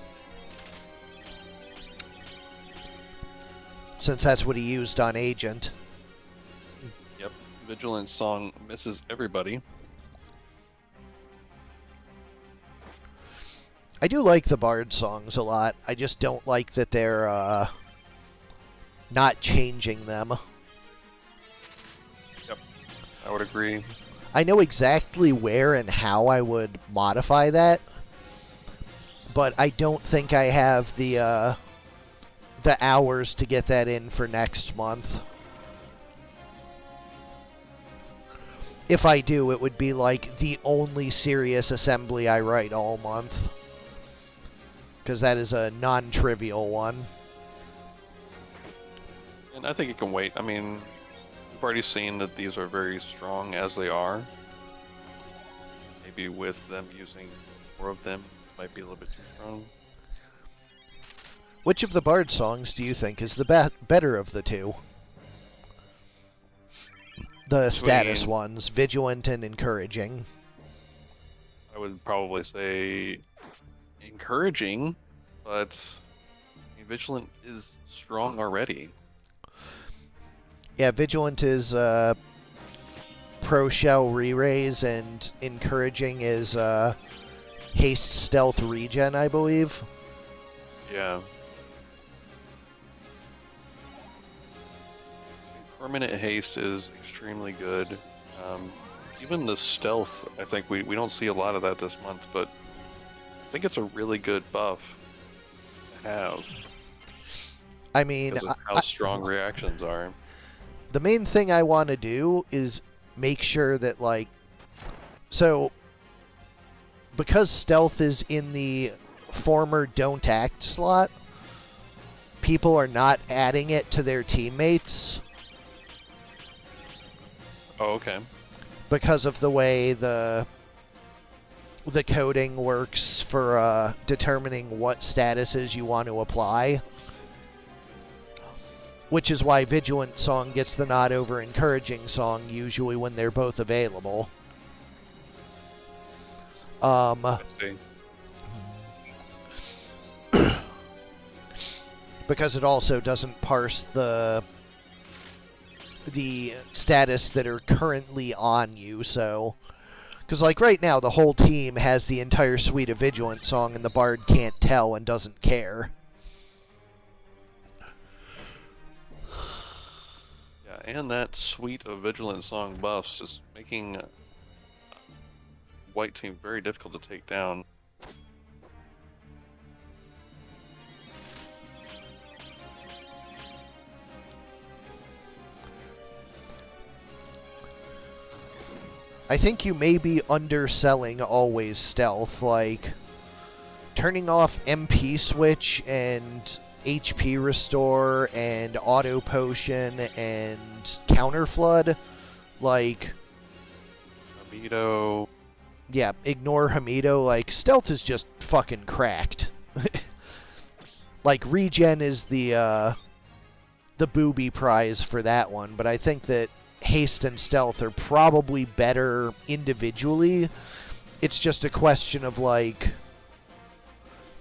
Since that's what he used on Agent. Yep. Vigilant Song misses everybody. I do like the Bard songs a lot. I just don't like that they're not changing them. Yep. I would agree. I know exactly where and how I would modify that, but I don't think I have the hours to get that in for next month. If I do, it would be like the only serious assembly I write all month, because that is a non-trivial one. And I think it can wait. I mean, we've already seen that these are very strong as they are. Maybe with them using more of them, it might be a little bit too strong. Which of the Bard songs do you think is the better of the two? The status ones, Vigilant and Encouraging. I would probably say Encouraging, but I mean, Vigilant is strong already. Yeah, Vigilant is Pro Shell Re-Raise, and Encouraging is Haste Stealth Regen, I believe. Yeah. Permanent haste is extremely good. Even the stealth, I think we don't see a lot of that this month, but I think it's a really good buff to have. I mean, because of how strong reactions are. The main thing I want to do is make sure that, like, so because stealth is in the former don't act slot, people are not adding it to their teammates. Oh, okay. Because of the way the the coding works for determining what statuses you want to apply. Which is why Vigilant Song gets the nod over Encouraging Song, usually when they're both available. I see. Because it also doesn't parse the status that are currently on you, so... Because, like, right now, the whole team has the entire suite of Vigilant Song, and the Bard can't tell and doesn't care. Yeah, and that suite of Vigilant Song buffs is making White team very difficult to take down. I think you may be underselling Always Stealth, like turning off MP switch and HP restore and auto potion and counter flood, like Hamido. Yeah, ignore Hamido, like stealth is just fucking cracked. Like regen is the booby prize for that one, but I think that haste and stealth are probably better individually. It's just a question of, like,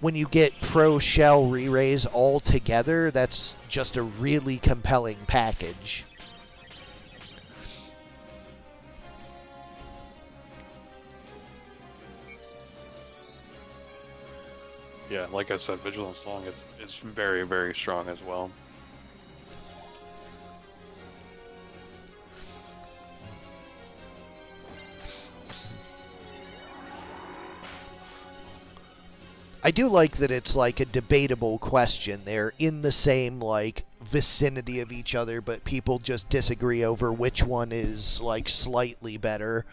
when you get pro shell re-raise all together, that's just a really compelling package. Yeah, like I said, Vigilant Song is very, very strong as well. I do like that it's like a debatable question. They're in the same, like, vicinity of each other, but people just disagree over which one is, like, slightly better,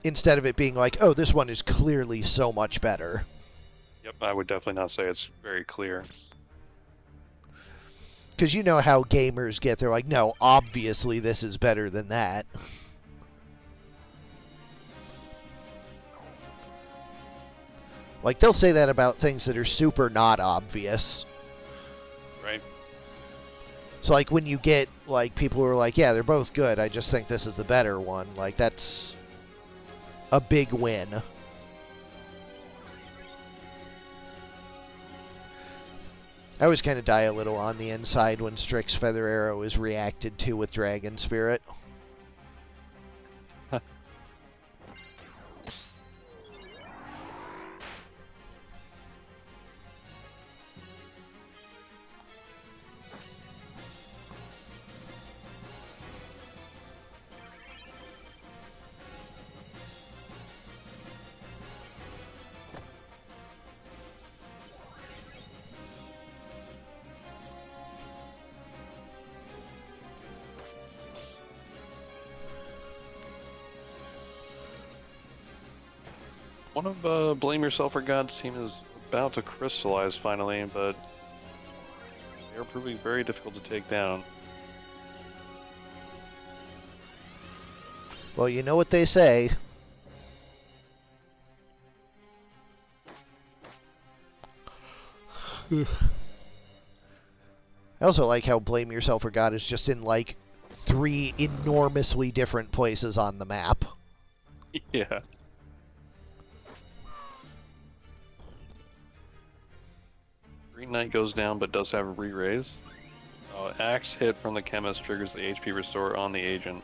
instead of it being like, oh, this one is clearly so much better. Yep, I would definitely not say it's very clear. Because you know how gamers get. They're like, no, obviously this is better than that. Like, they'll say that about things that are super not obvious. Right. So, like, when you get, like, people who are like, yeah, they're both good, I just think this is the better one. Like, that's a big win. I always kind of die a little on the inside when Strix's Feather Arrow is reacted to with Dragon Spirit. One of Blame Yourself for God's team is about to crystallize finally, but they are proving very difficult to take down. Well, you know what they say. I also like how Blame Yourself for God is just in, like, 3 enormously different places on the map. Yeah. Green Knight goes down but does have a re-raise. Axe hit from the chemist triggers the HP restore on the agent.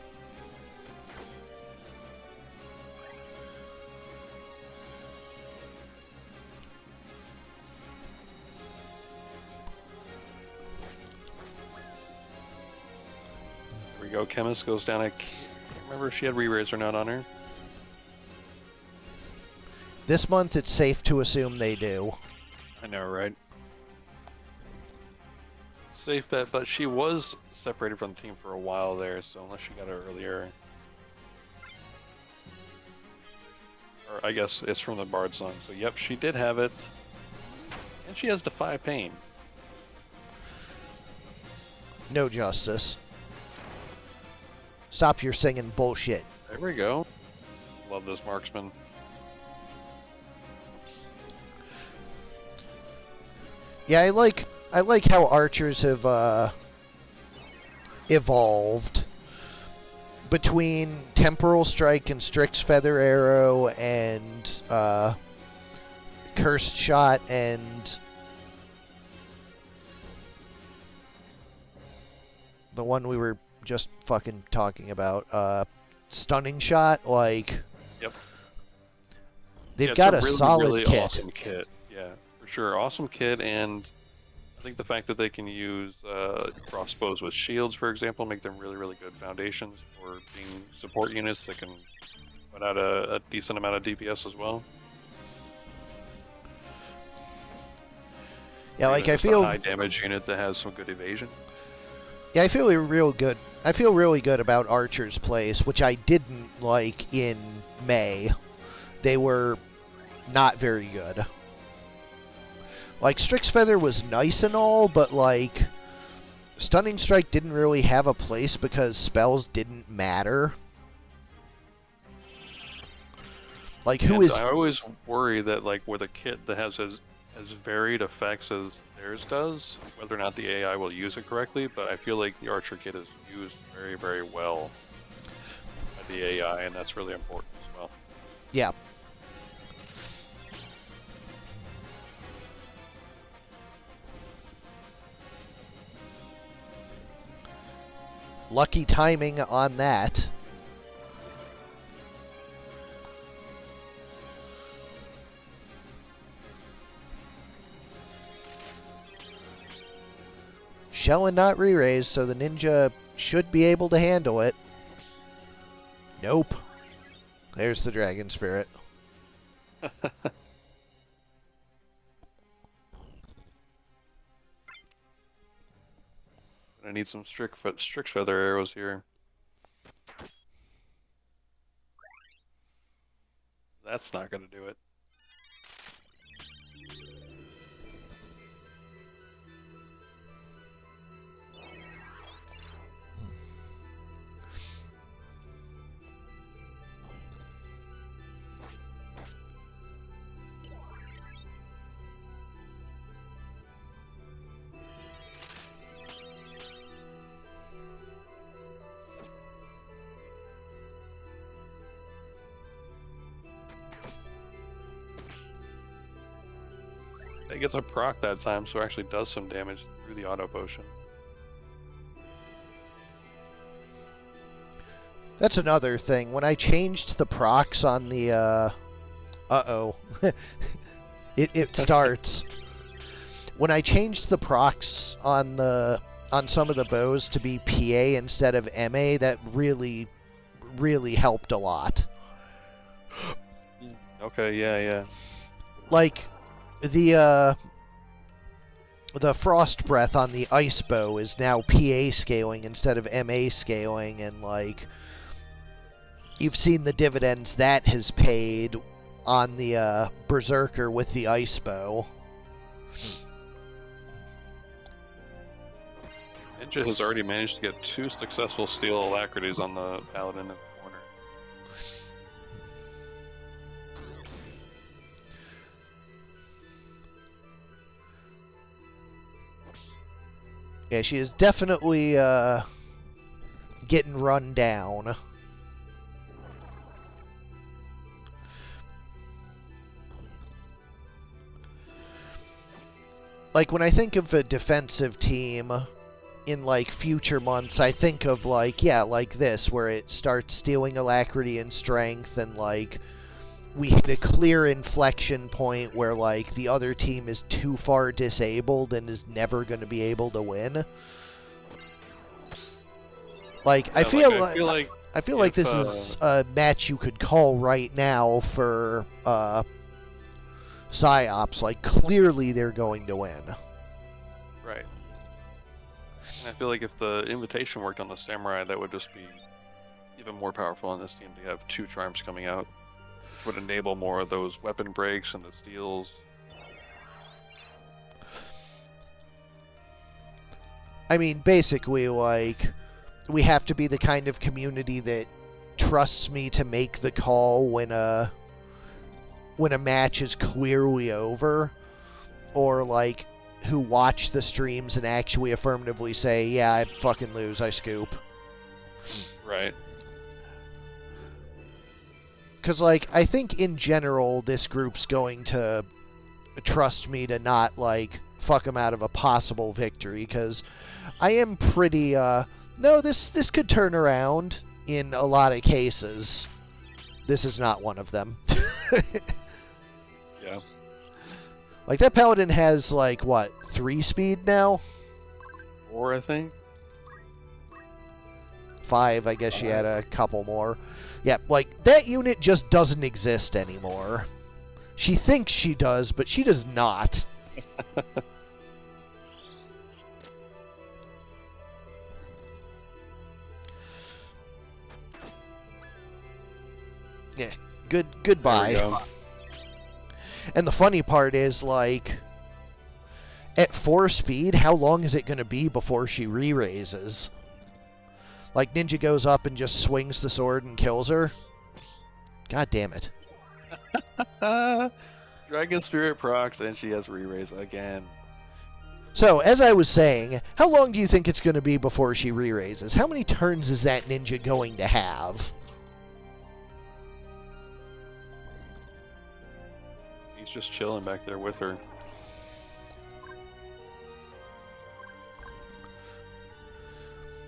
Here we go, chemist goes down. I can't remember if she had re-raise or not on her. This month, it's safe to assume they do. I know, right? Safe bet, but she was separated from the team for a while there, so unless she got it earlier. Or I guess it's from the Bard song, so yep, she did have it. And she has Defy Pain. No justice. Stop your singing bullshit. There we go. Love this marksman. Yeah, I like how archers have evolved between Temporal Strike and Strix Feather Arrow and Cursed Shot and the one we were just fucking talking about, Stunning Shot. Like, Yep. they've Yeah, got a it's really, solid really kit. awesome kit. Yeah, for sure. Awesome kit, and I think the fact that they can use crossbows with shields, for example, make them really, really good foundations for being support units that can put out a decent amount of DPS as well. Yeah, Or like even I just a feel. high damage unit that has some good evasion. Yeah, I feel real good. I feel really good about Archer's place, which I didn't like in May. They were not very good. Like, Strix Feather was nice and all, but, like, Stunning Strike didn't really have a place because spells didn't matter. Like, who And is... I always worry that, like, with a kit that has as varied effects as theirs does, whether or not the AI will use it correctly, but I feel like the Archer kit is used very, very well by the AI, and that's really important as well. Yeah. Lucky timing on that. Shell and not re-raised, so the ninja should be able to handle it. Nope. There's the dragon spirit. I need some Strix Feather arrows here. That's not going to do it. It gets a proc that time, so it actually does some damage through the auto potion. That's another thing. When I changed the procs on the, uh-oh. it starts. When I changed the procs on some of the bows to be PA instead of MA, that really, really helped a lot. Okay, yeah. Like, the Frost Breath on the Ice Bow is now PA scaling instead of MA scaling, and, like, you've seen the dividends that has paid on the Berserker with the Ice Bow. Ninja has already managed to get 2 successful steel alacrities on the Paladin in the corner. Yeah, she is definitely getting run down. Like, when I think of a defensive team in, like, future months, I think of, like, yeah, like this, where it starts stealing alacrity and strength, and, like, we hit a clear inflection point where, like, the other team is too far disabled and is never going to be able to win. Like, Yeah, I feel like if, this is a match you could call right now for Psyops. Like, clearly they're going to win. Right. And I feel like if the invitation worked on the Samurai, that would just be even more powerful on this team to have 2 Triumphs coming out. Would enable more of those weapon breaks and the steals. I mean, basically, like, we have to be the kind of community that trusts me to make the call when a match is clearly over, or, like, who watch the streams and actually affirmatively say, yeah, I fucking lose, I scoop. Right. Because, like, I think in general this group's going to trust me to not, like, fuck them out of a possible victory, because I am pretty, no, this could turn around in a lot of cases. This is not one of them. Yeah. Like, that paladin has, like, what, 3 speed now? 4, I think. 5, I guess she had a couple more. Yeah, like, that unit just doesn't exist anymore. She thinks she does, but she does not. Yeah, goodbye. There we go. And the funny part is, like, at 4 speed, how long is it going to be before she re-raises? Like, Ninja goes up and just swings the sword and kills her? God damn it. Dragon Spirit procs, and she has re-raise again. So, as I was saying, how long do you think it's going to be before she re-raises? How many turns is that ninja going to have? He's just chilling back there with her.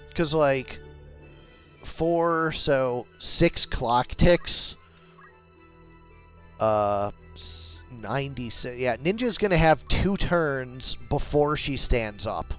Because, like, 4, so 6 clock ticks. 96. Yeah, Ninja's going to have 2 turns before she stands up.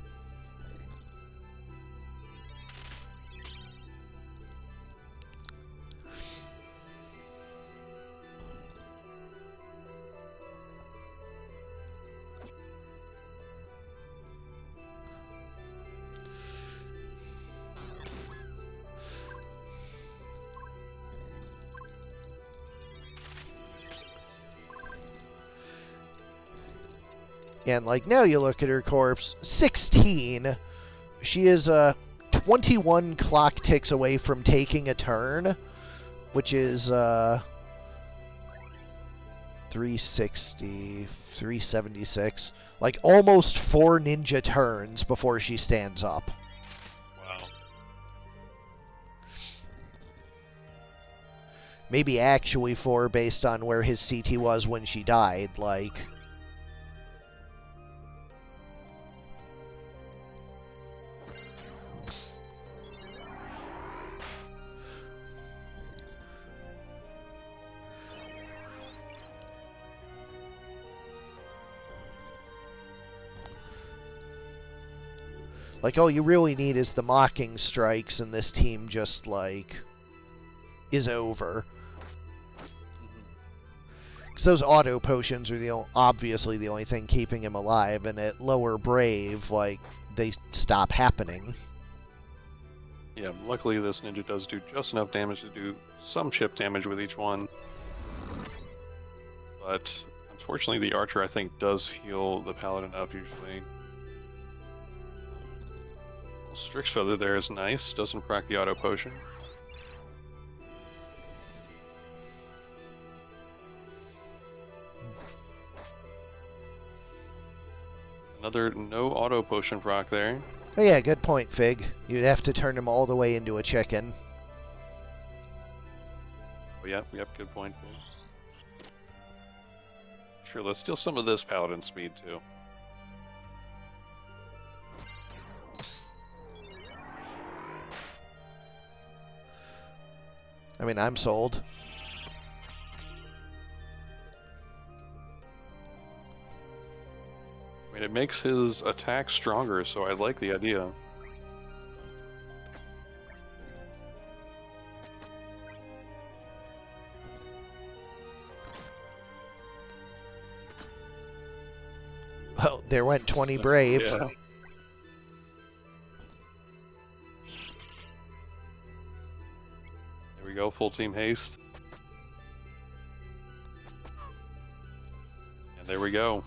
And, like, now you look at her corpse, 16. She is 21 clock ticks away from taking a turn, which is 360, 376. Like, almost 4 ninja turns before she stands up. Wow. Maybe actually 4 based on where his CT was when she died, like... Like, all you really need is the mocking strikes, and this team just, like, is over. Because those auto potions are obviously the only thing keeping him alive, and at lower brave, like, they stop happening. Yeah, luckily this ninja does do just enough damage to do some chip damage with each one. But unfortunately the archer, I think, does heal the paladin up usually. Strix Feather there is nice, doesn't crack the auto potion. Another no auto potion proc there. Oh yeah, good point, Fig. You'd have to turn him all the way into a chicken. Oh, yep, good point. Sure, let's steal some of this paladin speed too. I mean, I'm sold. I mean, it makes his attack stronger, so I like the idea. Well, there went 20 brave. Yeah. There we go, full team haste. And there we go.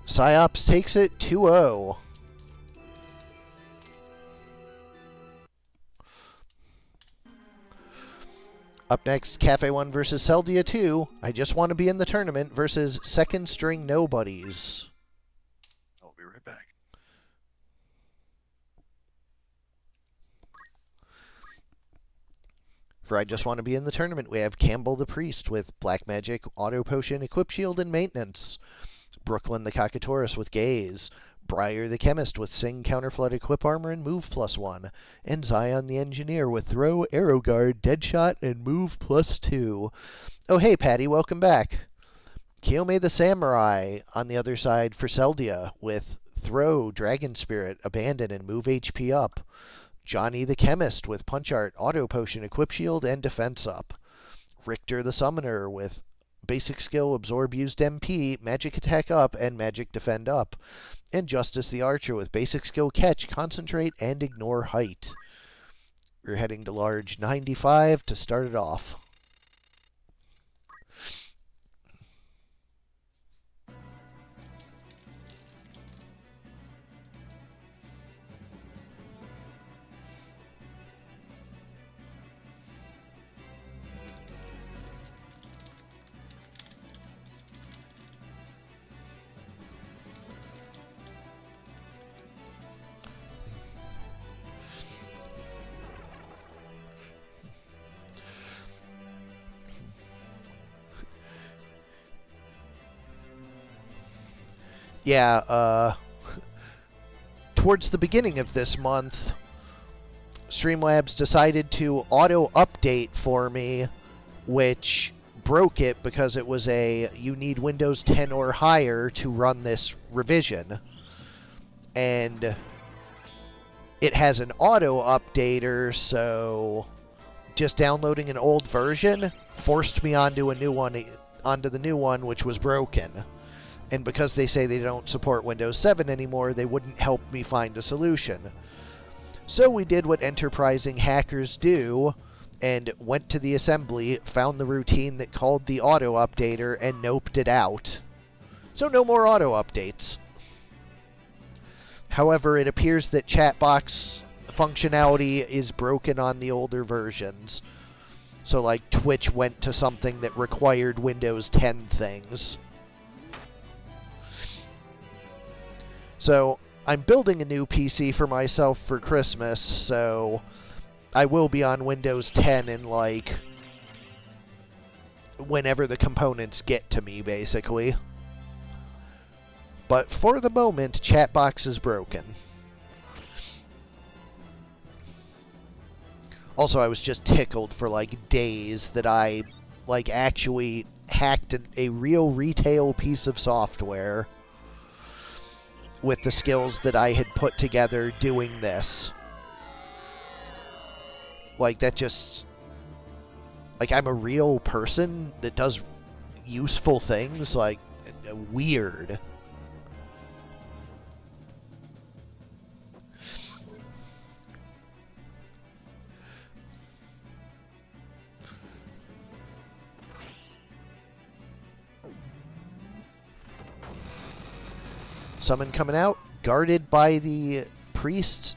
Psyops takes it 2-0. Up next, Kaffe 1 versus Celdia 2. I just want to be in the tournament versus second string nobodies. For I Just Want to Be in the Tournament, we have Campbell the Priest with Black Magic, Auto Potion, Equip Shield, and Maintenance. Brooklyn the Cockatorus with Gaze. Briar the Chemist with Sing, Counterflood, Equip Armor, and Move +1. And Zion the Engineer with Throw, Arrow Guard, Deadshot, and Move +2. Oh, hey, Paddy, welcome back. Kiyome the Samurai on the other side for Celdia with Throw, Dragon Spirit, Abandon, and Move HP up. Johnny the Chemist with Punch Art, Auto Potion, Equip Shield, and Defense up. Richter the Summoner with Basic Skill, Absorb Used MP, Magic Attack up, and Magic Defend up. And Justice the Archer with Basic Skill, Catch, Concentrate, and Ignore Height. We're heading to large 95 to start it off. Yeah, towards the beginning of this month, Streamlabs decided to auto-update for me, which broke it because it was you need Windows 10 or higher to run this revision. And it has an auto-updater, so just downloading an old version forced me onto the new one, which was broken. And because they say they don't support Windows 7 anymore, they wouldn't help me find a solution. So we did what enterprising hackers do, and went to the assembly, found the routine that called the auto-updater, and noped it out. So no more auto-updates. However, it appears that chatbox functionality is broken on the older versions. So like Twitch went to something that required Windows 10 things. So I'm building a new PC for myself for Christmas, so I will be on Windows 10 in like whenever the components get to me, basically. But for the moment, chatbox is broken. Also, I was just tickled for like days that I like actually hacked a real retail piece of software with the skills that I had put together doing this. Like, that just... Like, I'm a real person that does useful things. Like, weird. Summon coming out, guarded by the priests.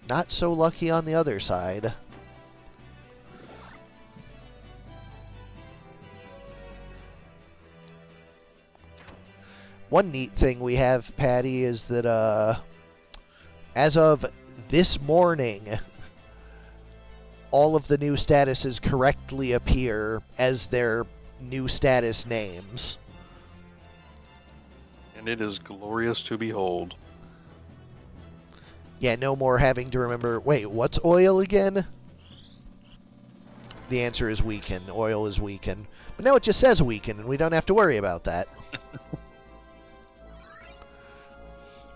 Not so lucky on the other side. One neat thing we have, Paddy, is that as of this morning, all of the new statuses correctly appear as their new status names. And it is glorious to behold. Yeah, no more having to remember, wait, what's oil again? The answer is weaken. Oil is weaken. But now it just says weaken, and we don't have to worry about that.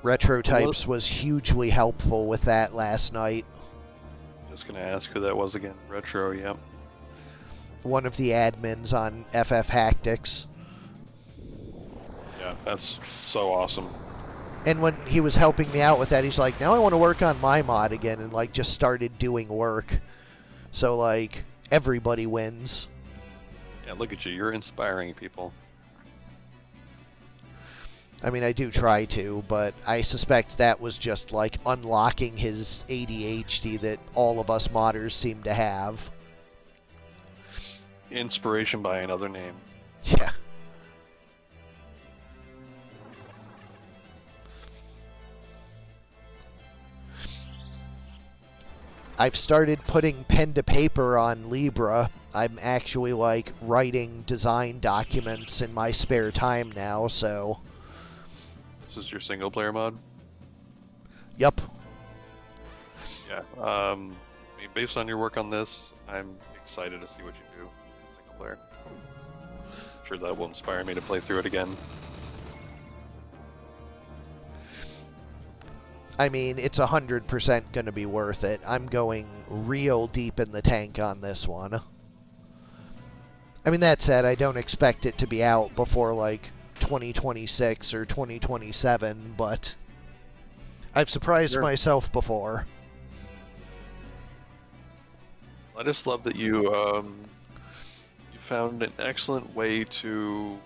Retro Types was hugely helpful with that last night. Just going to ask who that was again. Retro, yep. One of the admins on FF Hactics. Yeah, that's so awesome. And when he was helping me out with that, he's like, now I want to work on my mod again, and like just started doing work. So like, everybody wins. Yeah, look at you. You're inspiring people. I mean, I do try to, but I suspect that was just like unlocking his ADHD that all of us modders seem to have. Inspiration by another name. Yeah. I've started putting pen to paper on Libra. I'm actually, like, writing design documents in my spare time now, so... This is your single player mod? Yup. Yeah. I mean, based on your work on this, I'm excited to see what you do in single player. I'm sure that will inspire me to play through it again. I mean, it's 100% going to be worth it. I'm going real deep in the tank on this one. I mean, that said, I don't expect it to be out before, like, 2026 or 2027, but I've surprised myself before. I just love that you you found an excellent way to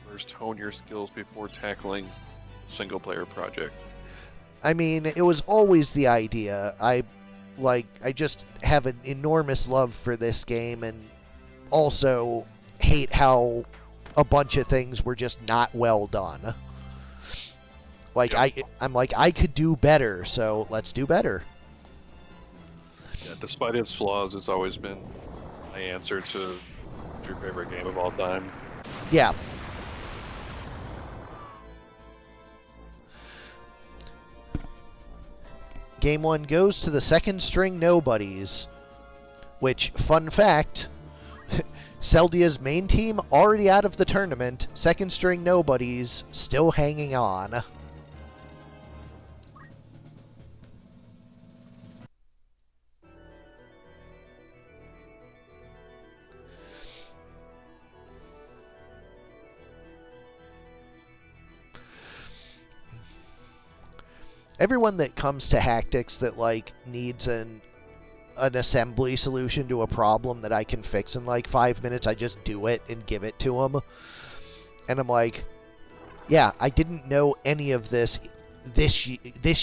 first hone your skills before tackling a single-player project. I mean, it was always the idea. I just have an enormous love for this game, and also hate how a bunch of things were just not well done. Like, Yep. I'm like, I could do better, so let's do better. Yeah, despite its flaws, it's always been my answer to your favorite game of all time. Yeah. Game 1 goes to the second string nobodies. Which, fun fact, Celdia's main team already out of the tournament. Second string nobodies still hanging on. Everyone that comes to Hactics that, like, needs an assembly solution to a problem that I can fix in, like, 5 minutes, I just do it and give it to them. And I'm like, yeah, I didn't know any of this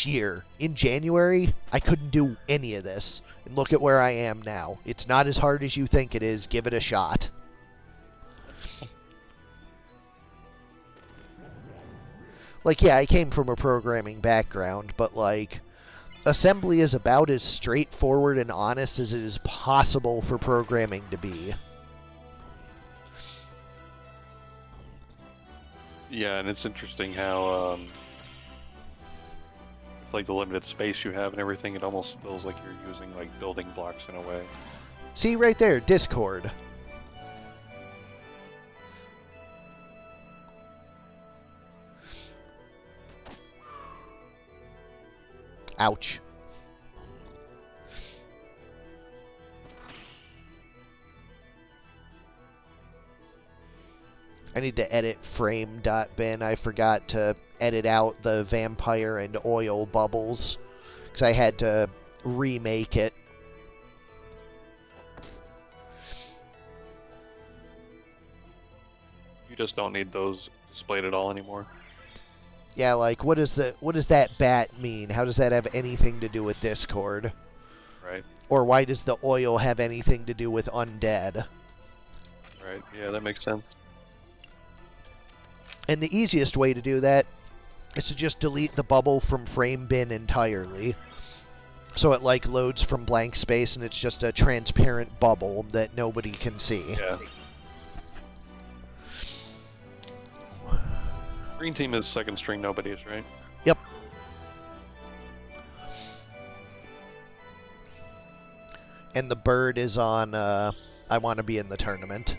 year. In January, I couldn't do any of this. And look at where I am now. It's not as hard as you think it is. Give it a shot. Like, yeah, I came from a programming background, but, like, assembly is about as straightforward and honest as it is possible for programming to be. Yeah, and it's interesting how, with, like, the limited space you have and everything, it almost feels like you're using, like, building blocks in a way. See, right there, Discord. Ouch. I need to edit frame.bin. I forgot to edit out the vampire and oil bubbles because I had to remake it. You just don't need those displayed at all anymore. Yeah, like, what does that bat mean? How does that have anything to do with Discord? Right. Or why does the oil have anything to do with undead? Right, yeah, that makes sense. And the easiest way to do that is to just delete the bubble from frame bin entirely. So it, like, loads from blank space and it's just a transparent bubble that nobody can see. Yeah. Green team is second string nobodies, right? Yep. And the bird is on, I want to be in the tournament.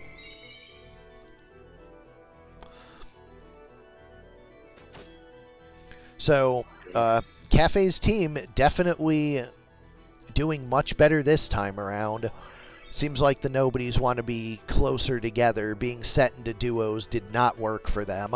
So, Caffe's team definitely doing much better this time around. Seems like the nobodies want to be closer together. Being set into duos did not work for them.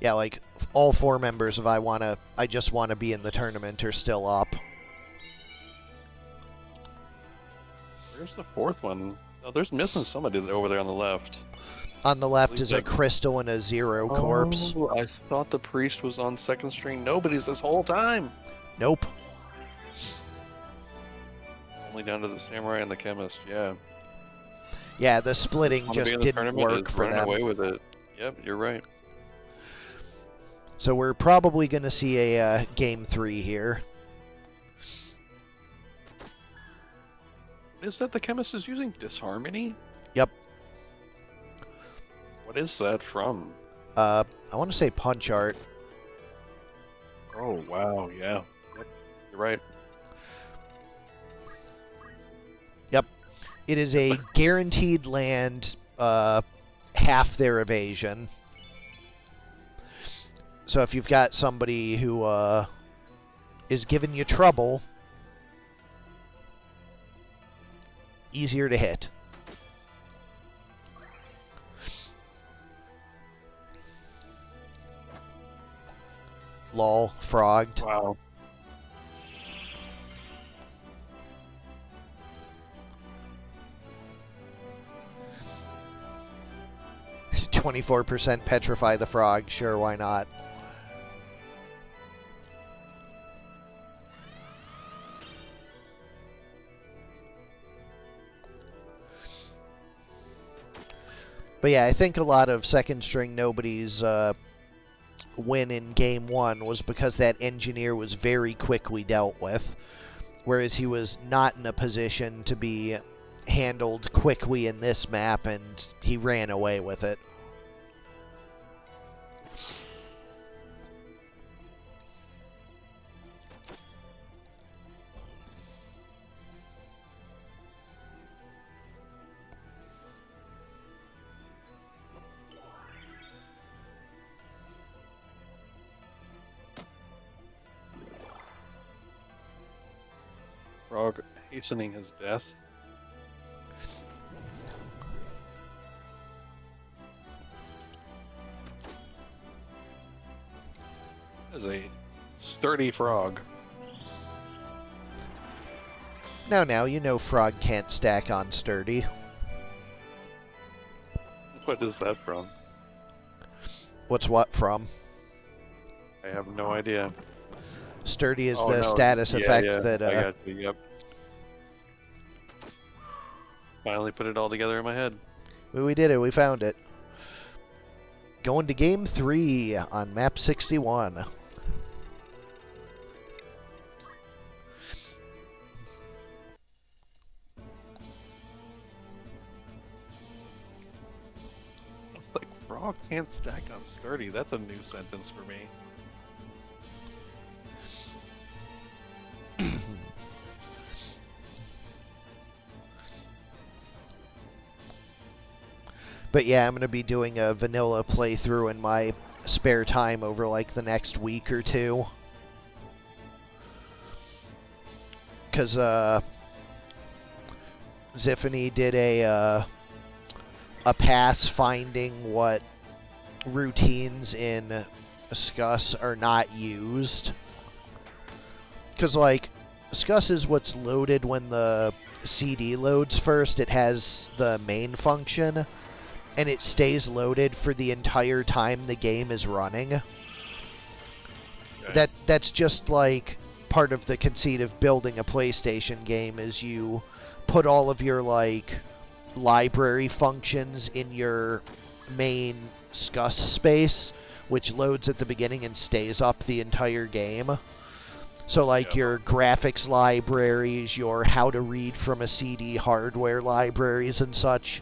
Yeah, like, all 4 members of I just want to be in the tournament are still up. Where's the fourth one? Oh, there's missing somebody over there on the left. On the left Believe is a that- crystal and a zero corpse. Oh, I thought the priest was on second string. Nobody's this whole time. Nope. Only down to the samurai and the chemist. Yeah. Yeah, the splitting Wanna be just in the didn't tournament work is for running them. away with it. Yep, you're right. So we're probably going to see a game 3 here. Is that the chemist is using disharmony? Yep. What is that from? I want to say punch art. Oh wow, yeah. Yep, you're right. Yep. It is a guaranteed land, half their evasion. So if you've got somebody who is giving you trouble, easier to hit. Lol, frogged. Wow. 24% petrify the frog. Sure, why not? But yeah, I think a lot of second string nobody's win in game 1 was because that engineer was very quickly dealt with, whereas he was not in a position to be handled quickly in this map, and he ran away with it. Frog hastening his death. That is a sturdy frog. Now, you know frog can't stack on sturdy. What is that from? What's what from? I have no idea. Sturdy is Oh, the no. status Yeah, effect yeah, that... I got you, yep. Finally put it all together in my head. we did it. We found it. Going to game 3 on map 61. Like, frog can't stack on sturdy. That's a new sentence for me. But yeah, I'm going to be doing a vanilla playthrough in my spare time over like the next week or two. Because Ziphany did a pass finding what routines in Scus are not used. Because, like, Scus is what's loaded when the CD loads first. It has the main function, and it stays loaded for the entire time the game is running. Okay. That's just like part of the conceit of building a PlayStation game is you put all of your like library functions in your main Scus space, which loads at the beginning and stays up the entire game. So like your graphics libraries, your how to read from a CD hardware libraries and such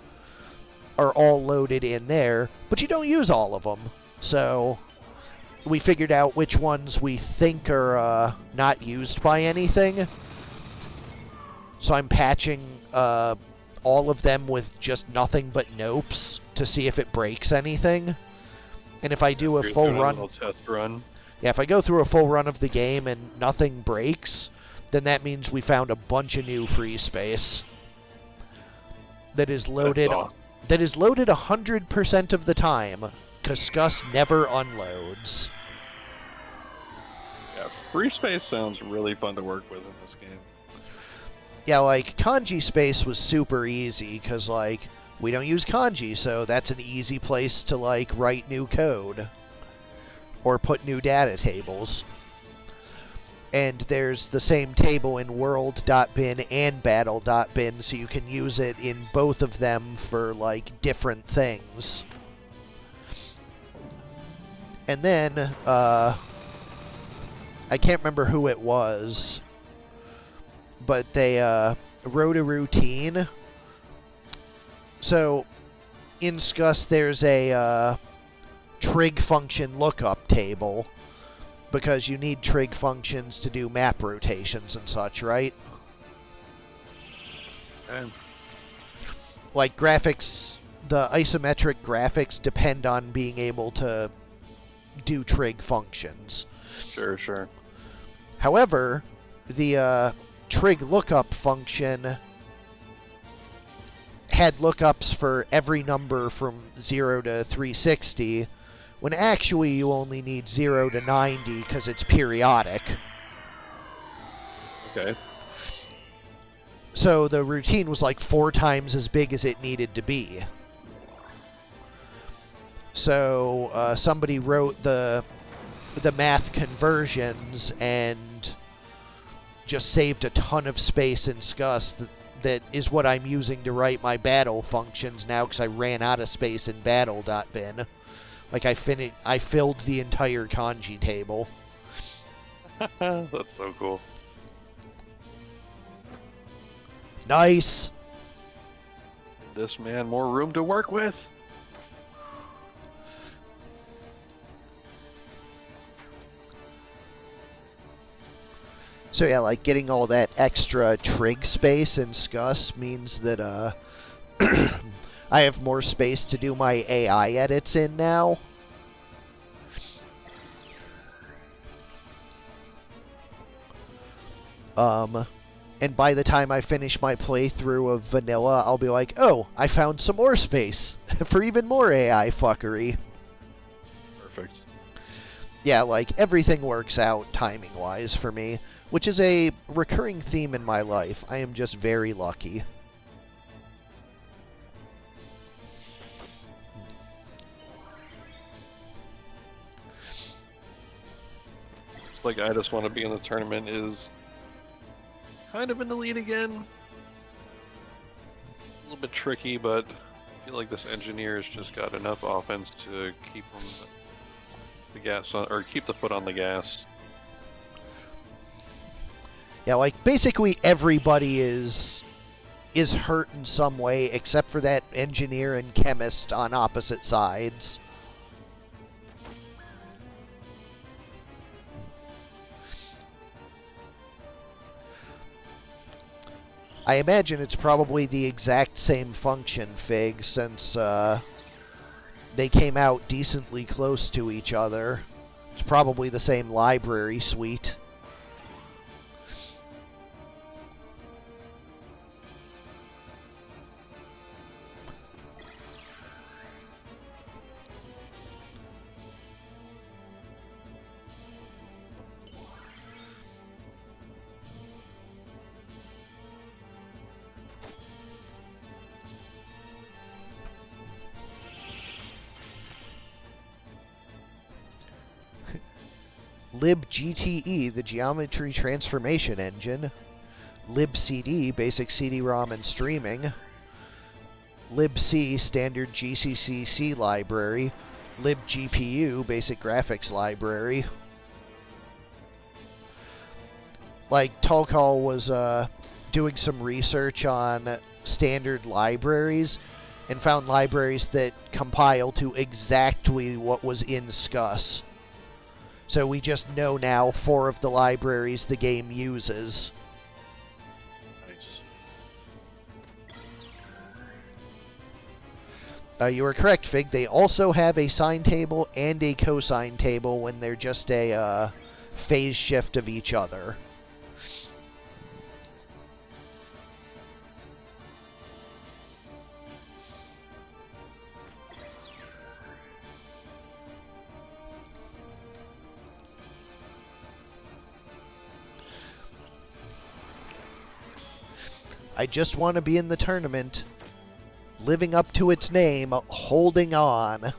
are all loaded in there, but you don't use all of them. So we figured out which ones we think are not used by anything. So I'm patching all of them with just nothing but nopes to see if it breaks anything. And if I do a Here's full doing run, little test run. yeah, if I go through a full run of the game and nothing breaks, then that means we found a bunch of new free space that is loaded. That's awesome. That is loaded 100% of the time, because Scus never unloads. Yeah, free space sounds really fun to work with in this game. Yeah, like, kanji space was super easy, because, like, we don't use kanji, so that's an easy place to, like, write new code. Or put new data tables. And there's the same table in world.bin and battle.bin, so you can use it in both of them for, like, different things. And then, I can't remember who it was, but they wrote a routine. So, in SCUS, there's a trig function lookup table, because you need trig functions to do map rotations and such, right? And Like, graphics, the isometric graphics depend on being able to do trig functions. sure. However, the trig lookup function had lookups for every number from 0 to 360, when actually you only need 0 to 90 because it's periodic. Okay. So the routine was like 4 times as big as it needed to be. So somebody wrote the math conversions and just saved a ton of space in SCUS. That is what I'm using to write my battle functions now, because I ran out of space in battle.bin. Like, I filled the entire kanji table. That's so cool. Nice! This man more room to work with. So yeah, like, getting all that extra trig space in SCUS means that, I have more space to do my AI edits in now. And by the time I finish my playthrough of vanilla, I'll be like, oh, I found some more space for even more AI fuckery. Perfect. Yeah, like, everything works out timing-wise for me, which is a recurring theme in my life. I am just very lucky. It's like I just want to be in the tournament is kind of in the lead again. A little bit tricky, but I feel like this engineer's just got enough offense to keep the gas on, or keep the foot on the gas. Yeah, like, basically everybody is hurt in some way, except for that engineer and chemist on opposite sides. I imagine it's probably the exact same function, Fig, since they came out decently close to each other. It's probably the same library suite. libGTE, the geometry transformation engine. libCD, basic CD-ROM and streaming. libC, standard GCC-C library. libGPU, basic graphics library. Like, Talcall was doing some research on standard libraries and found libraries that compile to exactly what was in SCUS. So we just know now 4 of the libraries the game uses. Nice. You are correct, Fig. They also have a sine table and a cosine table when they're just a phase shift of each other. I just want to be in the tournament. Living up to its name, holding on.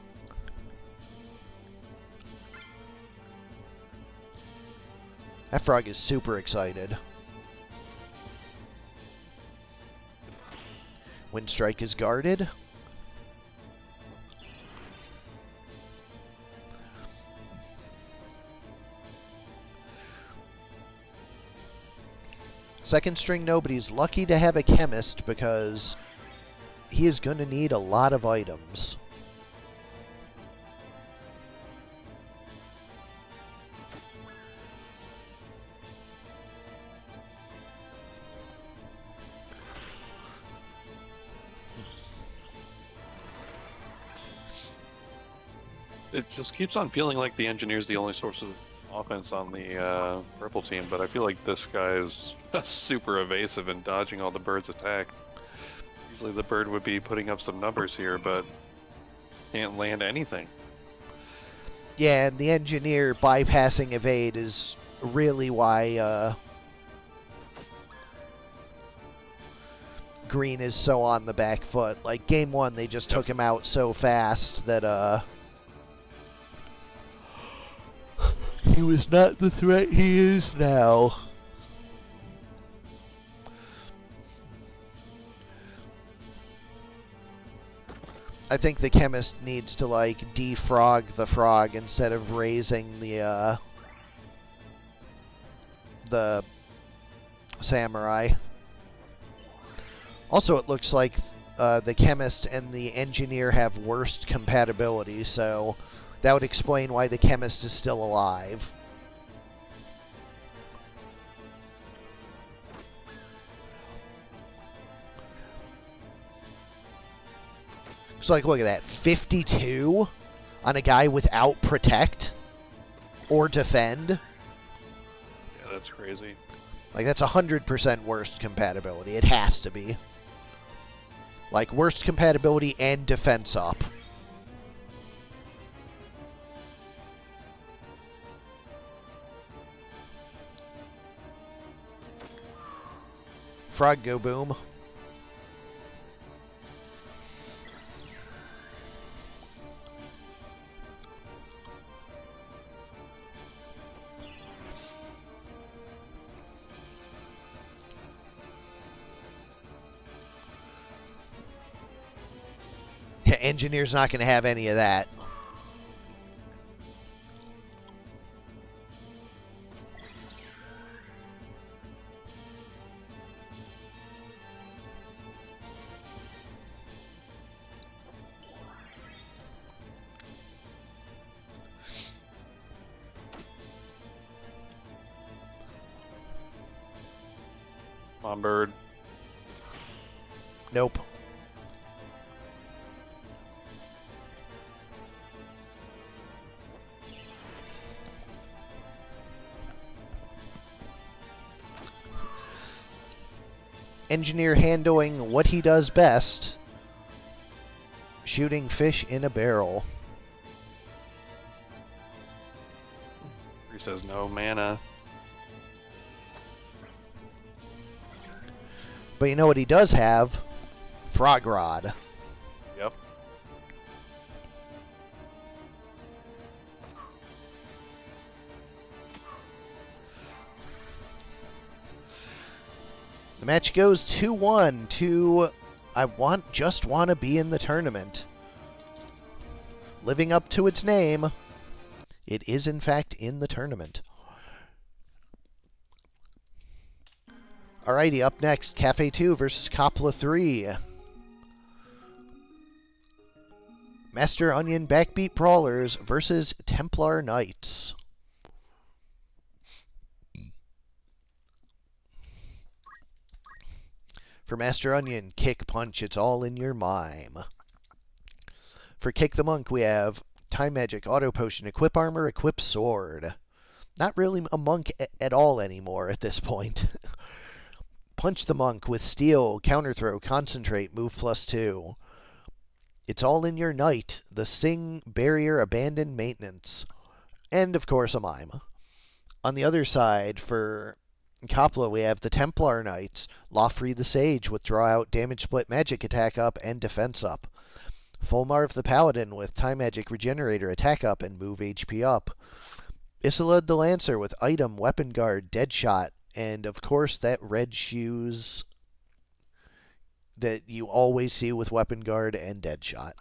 That frog is super excited. Wind Strike is guarded. Second string nobody's lucky to have a chemist because he is going to need a lot of items. It just keeps on feeling like the engineer's the only source of offense on the purple team, but I feel like this guy is super evasive and dodging all the bird's attack. Usually the bird would be putting up some numbers here, but can't land anything. Yeah, and the engineer bypassing evade is really why Green is so on the back foot. Like, game one, they just took him out so fast that he was not the threat he is now. I think the chemist needs to, like, defrog the frog instead of raising the samurai. Also, it looks like the chemist and the engineer have worst compatibility, so that would explain why the chemist is still alive. So, like, look at that. 52 on a guy without protect or defend. Yeah, that's crazy. Like, that's 100% worst compatibility. It has to be. Like, worst compatibility and defense up. Frog go boom. Yeah, engineer's not going to have any of that. Come on, bird. Nope. Engineer handling what he does best, shooting fish in a barrel. He says no mana. But you know what he does have? Frog Rod. Yep. The match goes 2-1 to just want to be in the tournament. Living up to its name, it is in fact in the tournament. Alrighty, up next, Kaffe 2 versus Coppola 3. Master Onion Backbeat Brawlers versus Templar Knights. For Master Onion, Kick, Punch, it's all in your mime. For Kick the Monk, we have Time Magic, Auto Potion, Equip Armor, Equip Sword. Not really a monk at all anymore at this point. Punch the Monk with Steel, Counter Throw, Concentrate, Move +2. It's all in your Knight, the Sing, Barrier, Abandon, Maintenance. And, of course, a mime. On the other side, for In Coppola, we have the Templar Knights, Lofri the Sage with draw out, damage split, magic attack up, and defense up. Fulmarv the Paladin with time magic regenerator, attack up, and move HP up. Isolde the Lancer with item, weapon guard, dead shot, and of course that red shoes that you always see with weapon guard and dead shot.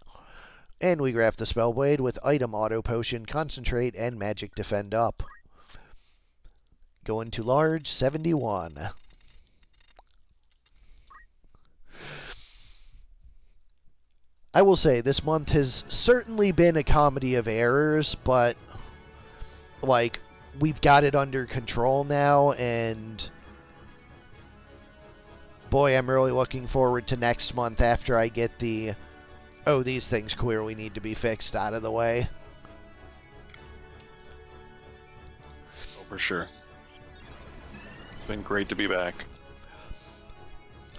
And we graph the Spellblade with item, auto potion, concentrate, and magic defend up. Going to large, 71. I will say this month has certainly been a comedy of errors, but like we've got it under control now, and boy, I'm really looking forward to next month after I get the oh, these things clearly need to be fixed out of the way. Oh, for sure. It's been great to be back.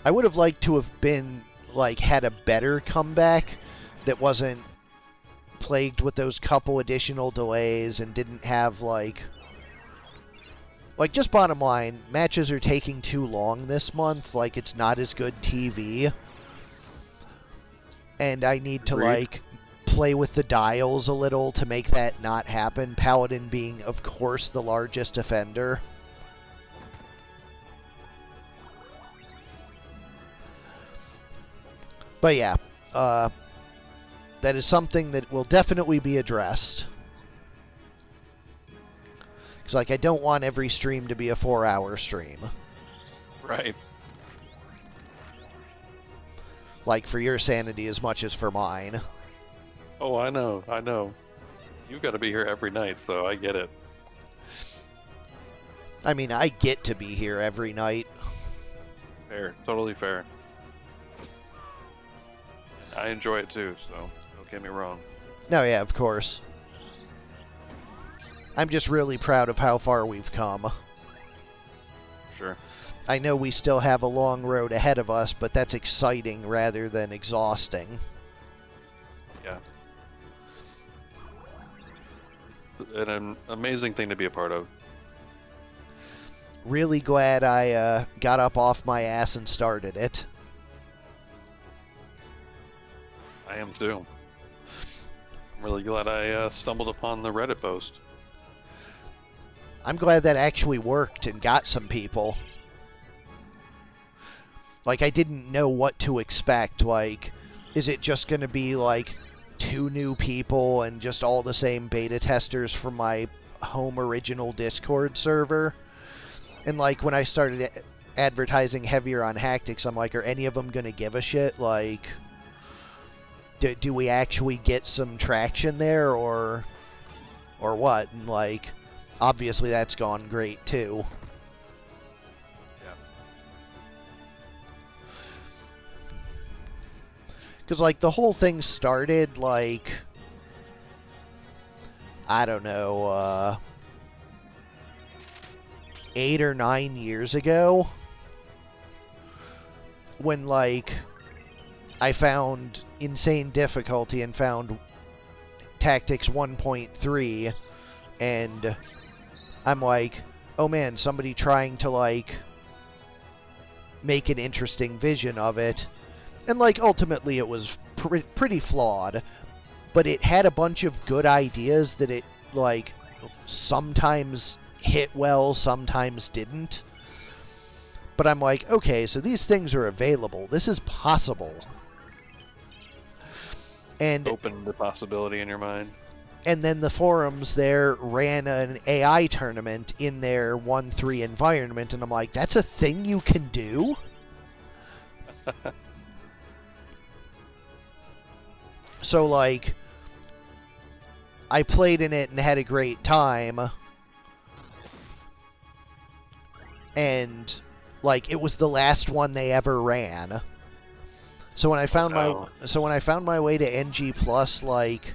I would have liked to have been like had a better comeback that wasn't plagued with those couple additional delays and didn't have like just bottom line, matches are taking too long this month. Like, it's not as good TV. And I need to, like, play with the dials a little to make that not happen. Paladin being, of course, the largest offender. But yeah, that is something that will definitely be addressed. Because, like, I don't want every stream to be a 4-hour stream. Right. Like, for your sanity as much as for mine. Oh, I know, I know. You've got to be here every night, so I get it. I mean, I get to be here every night. Fair, totally fair. And I enjoy it too, so don't get me wrong. No, yeah, of course. I'm just really proud of how far we've come. Sure. I know we still have a long road ahead of us, but that's exciting rather than exhausting. Yeah. An amazing thing to be a part of. Really glad I got up off my ass and started it. I am too. I'm really glad I stumbled upon the Reddit post. I'm glad that actually worked and got some people. Like, I didn't know what to expect. Like, is it just going to be, like, 2 new people and just all the same beta testers from my home original Discord server? And, like, when I started advertising heavier on Hactics, I'm like, are any of them going to give a shit? Like, do we actually get some traction there, or what? And, like, obviously that's gone great, too. Because, like, the whole thing started, like, I don't know, 8 or 9 years ago. When, like, I found insane difficulty and found Tactics 1.3, and I'm like, oh man, somebody trying to, like, make an interesting vision of it. And, like, ultimately it was pretty flawed, but it had a bunch of good ideas that it, like, sometimes hit well, sometimes didn't. But I'm like, okay, so these things are available. This is possible. And Open the possibility in your mind. And then the forums there ran an AI tournament in their 1.3 environment, and I'm like, that's a thing you can do? So, like, I played in it and had a great time. And, like, it was the last one they ever ran. So when I found my way to NG Plus, like,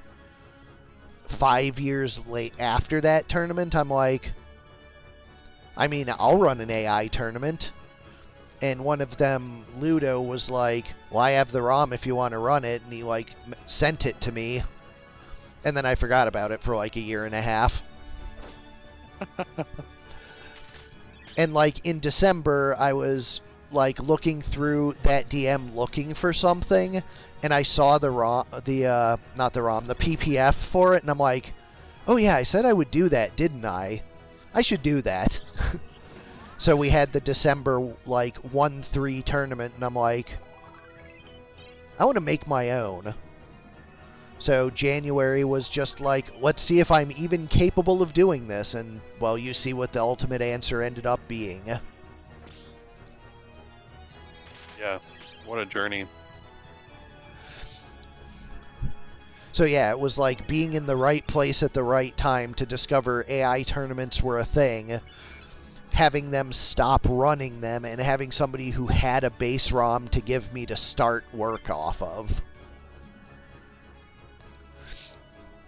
5 years late after that tournament, I'm like, I mean, I'll run an AI tournament. And one of them, Ludo, was like, well, I have the ROM if you want to run it. And he, like, sent it to me. And then I forgot about it for, like, a year and a half. And, like, in December, I was, like, looking through that DM looking for something, and I saw the PPF for it, and I'm like, oh yeah, I said I would do that, didn't I? I should do that. So we had the December, like, 1-3 tournament, and I'm like, I want to make my own. So January was just like, let's see if I'm even capable of doing this, and, well, you see what the ultimate answer ended up being. Yeah, what a journey. So yeah, it was like being in the right place at the right time to discover AI tournaments were a thing, having them stop running them, and having somebody who had a base ROM to give me to start work off of.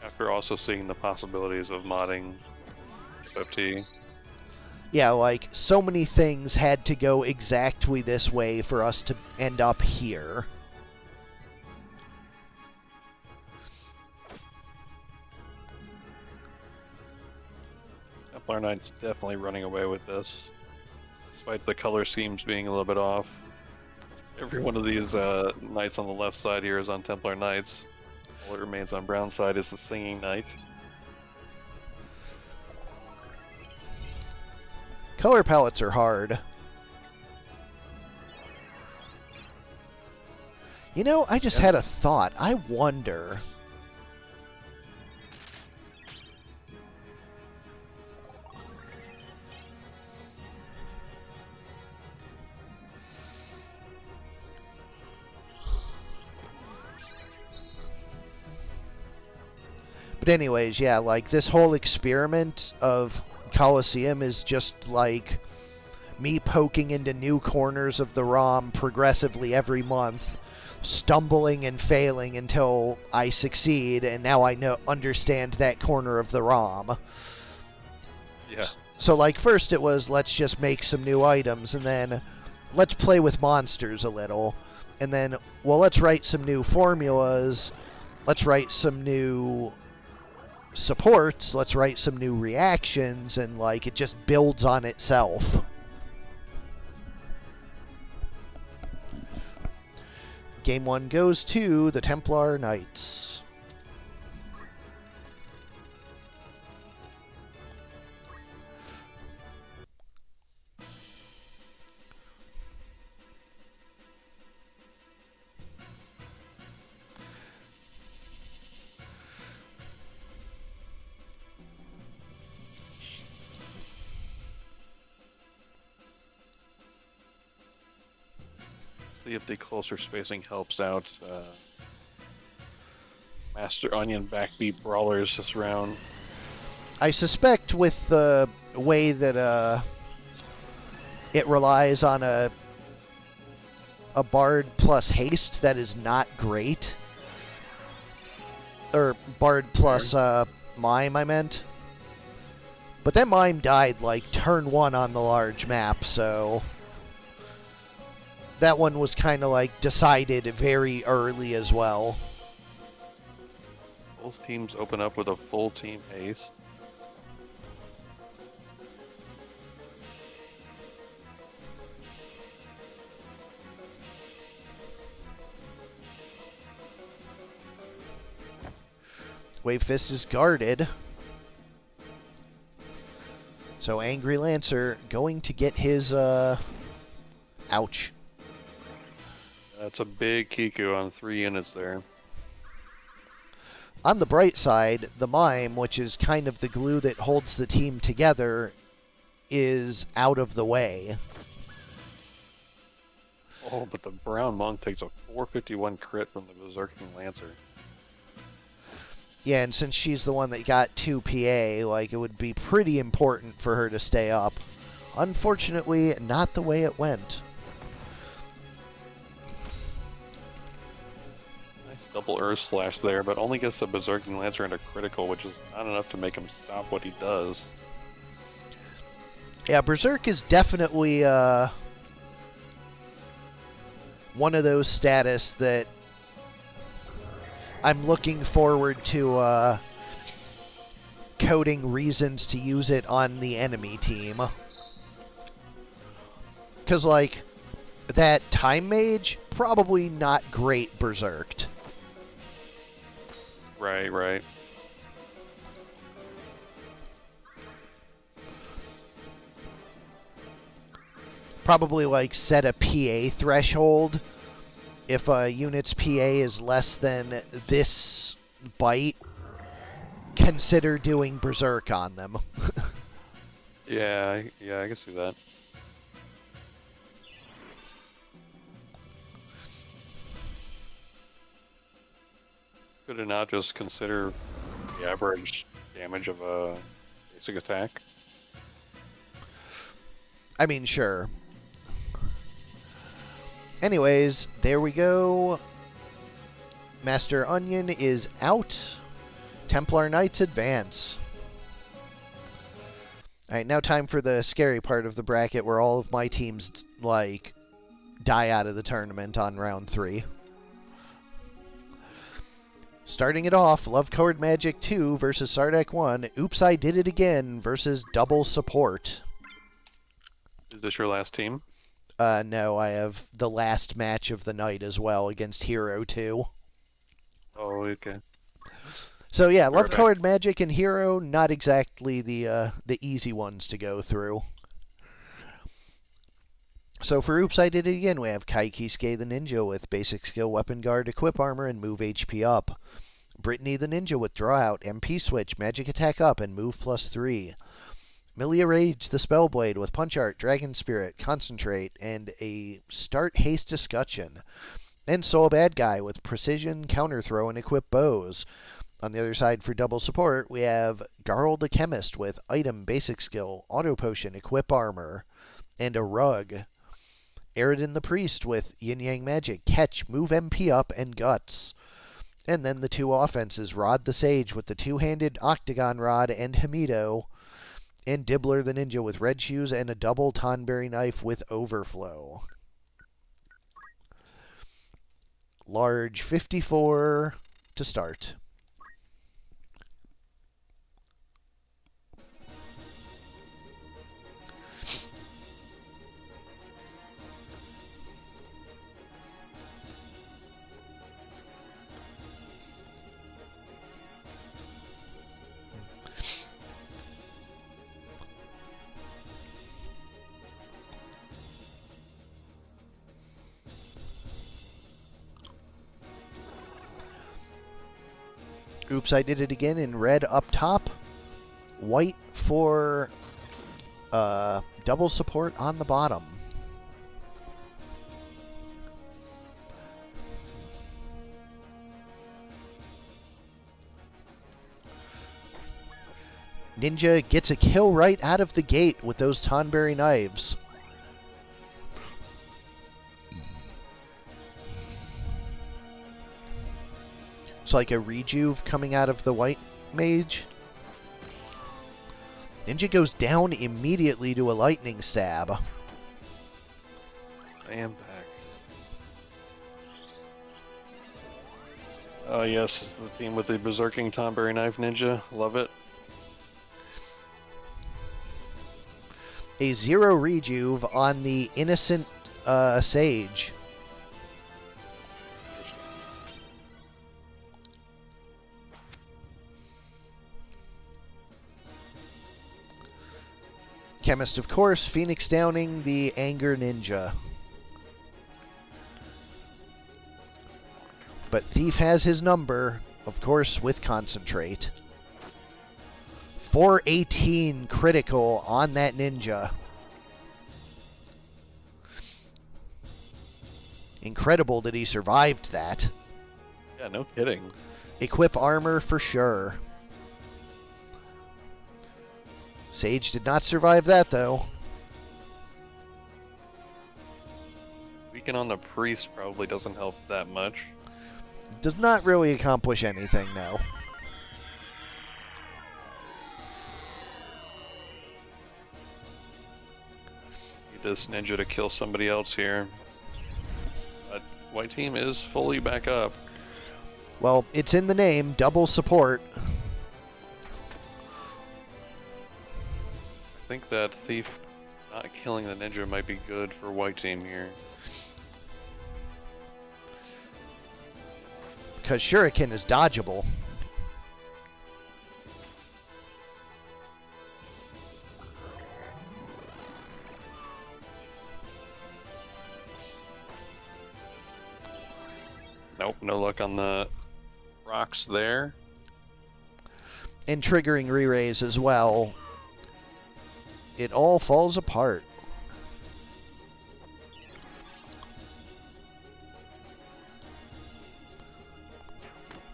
After also seeing the possibilities of modding FFT. Yeah, like, so many things had to go exactly this way for us to end up here. Templar Knight's definitely running away with this, despite the color schemes being a little bit off. Every one of these knights on the left side here is on Templar Knights. All that remains on brown side is the Singing Knight. Color palettes are hard. You know, I just had a thought. I wonder... But anyways, yeah, like, this whole experiment of Colosseum is just, like, me poking into new corners of the ROM progressively every month, stumbling and failing until I succeed, and now I understand that corner of the ROM. Yeah. So, like, first it was, let's just make some new items, and then let's play with monsters a little, and then, well, let's write some new formulas, let's write some new supports, let's write some new reactions, and, like, it just builds on itself. Game 1 goes to the Templar Knights. See if the closer spacing helps out Master Onion backbeat brawlers this round. I suspect with the way that it relies on a Bard plus haste that is not great. Or Bard plus Mime, I meant. But that Mime died like turn 1 on the large map, so... That one was kind of like decided very early as well. Both teams open up with a full team haste. Wave Fist is guarded. So Angry Lancer going to get his, ouch. That's a big Kiku on 3 units there. On the bright side, the Mime, which is kind of the glue that holds the team together, is out of the way. Oh, but the Brown Monk takes a 451 crit from the Berserking Lancer. Yeah, and since she's the one that got 2 PA, like, it would be pretty important for her to stay up. Unfortunately, not the way it went. Double Earth Slash there, but only gets the Berserking Lancer into critical, which is not enough to make him stop what he does. Yeah, Berserk is definitely one of those status that I'm looking forward to coding reasons to use it on the enemy team. Because, like, that Time Mage, probably not great berserked. Right, right. Probably, like, set a PA threshold. If a unit's PA is less than this bite, consider doing berserk on them. Yeah, I can see that. Could it not just consider the average damage of a basic attack? I mean, sure. Anyways, there we go. Master Onion is out. Templar Knights advance. Alright, now time for the scary part of the bracket where all of my teams, like, die out of the tournament on round 3. Starting it off, Love Colored Magic 2 versus Sardek 1. Oops, I Did It Again versus Double Support. Is this your last team? No, I have the last match of the night as well against Hero 2. Oh, okay. So yeah, Love Colored Magic and Hero, not exactly the easy ones to go through. So for Oops, I Did It Again, we have Kaikisuke the Ninja with Basic Skill, Weapon Guard, Equip Armor, and Move HP up. Brittany the Ninja with Draw Out, MP Switch, Magic Attack up, and Move +3. Milia Rage the Spellblade with Punch Art, Dragon Spirit, Concentrate, and a Start Haste Discussion. And Soul Bad Guy with Precision, Counter Throw, and Equip Bows. On the other side for double support, we have Garl the Chemist with Item, Basic Skill, Auto Potion, Equip Armor, and a Rug. Aridin the Priest with Yin Yang Magic, Catch, Move MP up, and Guts. And then the two offenses, Rod the Sage with the two-handed Octagon Rod and Hamido, and Dibbler the Ninja with Red Shoes and a double Tonberry Knife with Overflow. Large 54 to start. Oops, I Did It Again in red up top. White for double support on the bottom. Ninja gets a kill right out of the gate with those Tonberry knives. It's like a rejuve coming out of the white mage. Ninja goes down immediately to a lightning stab. I am back. Oh yes, it's the team with the berserking Tonberry Knife Ninja. Love it. A 0 rejuve on the innocent sage. Chemist, of course, Phoenix Downing the Anger Ninja. But Thief has his number, of course, with Concentrate. 418 critical on that ninja. Incredible that he survived that. Yeah, no kidding. Equip armor for sure. Sage did not survive that, though. Weaken on the priest probably doesn't help that much. Does not really accomplish anything, no. Need this ninja to kill somebody else here. But white team is fully back up. Well, it's in the name, double support. I think that thief Not killing the ninja might be good for white team here. Because Shuriken is dodgeable. Nope, no luck on the rocks there. And triggering re-raise as well. It all falls apart.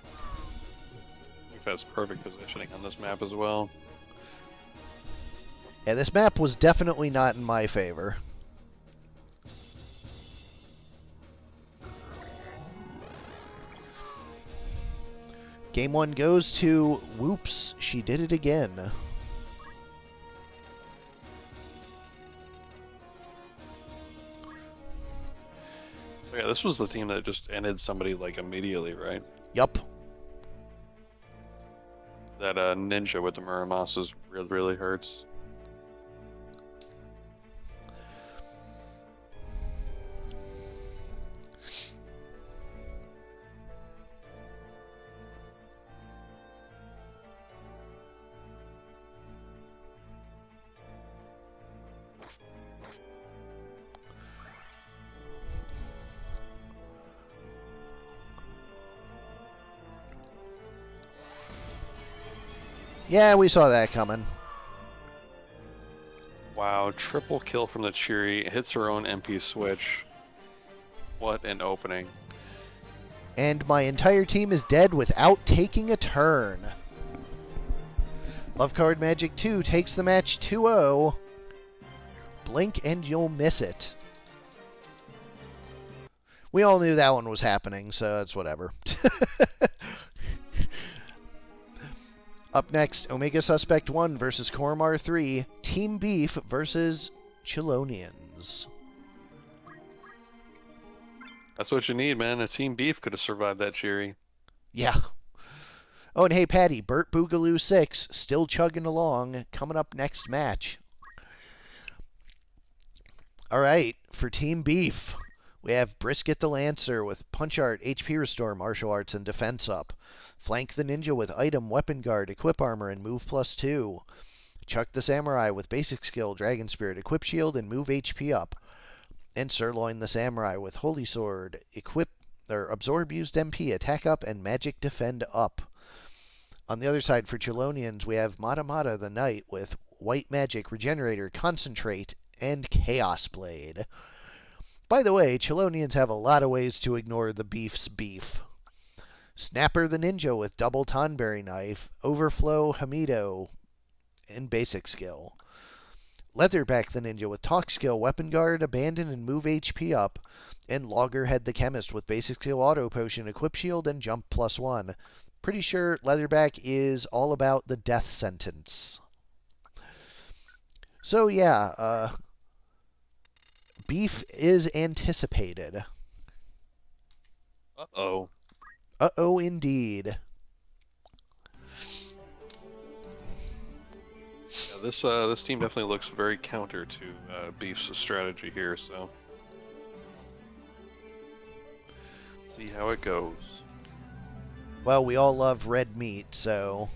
I think that's perfect positioning on this map as well. Yeah, this map was definitely not in my favor. Game 1 goes to, whoops, she did it again. Yeah, this was the team that just ended somebody like immediately, right? Yup. That ninja with the Muramasas really hurts. Yeah, we saw that coming. Wow, triple kill from the Cheery. Hits her own MP switch. What an opening. And my entire team is dead without taking a turn. Love Card Magic 2 takes the match 2-0. Blink and you'll miss it. We all knew that one was happening, so it's whatever. Up next, Omegasuspekt 1 versus Korremar 3. Team Beef versus Chelonians. That's what you need, man. A Team Beef could have survived that Cheery. Yeah. Oh, and hey, Paddy, Burt Boogaloo 6 still chugging along. Coming up next match. All right, for Team Beef, we have Brisket the Lancer with Punch Art, HP Restore, Martial Arts, and Defense up. Flank the Ninja with Item, Weapon Guard, Equip Armor, and Move +2. Chuck the Samurai with Basic Skill, Dragon Spirit, Equip Shield, and Move HP up. And Sirloin the Samurai with Holy Sword, Absorb Used MP, Attack up, and Magic Defend up. On the other side for Chelonians, we have Mata Mata the Knight with White Magic, Regenerator, Concentrate, and Chaos Blade. By the way, Chelonians have a lot of ways to ignore the Beef's beef. Snapper the Ninja with Double Tonberry Knife, Overflow Hamido, and Basic Skill. Leatherback the Ninja with Talk Skill, Weapon Guard, Abandon, and Move HP up. And Loggerhead the Chemist with Basic Skill, Auto Potion, Equip Shield, and Jump +1. Pretty sure Leatherback is all about the death sentence. So yeah, Beef is anticipated. Uh-oh. Uh-oh, indeed. Yeah, this team definitely looks very counter to Beef's strategy here, so see how it goes. Well, we all love red meat, so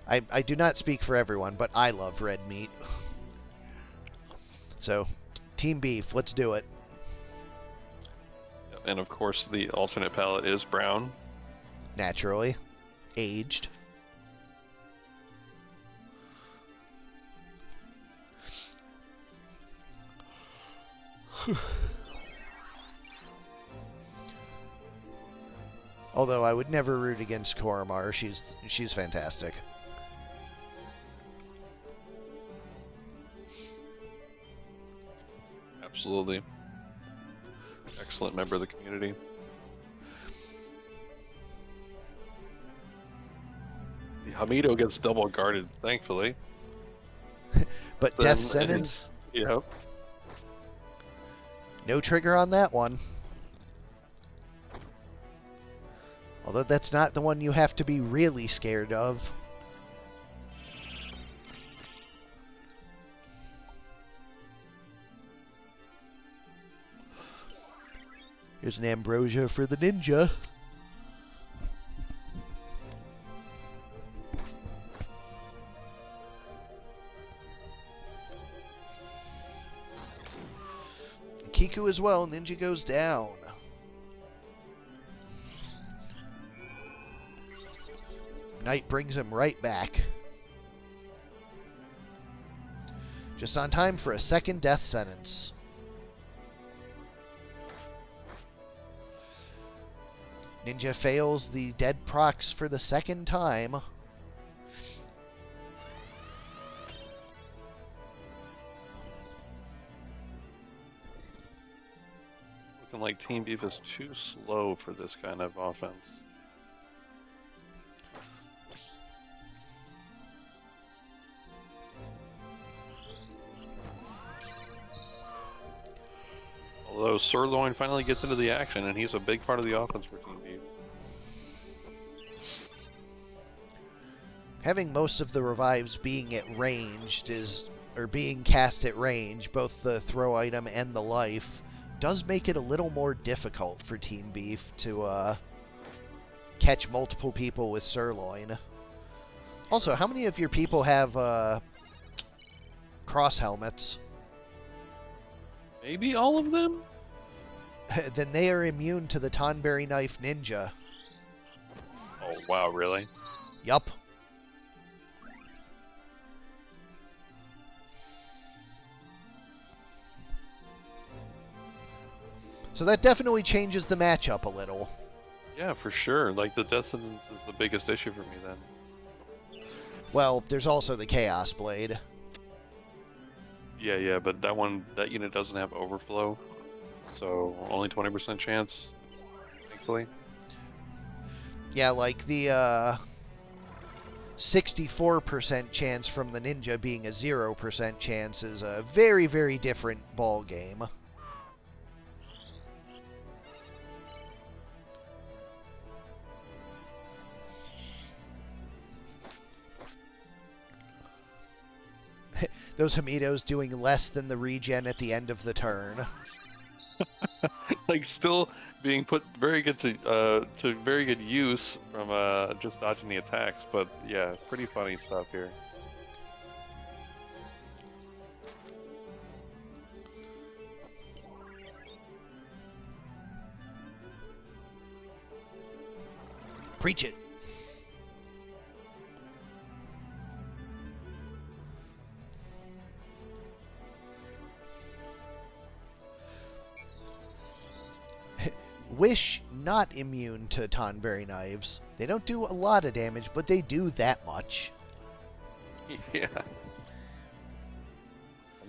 I do not speak for everyone, but I love red meat. So, Team Beef, let's do it. And of course, the alternate palette is brown. Naturally. Aged. Although I would never root against Korremar. She's fantastic. Absolutely. Excellent member of the community. The Hamido gets double guarded, thankfully. But Then- death sentence? Yep. No trigger on that one. Although that's not the one you have to be really scared of. Here's an ambrosia for the ninja. Kiku as well. Ninja goes down. Knight brings him right back. Just on time for a second death sentence. Ninja fails the dead procs for the second time. Looking like Team Beef is too slow for this kind of offense. Although Sirloin finally gets into the action, and he's a big part of the offense for Team Beef. Having most of the revives being at ranged or being cast at range, both the throw item and the life, does make it a little more difficult for Team Beef to catch multiple people with Sirloin. Also, how many of your people have cross helmets? Maybe all of them? Then they are immune to the Tonberry Knife Ninja. Oh, wow, really? Yup. So that definitely changes the matchup a little. Yeah, for sure. Like, the death sentence is the biggest issue for me then. Well, there's also the Chaos Blade. Yeah, but that unit doesn't have overflow, so only 20% chance, thankfully. Yeah, like the 64% chance from the Ninja being a 0% chance is a very, very different ball game. Those Hamitos doing less than the regen at the end of the turn. Like, still being put very good to very good use from just dodging the attacks, but yeah, pretty funny stuff here. Preach it. Wish not immune to Tonberry knives. They don't do a lot of damage, but they do that much. Yeah. Oh,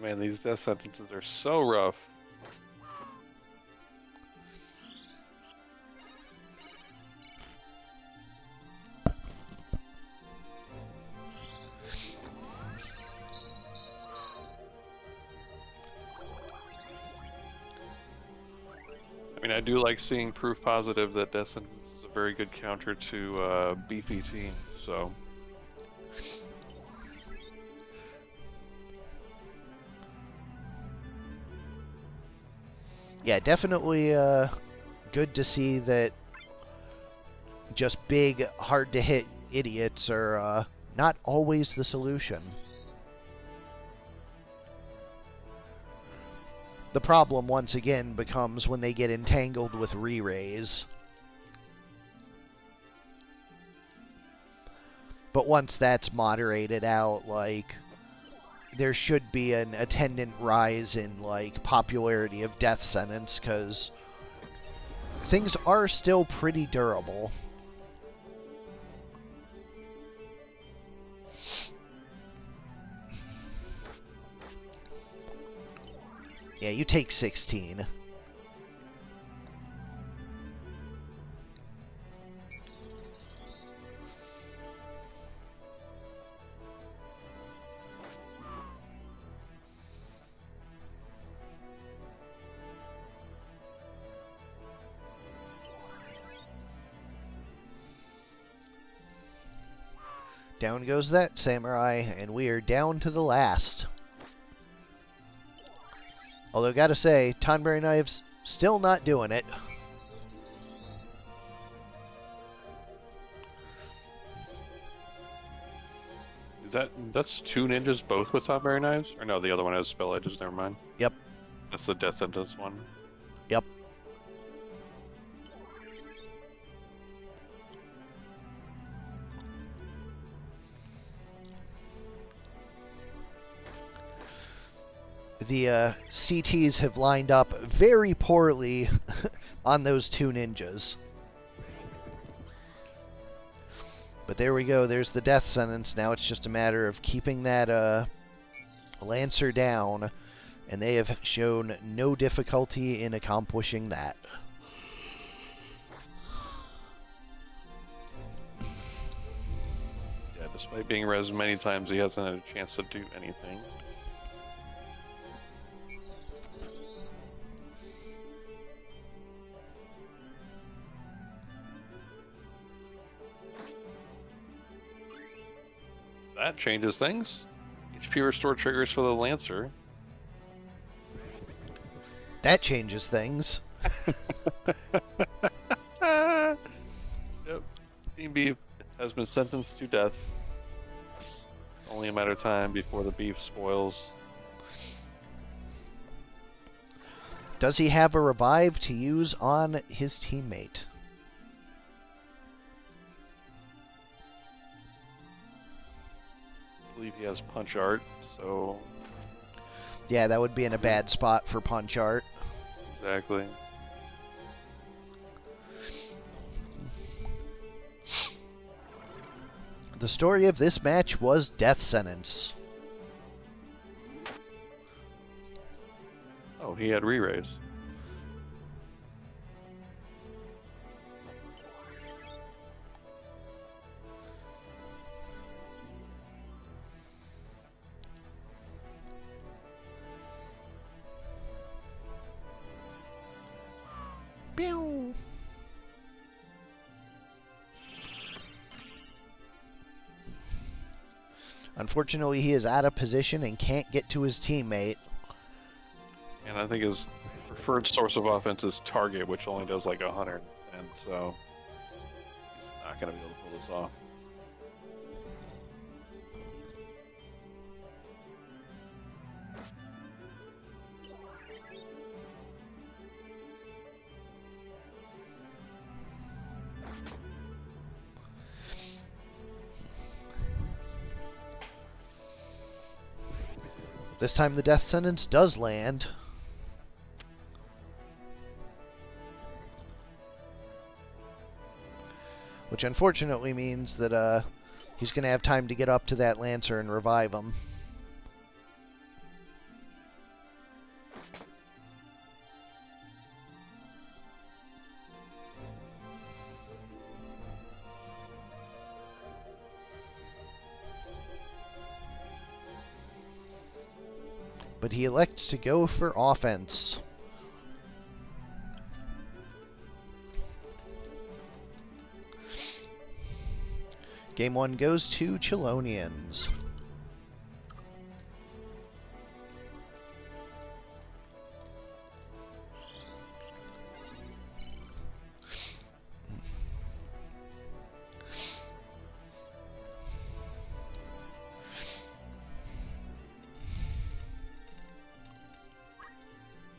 man, these death sentences are so rough. I mean, I do like seeing proof positive that death sentence is a very good counter to beefy teams, so. Yeah, definitely good to see that just big, hard-to-hit idiots are not always the solution. The problem, once again, becomes when they get entangled with re-raise. But once that's moderated out, like, there should be an attendant rise in, like, popularity of death sentence, because things are still pretty durable. Yeah, you take 16. Down goes that samurai, and we are down to the last. Although, gotta say, Tonberry Knives still not doing it. That's two ninjas both with top berry knives? Or no, the other one has spell edges, never mind. Yep. That's the death sentence one. Yep. The CTs have lined up very poorly on those two ninjas. But there we go. There's the death sentence. Now it's just a matter of keeping that Lancer down. And they have shown no difficulty in accomplishing that. Yeah, despite being res many times, he hasn't had a chance to do anything. That changes things. HP restore triggers for the Lancer. That changes things. Yep. Team Beef has been sentenced to death. Only a matter of time before the beef spoils. Does he have a revive to use on his teammate? I believe he has punch art, so Yeah, that would be in a bad spot for punch art. exactly. The story of this match was death sentence. Oh, he had re-raise. Pew! Unfortunately, he is out of position and can't get to his teammate. And I think his preferred source of offense is target, which only does like 100, and so he's not going to be able to pull this off. This time the death sentence does land. Which unfortunately means that he's going to have time to get up to that Lancer and revive him. But he elects to go for offense. Game 1 goes to Chelonians.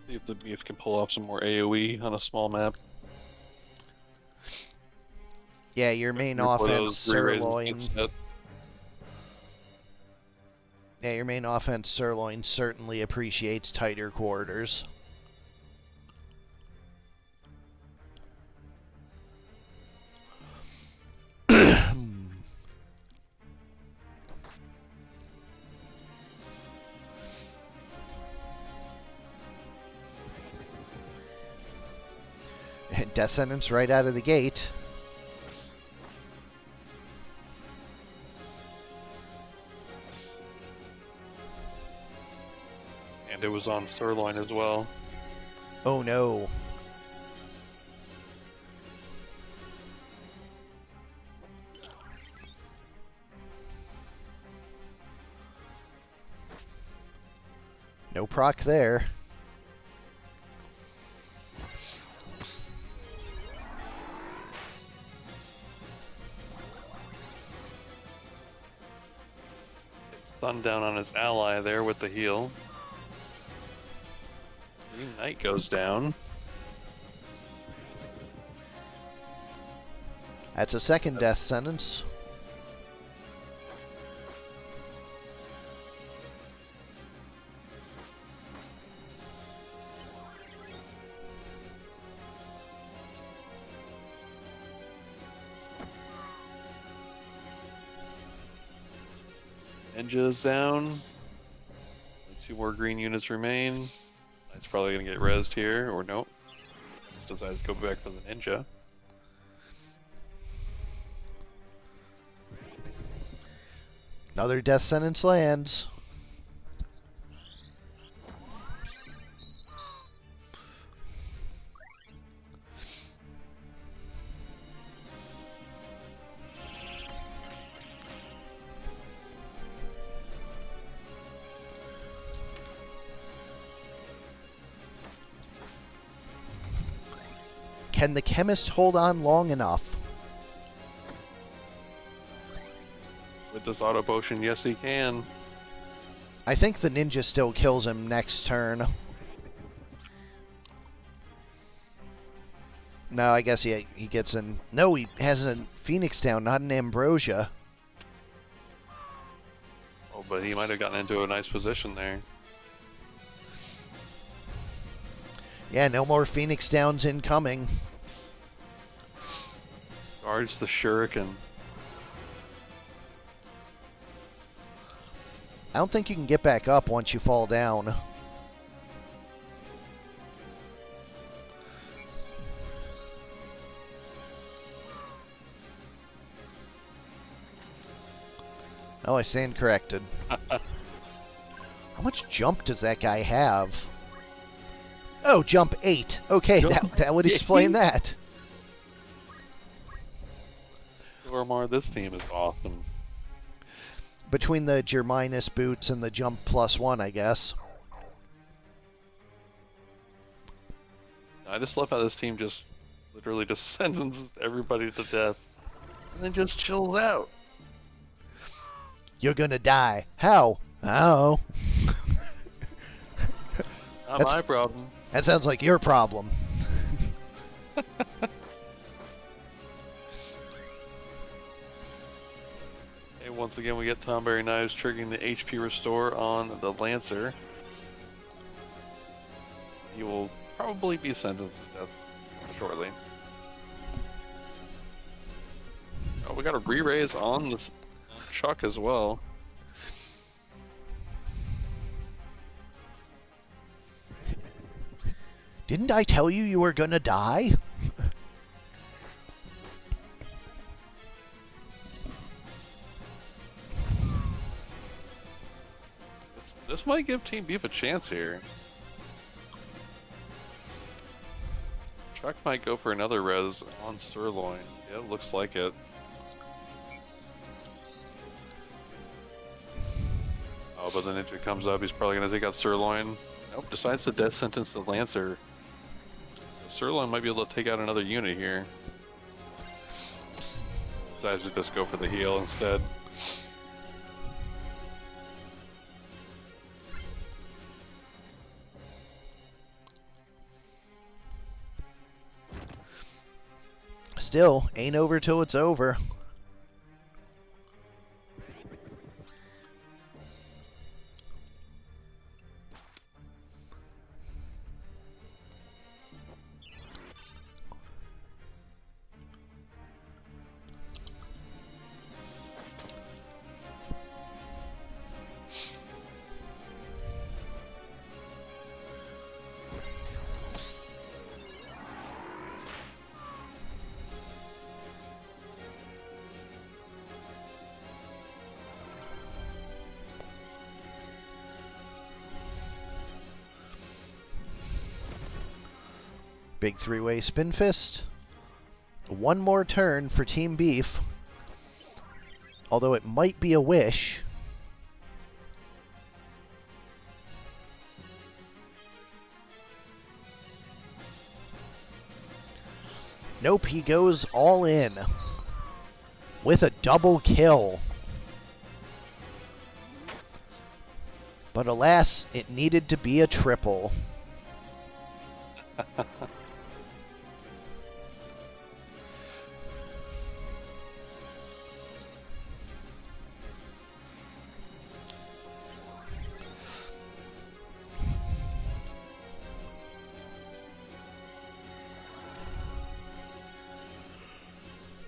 See if the beef can pull off some more AoE on a small map. Yeah, your main Before offense, those re-raises get Sirloin. set. Yeah, your main offense, Sirloin, certainly appreciates tighter quarters. Death sentence right out of the gate. And it was on Sirloin as well. Oh no. No proc there. stun down on his ally there with the heal. Green Knight goes down. That's a second death sentence. Ninja's down. 2 more green units remain. Knight's probably gonna get rezzed here, or nope. Decides to go back for the ninja. Another death sentence lands. Can the chemist hold on long enough? With this auto potion, yes he can. I think the ninja still kills him next turn. No, I guess he gets an... No, he has a Phoenix down, not an Ambrosia. Oh, but he might have gotten into a nice position there. Yeah, no more Phoenix downs incoming. Guards the shuriken. I don't think you can get back up once you fall down. Oh, I stand corrected. How much jump does that guy have? Oh, jump 8. Okay, that would explain that. Korremar, this team is awesome. Between the Germinus boots and the jump +1, I guess. I just love how this team just literally just sentences everybody to death and then just chills out. You're gonna die. How? Oh. Not my problem. That sounds like your problem. Hey, once again, we get Tomberry Knives triggering the HP restore on the Lancer. He will probably be sentenced to death shortly. Oh, we got a re-raise on this Chuck as well. Didn't I tell you you were gonna die? This might give Team Beef a chance here. Chuck might go for another res on Sirloin. Yeah, it looks like it. Oh, but the ninja comes up. He's probably going to take out Sirloin. Nope, decides to death sentence the Lancer. Sirloin might be able to take out another unit here. Decides to just go for the heal instead. Still, ain't over till it's over. Big three-way spin fist. One more turn for Team Beef. Although it might be a wish. Nope, he goes all in. With a double kill. But alas, it needed to be a triple.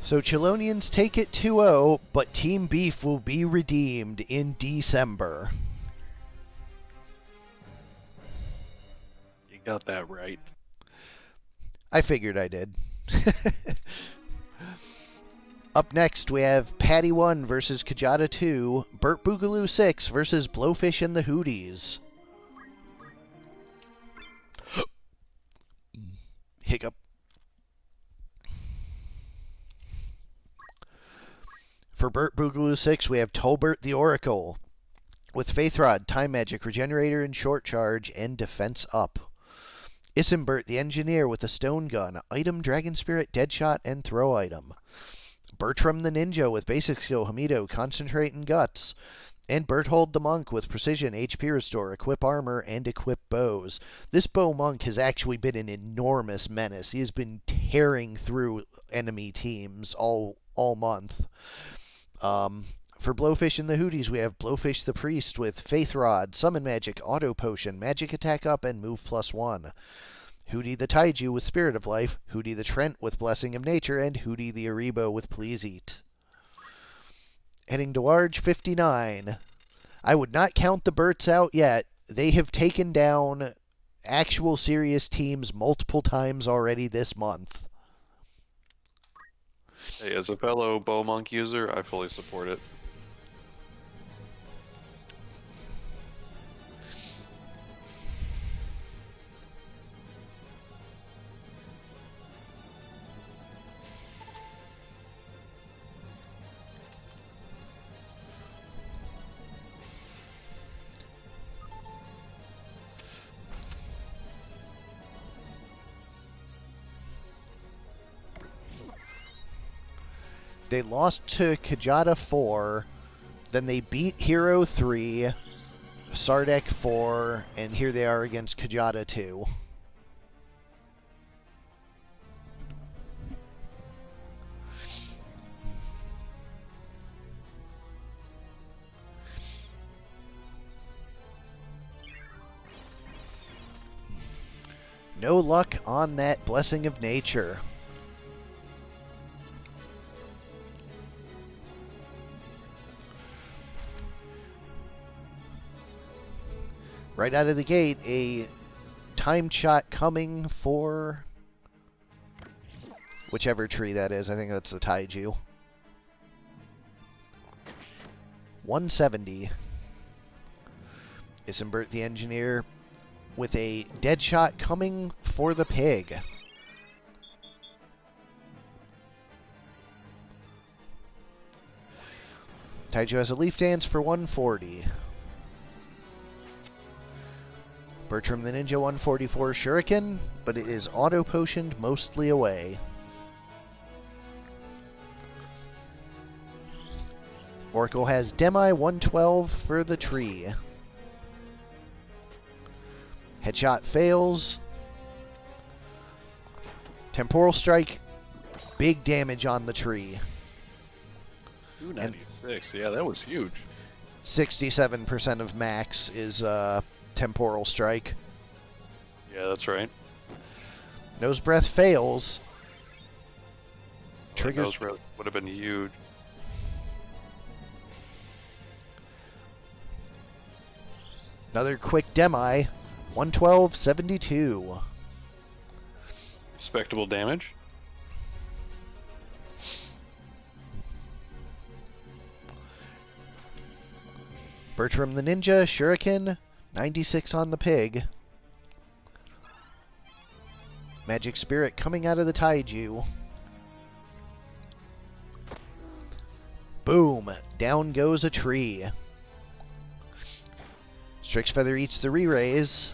So Chelonians take it 2-0, but Team Beef will be redeemed in December. You got that right. I figured I did. Up next, we have Paddy 1 versus Kjata 2, Burt Boogaloo 6 versus Blowfish and the Hooties. Hiccup. For Burt Boogaloo 6, we have Tolbert the Oracle, with Faith Rod, Time Magic, Regenerator, and Short Charge, and Defense Up. Isimbert the Engineer with a Stone Gun, Item, Dragon Spirit, Deadshot, and Throw Item. Bertram the Ninja with Basic Skill, Hamido, Concentrate, and Guts. And Berthold the Monk with Precision, HP Restore, Equip Armor, and Equip Bows. This Bow Monk has actually been an enormous menace. He has been tearing through enemy teams all month. For Blowfish and the Hooties, we have Blowfish the Priest with Faith Rod, Summon Magic, Auto Potion, Magic Attack Up, and Move +1. Hootie the Taiju with Spirit of Life, Hootie the Trent with Blessing of Nature, and Hootie the Aribo with Please Eat. Heading to Large 59. I would not count the Burts out yet. They have taken down actual serious teams multiple times already this month. Hey, as a fellow Bow Monk user, I fully support it. They lost to Kjata 4, then they beat Hero 3, Sardek 4, and here they are against Kjata 2. No luck on that Blessing of Nature. Right out of the gate, a timed shot coming for whichever tree that is. I think that's the Taiju. 170. Isimbert the Engineer with a dead shot coming for the pig. Taiju has a Leaf Dance for 140. Bertram the Ninja 144 Shuriken, but it is auto-potioned mostly away. Oracle has Demi 112 for the tree. Headshot fails. Temporal Strike, big damage on the tree. 296, yeah, that was huge. 67% of max is Temporal Strike. Yeah, that's right. Nose Breath fails. Triggers. Nose Breath would have been huge. Another quick Demi. 112.72. Respectable damage. Bertram the Ninja, Shuriken, 96 on the pig. Magic Spirit coming out of the Taiju. Boom! Down goes a tree. Strix Feather eats the re-raise.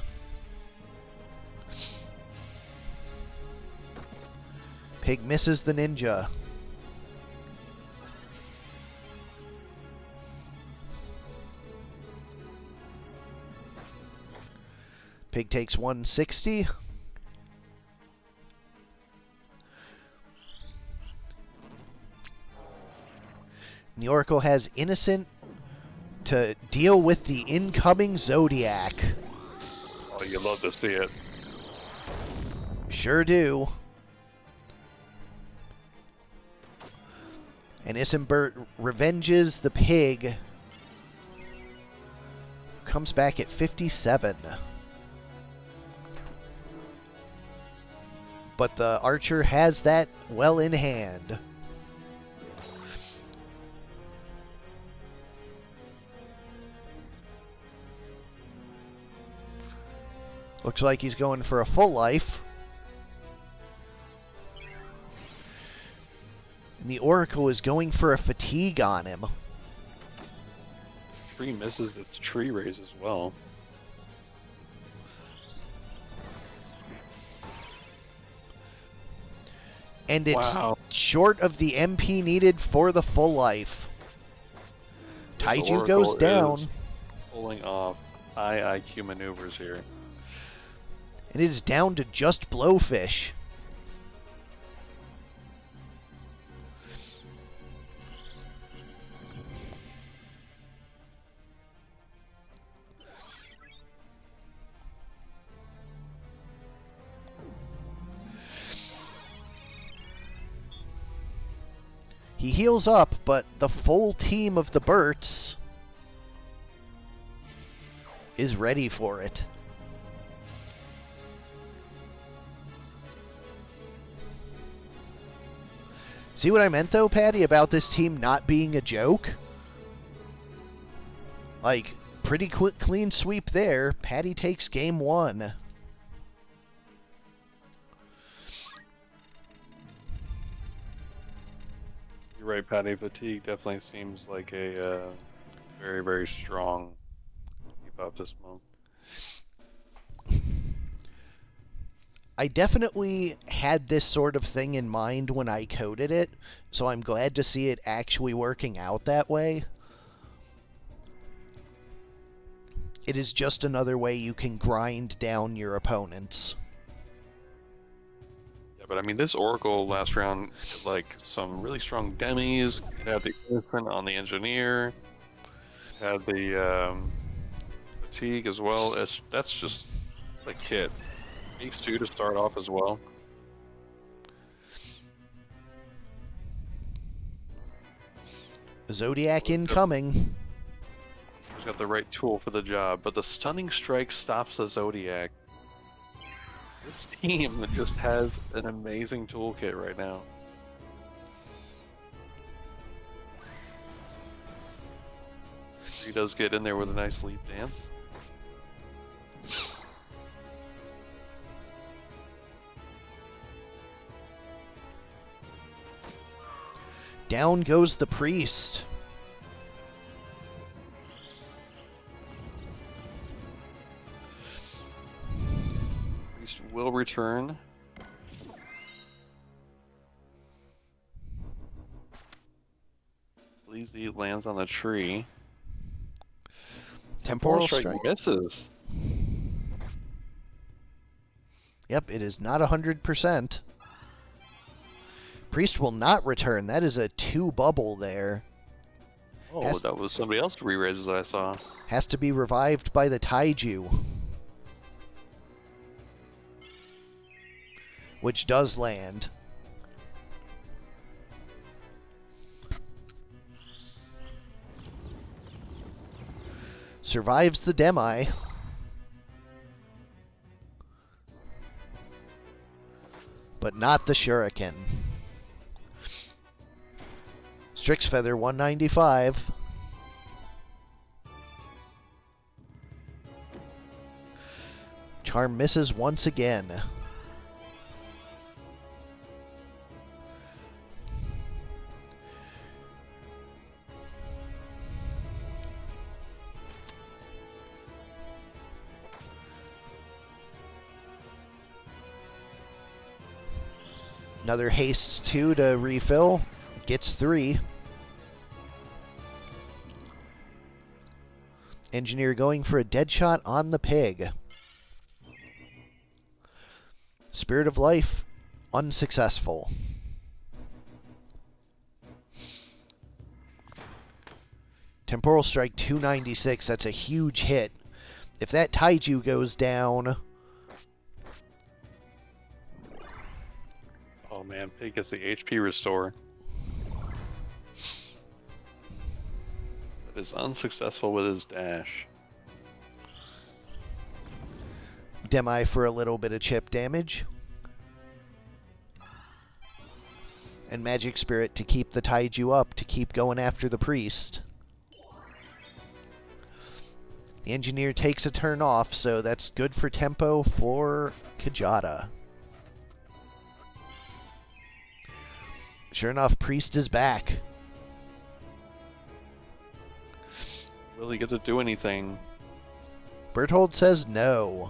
Pig misses the ninja. Pig takes 160. The Oracle has Innocent to deal with the incoming Zodiac. Oh, you love to see it. Sure do. And Isambert revenges the pig. Comes back at 57. But the archer has that well in hand. Looks like he's going for a full life. And the Oracle is going for a fatigue on him. Tree misses its tree raise as well. And it's Wow. short of the MP needed for the full life. This Taiju Oracle goes down. is pulling off high IQ maneuvers here. And it is down to just Blowfish. He heals up, but the full team of the Burts is ready for it. See what I meant, though, Paddy, about this team not being a joke? Like, pretty quick, clean sweep there. Paddy takes game 1. You're right, Paddy. Fatigue definitely seems like a very, very strong debuff this month. I definitely had this sort of thing in mind when I coded it, so I'm glad to see it actually working out that way. It is just another way you can grind down your opponents. Yeah, but I mean, this Oracle last round had, like, some really strong demis. It had the Innocent on the Engineer. It had the Fatigue as well. That's just the kit. These two to start off as well. Zodiac incoming. He's got the right tool for the job, but the Stunning Strike stops the Zodiac. This team just has an amazing toolkit right now. He does get in there with a nice lead dance. Down goes the priest. Priest will return. Sleazy lands on the tree. Temporal strike. Misses. Yep, it is not 100%. Priest will not return. That is a 2 bubble there. Oh, that was somebody else re-raises I saw. Has to be revived by the Taiju. Which does land. Survives the Demi. But not the Shuriken. Strix Feather 195. Charm misses once again. Another haste 2 to refill. Gets 3. Engineer going for a dead shot on the pig. Spirit of Life, unsuccessful. Temporal Strike 296, that's a huge hit. If that Taiju goes down... Oh man, Pig gets the HP restore. That is unsuccessful with his dash. Demi for a little bit of chip damage. And Magic Spirit to keep the Taiju up, to keep going after the Priest. The Engineer takes a turn off, so that's good for tempo for Kjata. Sure enough, Priest is back. Will he get to do anything? Berthold says no.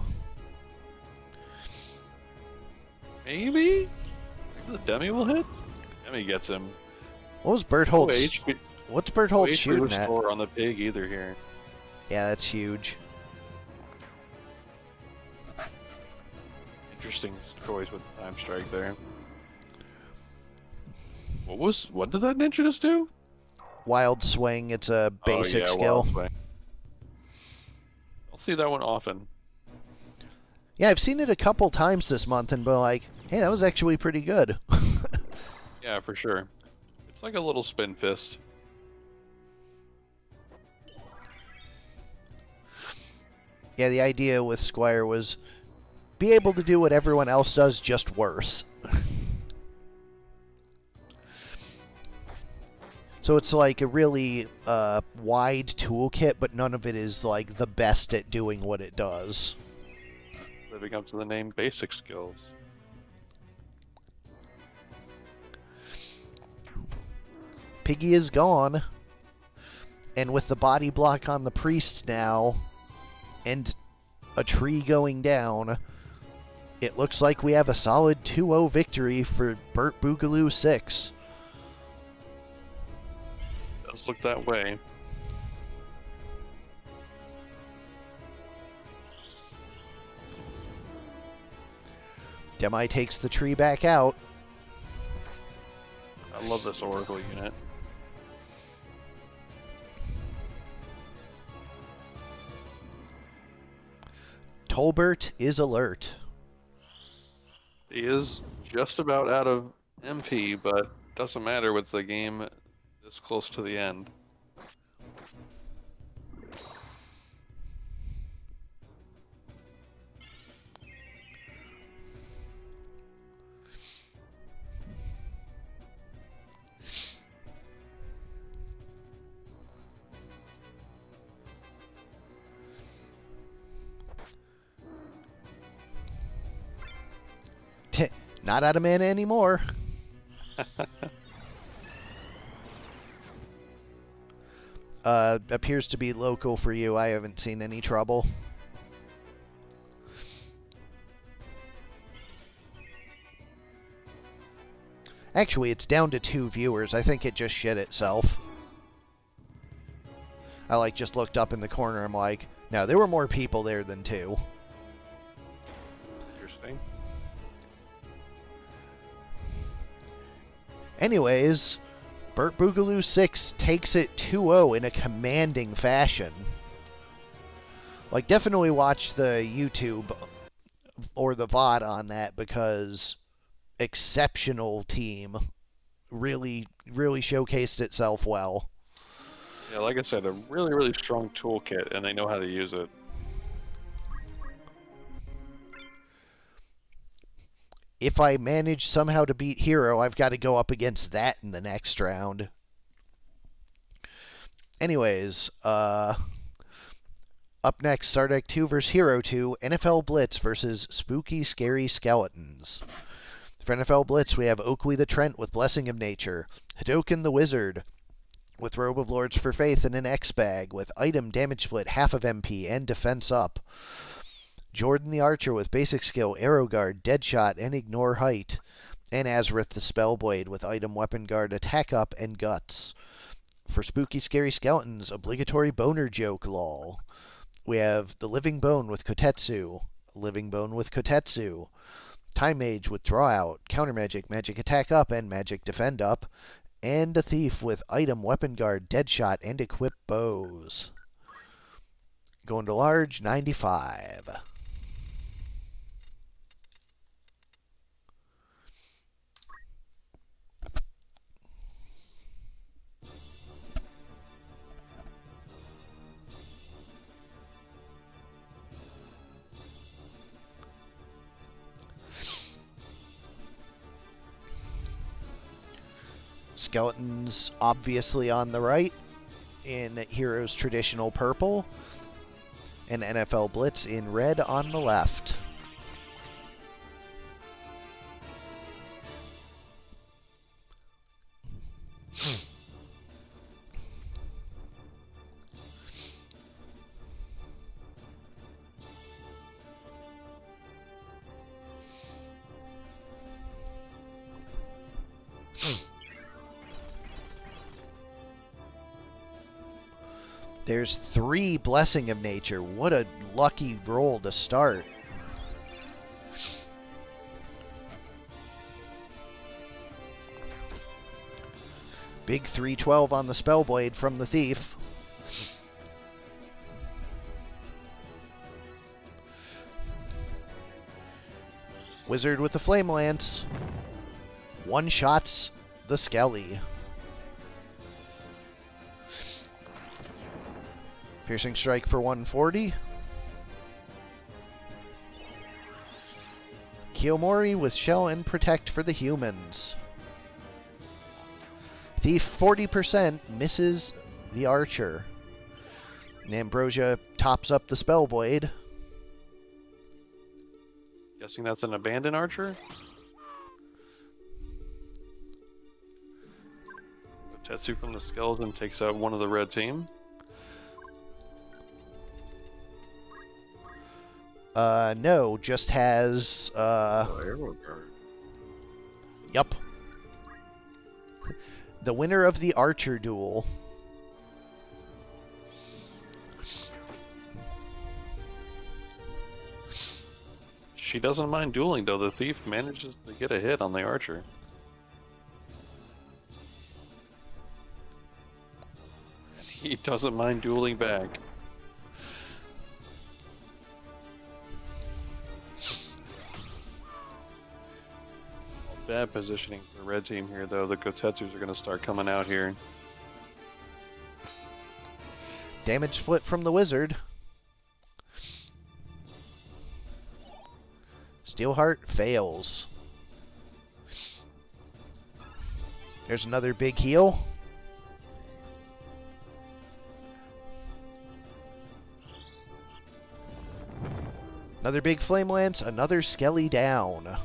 Maybe? Maybe the Demi will hit? Demi gets him. What was Berthold? No HP, What's Berthold no HP shooting at? restore on the Pig either here. Yeah, that's huge. Interesting choice with Time Strike there. What did that ninja just do? Wild Swing, it's a basic oh, yeah, skill. Wild Swing. I'll see that one often. Yeah, I've seen it a couple times this month and been like, hey, that was actually pretty good. Yeah, for sure. It's like a little spin fist. Yeah, the idea with Squire was be able to do what everyone else does, just worse. So it's like a really wide toolkit, but none of it is like the best at doing what it does. Living up to the name, basic skills. Piggy is gone. And with the body block on the Priest now, and a tree going down, it looks like we have a solid 2-0 victory for Burt Boogaloo 6. Does look that way. Demi takes the tree back out. I love this Oracle unit. Tolbert is alert. He is just about out of MP, but doesn't matter with the game this close to the end. Not out of mana anymore. Appears to be local for you. I haven't seen any trouble. Actually, it's down to 2 viewers. I think it just shit itself. I just looked up in the corner. I'm like, no, there were more people there than 2. Interesting. Anyways, Burt Boogaloo 6 takes it 2-0 in a commanding fashion. Definitely watch the YouTube or the VOD on that, because exceptional team. Really showcased itself well. Yeah, like I said, a really, really strong toolkit, and they know how to use it. If I manage somehow to beat Hero, I've got to go up against that in the next round. Anyways, up next, Sardek 2 vs. Hero 2, NFL Blitz versus Spooky Scary Skeletons. For NFL Blitz, we have Oakley the Trent with Blessing of Nature, Hadoken the Wizard with Robe of Lords for Faith and an X-Bag with item damage split half of MP and defense up. Jordan the Archer with basic skill, Arrow Guard, Deadshot, and Ignore Height. And Azareth the Spellblade with item Weapon Guard, Attack Up, and Guts. For Spooky Scary Skeletons, obligatory Boner Joke lol. We have the Living Bone with Kotetsu, Living Bone with Kotetsu, Time Mage with Draw Out, Counter Magic, Magic Attack Up, and Magic Defend Up. And a Thief with Item, Weapon Guard, Deadshot, and Equip Bows. Going to large, 95. Skeletons obviously on the right in Heroes traditional purple, and NFL Blitz in red on the left. There's 3 Blessing of Nature. What a lucky roll to start. Big 312 on the Spellblade from the Thief. Wizard with the Flame Lance. One-shots the Skelly. Piercing Strike for 140. Kiyomori with Shell and Protect for the humans. Thief 40% misses the Archer. And Ambrosia tops up the Spellblade. Guessing that's an abandoned archer? Tetsu from the skeleton takes out one of the red team. No, just has, Yup. The winner of the Archer duel. She doesn't mind dueling, though. The Thief manages to get a hit on the Archer. And he doesn't mind dueling back. Bad positioning for the red team here, though. The Gotetsus are going to start coming out here. Damage split from the Wizard. Steelheart fails. There's another big heal. Another big Flame Lance, another Skelly down.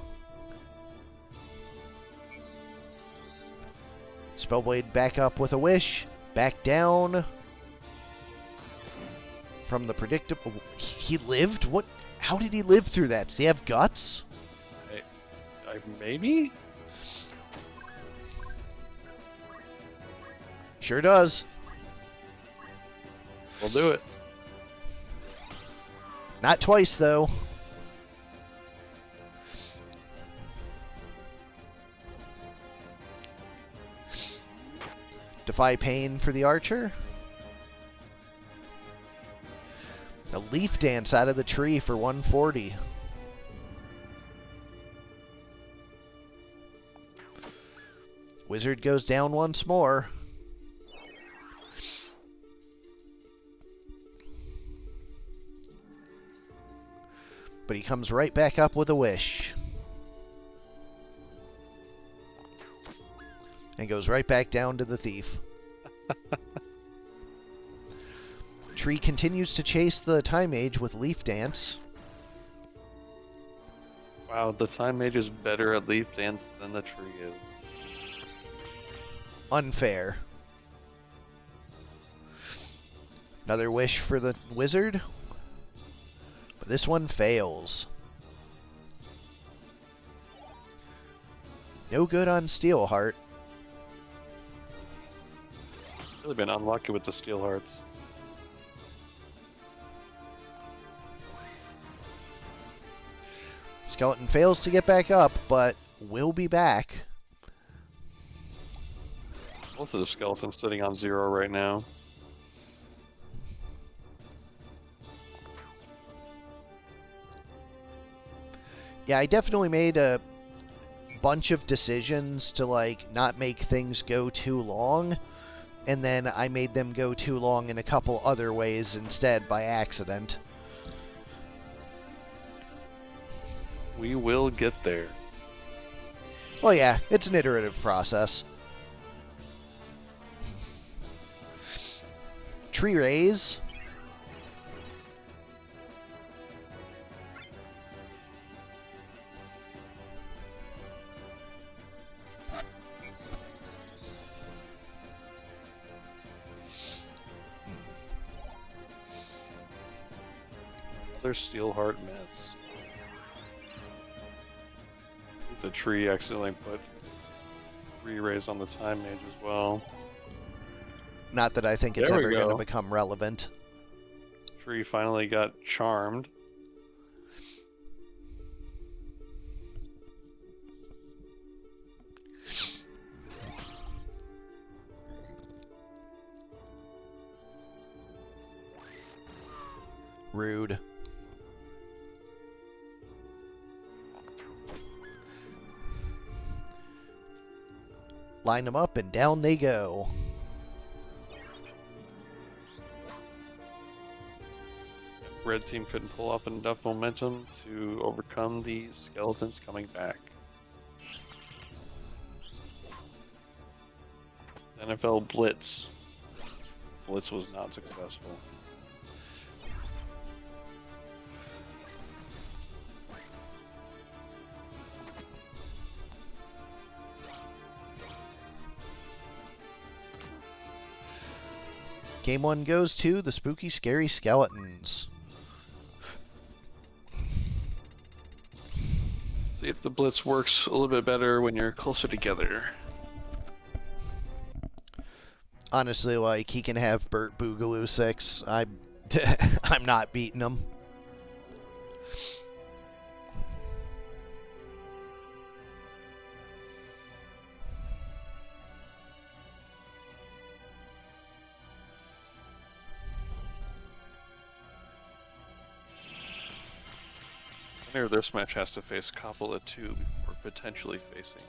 Spellblade back up with a wish. Back down. From the predictable... He lived? What? How did he live through that? Does he have guts? Maybe? Sure does. We'll do it. Not twice, though. Defy Pain for the Archer. A Leaf Dance out of the tree for 140. Wizard goes down once more. But he comes right back up with a wish. And goes right back down to the Thief. Tree continues to chase the Time Mage with Leaf Dance. Wow, the Time Mage is better at Leaf Dance than the tree is. Unfair. Another wish for the Wizard. But this one fails. No good on Steelheart. Really been unlucky with the Steel Hearts. Skeleton fails to get back up, but will be back. Both of the skeletons sitting on 0 right now. Yeah, I definitely made a bunch of decisions to, like, not make things go too long, and then I made them go too long in a couple other ways instead by accident. We will get there. Well, yeah, it's an iterative process. Tree raise. Another Steelheart miss. The tree accidentally put re-raise on the time mage as well. Not that I think it's There we ever going to go. become relevant. Tree finally got charmed. Rude. Line them up and down they go. Red team couldn't pull off enough momentum to overcome the skeletons coming back. NFL Blitz. Blitz was not successful. Game 1 goes to the Spooky Scary Skeletons. See if the Blitz works a little bit better when you're closer together. Honestly, like, he can have Burt Boogaloo 6. I'm not beating him. Winner of this match has to face Coppola 2 before potentially facing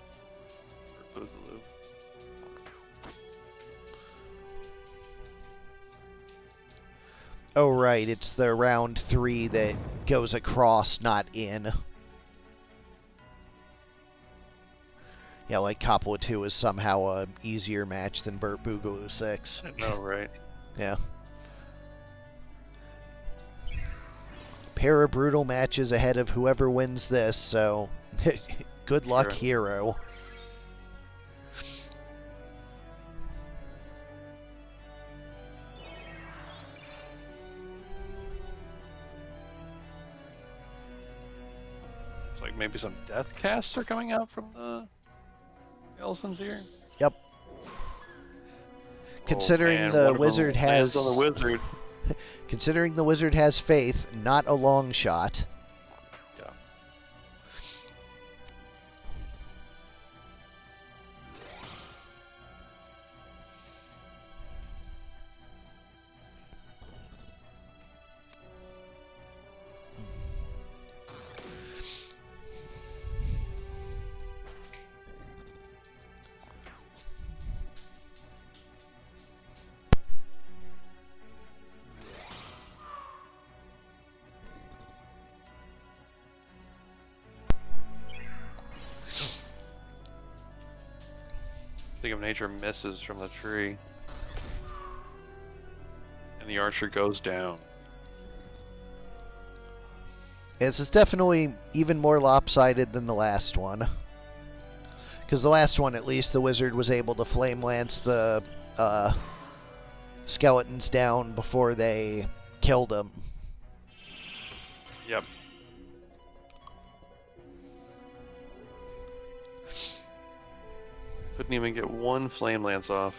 Boogaloo. Oh, right. It's the round 3 that goes across, not in. Yeah, like Coppola 2 is somehow a easier match than Burt Boogaloo 6. I know, right? Yeah. Pair of brutal matches ahead of whoever wins this, so good luck, Hero. It's like maybe some death casts are coming out from the skeletons here. Yep. Considering man, the one of them wizard lands has on the wizard. considering the wizard has faith, not a long shot. Yeah. Thing of Nature misses from the tree. And the archer goes down. This is definitely even more lopsided than the last one. Because the last one, at least, the wizard was able to flame lance the skeletons down before they killed them. Yep. Couldn't even get one flame lance off.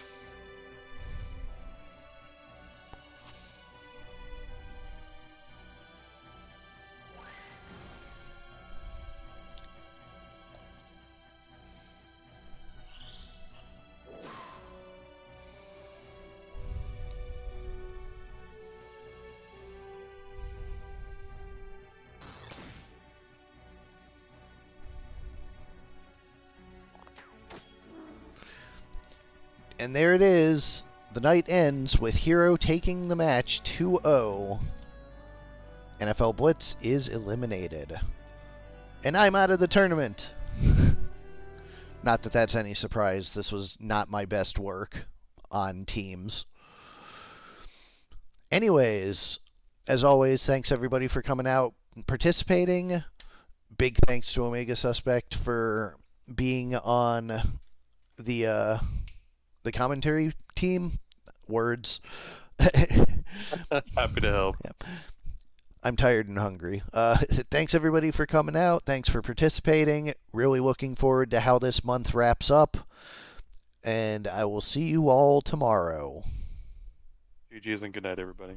And there it is. The night ends with Hero taking the match 2-0. NFL Blitz is eliminated. And I'm out of the tournament. Not that that's any surprise. This was not my best work on teams. Anyways, as always, thanks everybody for coming out and participating. Big thanks to Omegasuspekt for being on the commentary team. Words. Happy to help. Yep. I'm tired and hungry. Thanks everybody for coming out. Thanks for participating. Really looking forward to how this month wraps up. And I will see you all tomorrow. GG's and good night, everybody.